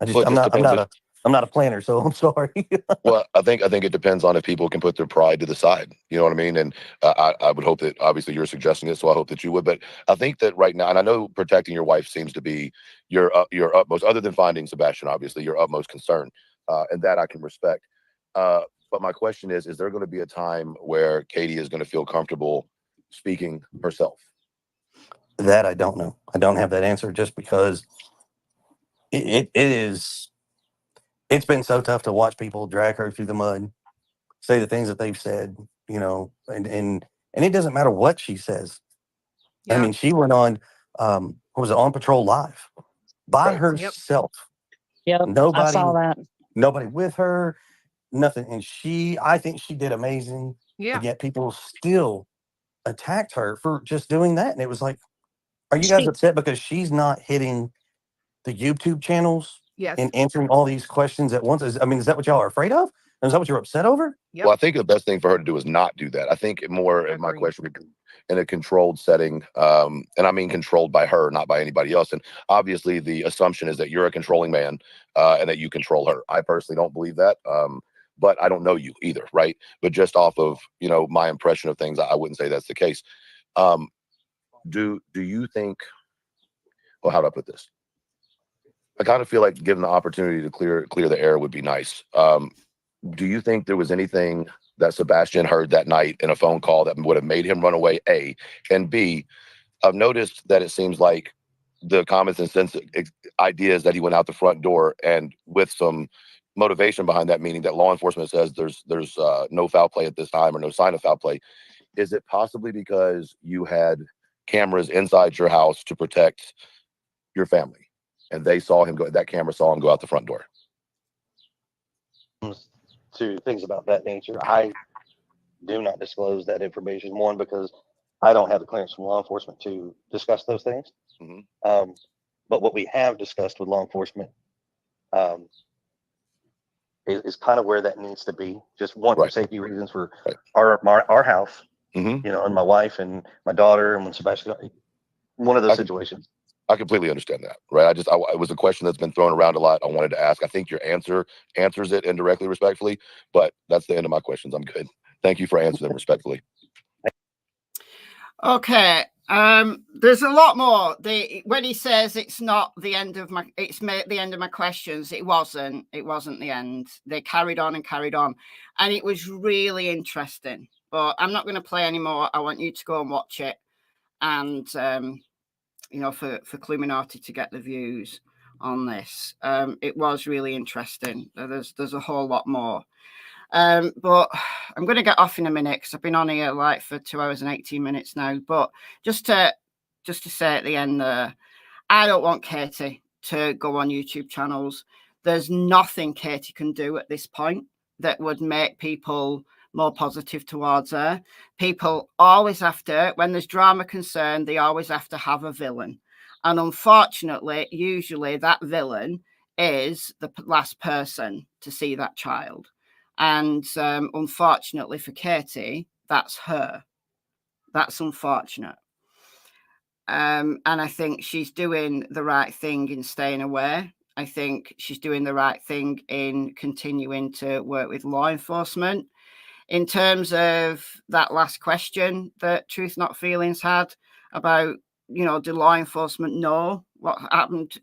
I'm not a planner, so I'm sorry. Well, I think it depends on if people can put their pride to the side. You know what I mean? And I would hope that, obviously you're suggesting it, so I hope that you would. But I think that right now, and I know protecting your wife seems to be your utmost, other than finding Sebastian, obviously, your utmost concern, and that I can respect. But my question is there going to be a time where Katie is going to feel comfortable speaking herself? That I don't know. I don't have that answer, just because it's been so tough to watch people drag her through the mud, say the things that they've said, and it doesn't matter what she says. Yeah. I mean, she went on, what was it, On Patrol Live by Right. herself. Yep. I saw that. Nobody with her, nothing. And I think she did amazing. Yeah. But yet people still attacked her for just doing that. And it was like, are you guys upset because she's not hitting the YouTube channels Yes. and answering all these questions at once? Is that what y'all are afraid of? Is that what you're upset over? Yep. Well, I think the best thing for her to do is not do that. I think more of my question would be in a controlled setting. And I mean controlled by her, not by anybody else. And obviously the assumption is that you're a controlling man and that you control her. I personally don't believe that. But I don't know you either, right? But just off of, my impression of things, I wouldn't say that's the case. Do you think, well, how do I put this? I kind of feel like given the opportunity to clear the air would be nice. Do you think there was anything that Sebastian heard that night in a phone call that would have made him run away, A? And B, I've noticed that it seems like the common sense ideas that he went out the front door, and with some motivation behind that, meaning that law enforcement says there's no foul play at this time, or no sign of foul play. Is it possibly because you had cameras inside your house to protect your family, and they saw him go, that camera saw him go out the front door? To things about that nature, I do not disclose that information. One, because I don't have the clearance from law enforcement to discuss those things. Mm-hmm. But what we have discussed with law enforcement is kind of where that needs to be. Just one, for safety reasons for our house, Mm-hmm. And my wife and my daughter, and when Sebastian, one of those situations. I completely understand that, right? It was a question that's been thrown around a lot. I wanted to ask. I think your answer answers it indirectly, respectfully, but that's the end of my questions. I'm good. Thank you for answering them respectfully. Okay. There's a lot more. When he says it's not the end of my, it's the end of my questions, it wasn't the end. They carried on, and it was really interesting. But I'm not going to play anymore. I want you to go and watch it, and for Cluminati to get the views on this. It was really interesting. There's a whole lot more. But I'm going to get off in a minute because I've been on here like for 2 hours and 18 minutes now. But just to say at the end there, I don't want Katie to go on YouTube channels. There's nothing Katie can do at this point that would make people more positive towards her. People always have to, when there's drama concerned, they always have to have a villain. And unfortunately, usually that villain is the last person to see that child. And unfortunately for Katie, that's her. That's unfortunate. And I think she's doing the right thing in staying away. I think she's doing the right thing in continuing to work with law enforcement. In terms of that last question that Truth Not Feelings had about, do law enforcement know what happened,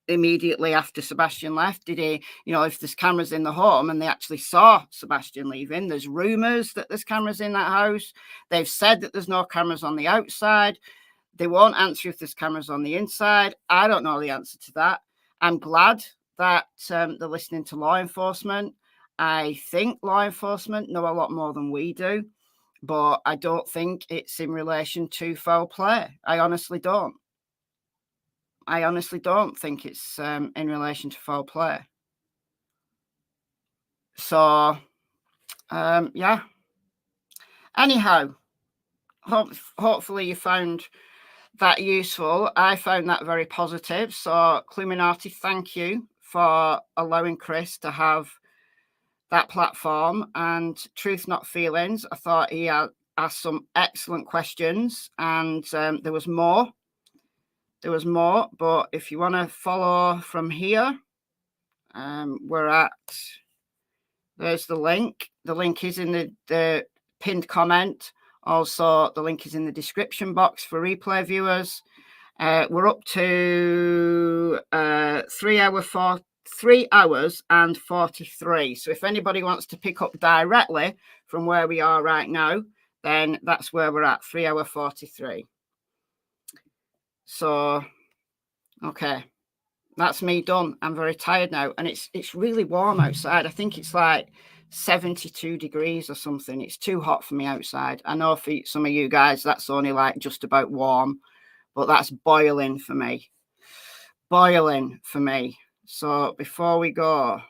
immediately after Sebastian left? Did he, if there's cameras in the home and they actually saw Sebastian leaving, there's rumors that there's cameras in that house. They've said that there's no cameras on the outside. They won't answer if there's cameras on the inside. I don't know the answer to that. I'm glad that they're listening to law enforcement. I think law enforcement know a lot more than we do, but I don't think it's in relation to foul play. I honestly don't. I honestly don't think it's in relation to foul play. So, yeah. Anyhow, hopefully you found that useful. I found that very positive. So, Cluminati, thank you for allowing Chris to have that platform. And Truth Not Feelings, I thought he had asked some excellent questions, and there was more. But if you want to follow from here, there's the link. The link is in the pinned comment. Also, the link is in the description box for replay viewers. We're up to 3 hours 3 hours and 43. So if anybody wants to pick up directly from where we are right now, then that's where we're at, 3 hour 43. So, okay, that's me done. I'm very tired now, and it's really warm outside. I think it's like 72 degrees or something. It's too hot for me outside. I know for some of you guys that's only like just about warm, but that's boiling for me. Boiling for me. So before we go,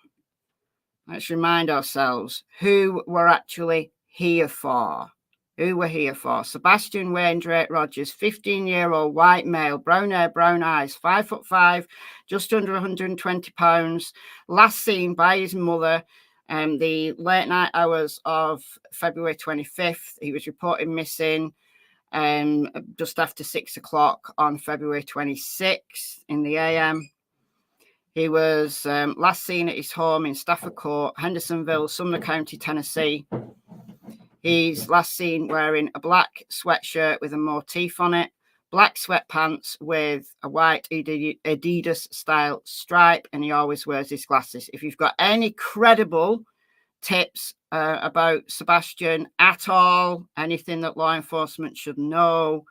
let's remind ourselves who we're actually here for. Who we're here for. Sebastian Rogers, 15-year-old white male, brown hair, brown eyes, 5'5", just under 120 pounds. Last seen by his mother the late night hours of February 25th. He was reported missing just after 6 o'clock on February 26th in the AM. He was last seen at his home in Stafford Court, Hendersonville, Sumner County, Tennessee. He's last seen wearing a black sweatshirt with a motif on it, black sweatpants with a white Adidas style stripe, and he always wears his glasses. If you've got any credible tips about Sebastian at all, anything that law enforcement should know,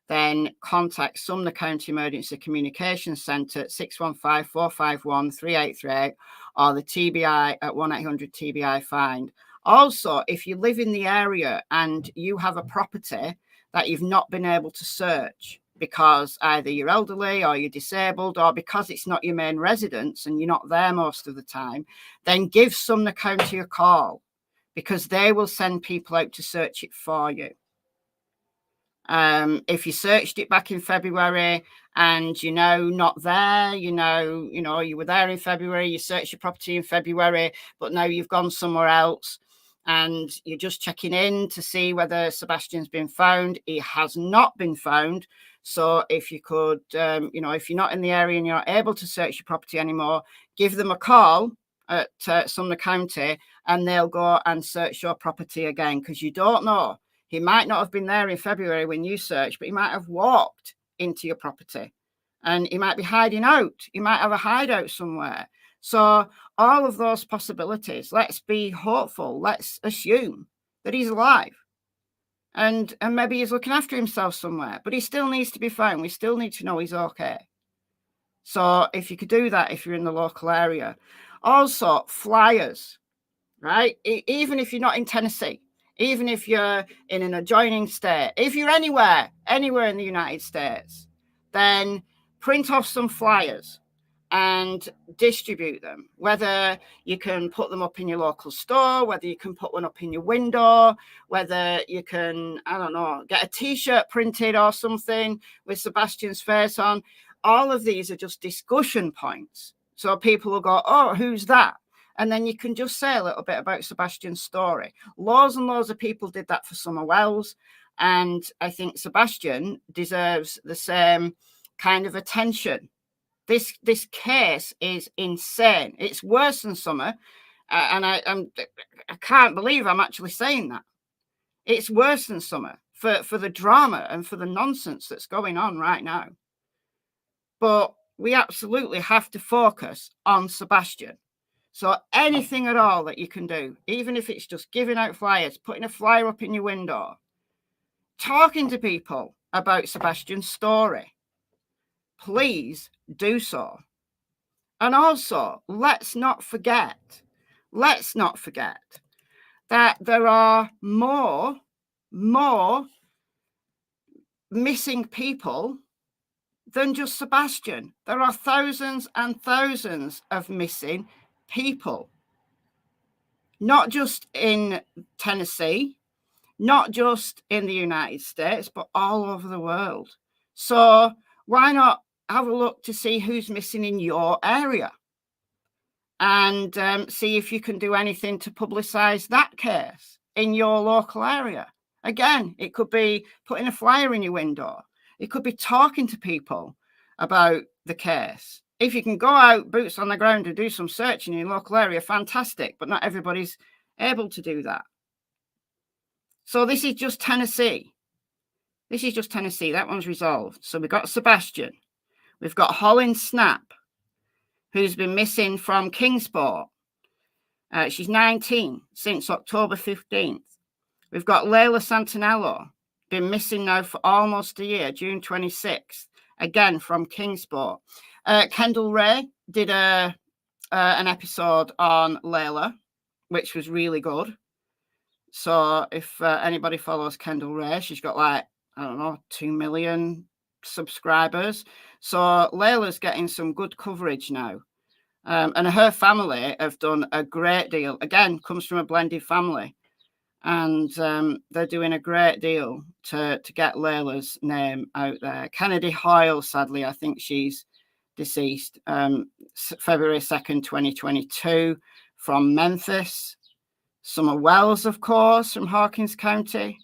then contact Sumner County Emergency Communications Centre at 615-451-3838 or the TBI at 1-800-TBI-FIND. Also, if you live in the area and you have a property that you've not been able to search because either you're elderly or you're disabled or because it's not your main residence and you're not there most of the time, then give Sumner County a call because they will send people out to search it for you. If you searched it back in February and not there, you were there in February, you searched your property in February, but now you've gone somewhere else and you're just checking in to see whether Sebastian's been found. He has not been found. So if you could, if you're not in the area and you're not able to search your property anymore, give them a call at Sumner County and they'll go and search your property again, because you don't know. He might not have been there in February when you searched, but he might have walked into your property and he might be hiding out. He might have a hideout somewhere. So all of those possibilities, let's be hopeful. Let's assume that he's alive and maybe he's looking after himself somewhere, but he still needs to be found. We still need to know he's okay. So if you could do that, if you're in the local area. Also, flyers, right? Even if you're not in Tennessee, even if you're in an adjoining state, if you're anywhere in the United States, then print off some flyers and distribute them. Whether you can put them up in your local store, whether you can put one up in your window, whether you can, I don't know, get a t-shirt printed or something with Sebastian's face on. All of these are just discussion points. So people will go, oh, who's that? And then you can just say a little bit about Sebastian's story. Loads and loads of people did that for Summer Wells. And I think Sebastian deserves the same kind of attention. This case is insane. It's worse than Summer. And I can't believe I'm actually saying that. It's worse than Summer for the drama and for the nonsense that's going on right now. But we absolutely have to focus on Sebastian. So anything at all that you can do, even if it's just giving out flyers, putting a flyer up in your window, talking to people about Sebastian's story, please do so. And also, let's not forget that there are more missing people than just Sebastian. There are thousands and thousands of missing people, not just in Tennessee, not just in the United States, but all over the world. So why not have a look to see who's missing in your area and see if you can do anything to publicize that case in your local area. Again, it could be putting a flyer in your window. It could be talking to people about the case. If you can go out, boots on the ground, and do some searching in your local area, fantastic, but not everybody's able to do that. So this is just Tennessee. That one's resolved. So we've got Sebastian. We've got Holland Snap. who's been missing from Kingsport. She's 19 since October 15th. We've got Layla Santinello, been missing now for almost a year, June 26th, again from Kingsport. Kendall Ray did an episode on Layla, which was really good. So if anybody follows Kendall Ray, she's got like, I don't know, 2 million subscribers. So Layla's getting some good coverage now. And her family have done a great deal. Again, comes from a blended family. And they're doing a great deal to get Layla's name out there. Kennedy Hoyle, sadly, I think she's deceased. February 2nd, 2022, from Memphis. Summer Wells, of course, from Hawkins County.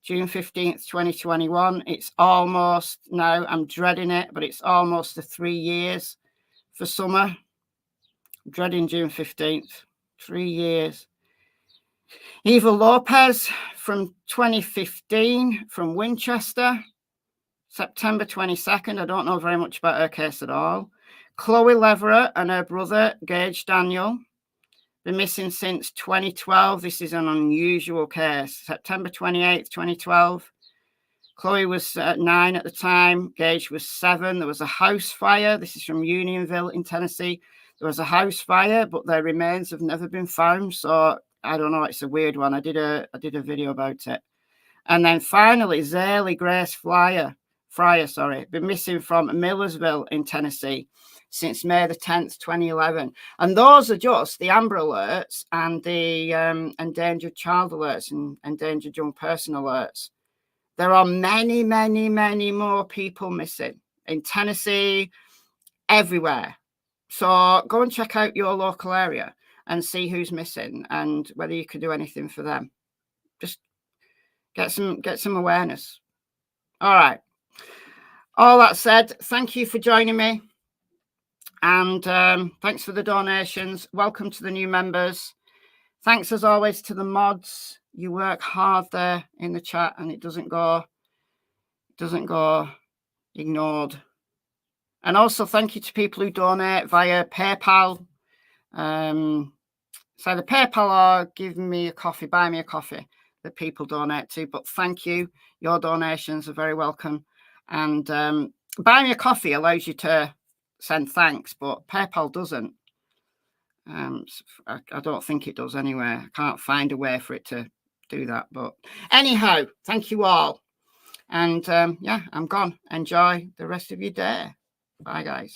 June 15th, 2021. It's almost now, I'm dreading it, but it's almost the 3 years for Summer. I'm dreading June 15th. 3 years. Eva Lopez from 2015 from Winchester. September 22nd. I don't know very much about her case at all. Chloe Leverett and her brother, Gage Daniel. Been missing since 2012. This is an unusual case. September 28th, 2012. Chloe was 9 at the time. Gage was 7. There was a house fire. This is from Unionville in Tennessee. There was a house fire, but their remains have never been found. So I don't know. It's a weird one. I did a video about it. And then finally, Zaylee Grace Fryer, been missing from Millersville in Tennessee since May the 10th, 2011. And those are just the Amber Alerts and the endangered child alerts and endangered young person alerts. There are many, many, many more people missing in Tennessee, everywhere. So go and check out your local area and see who's missing and whether you could do anything for them. Just get some awareness. All right. All that said, thank you for joining me. And thanks for the donations. Welcome to the new members. Thanks as always to the mods. You work hard there in the chat and it doesn't go ignored. And also thank you to people who donate via PayPal. So the PayPal or give me a coffee, buy me a coffee that people donate to. But thank you. Your donations are very welcome. And buy me a coffee allows you to send thanks, but PayPal doesn't. I don't think it does anyway. I can't find a way for it to do that. But anyhow, thank you all. And yeah, I'm gone. Enjoy the rest of your day. Bye, guys.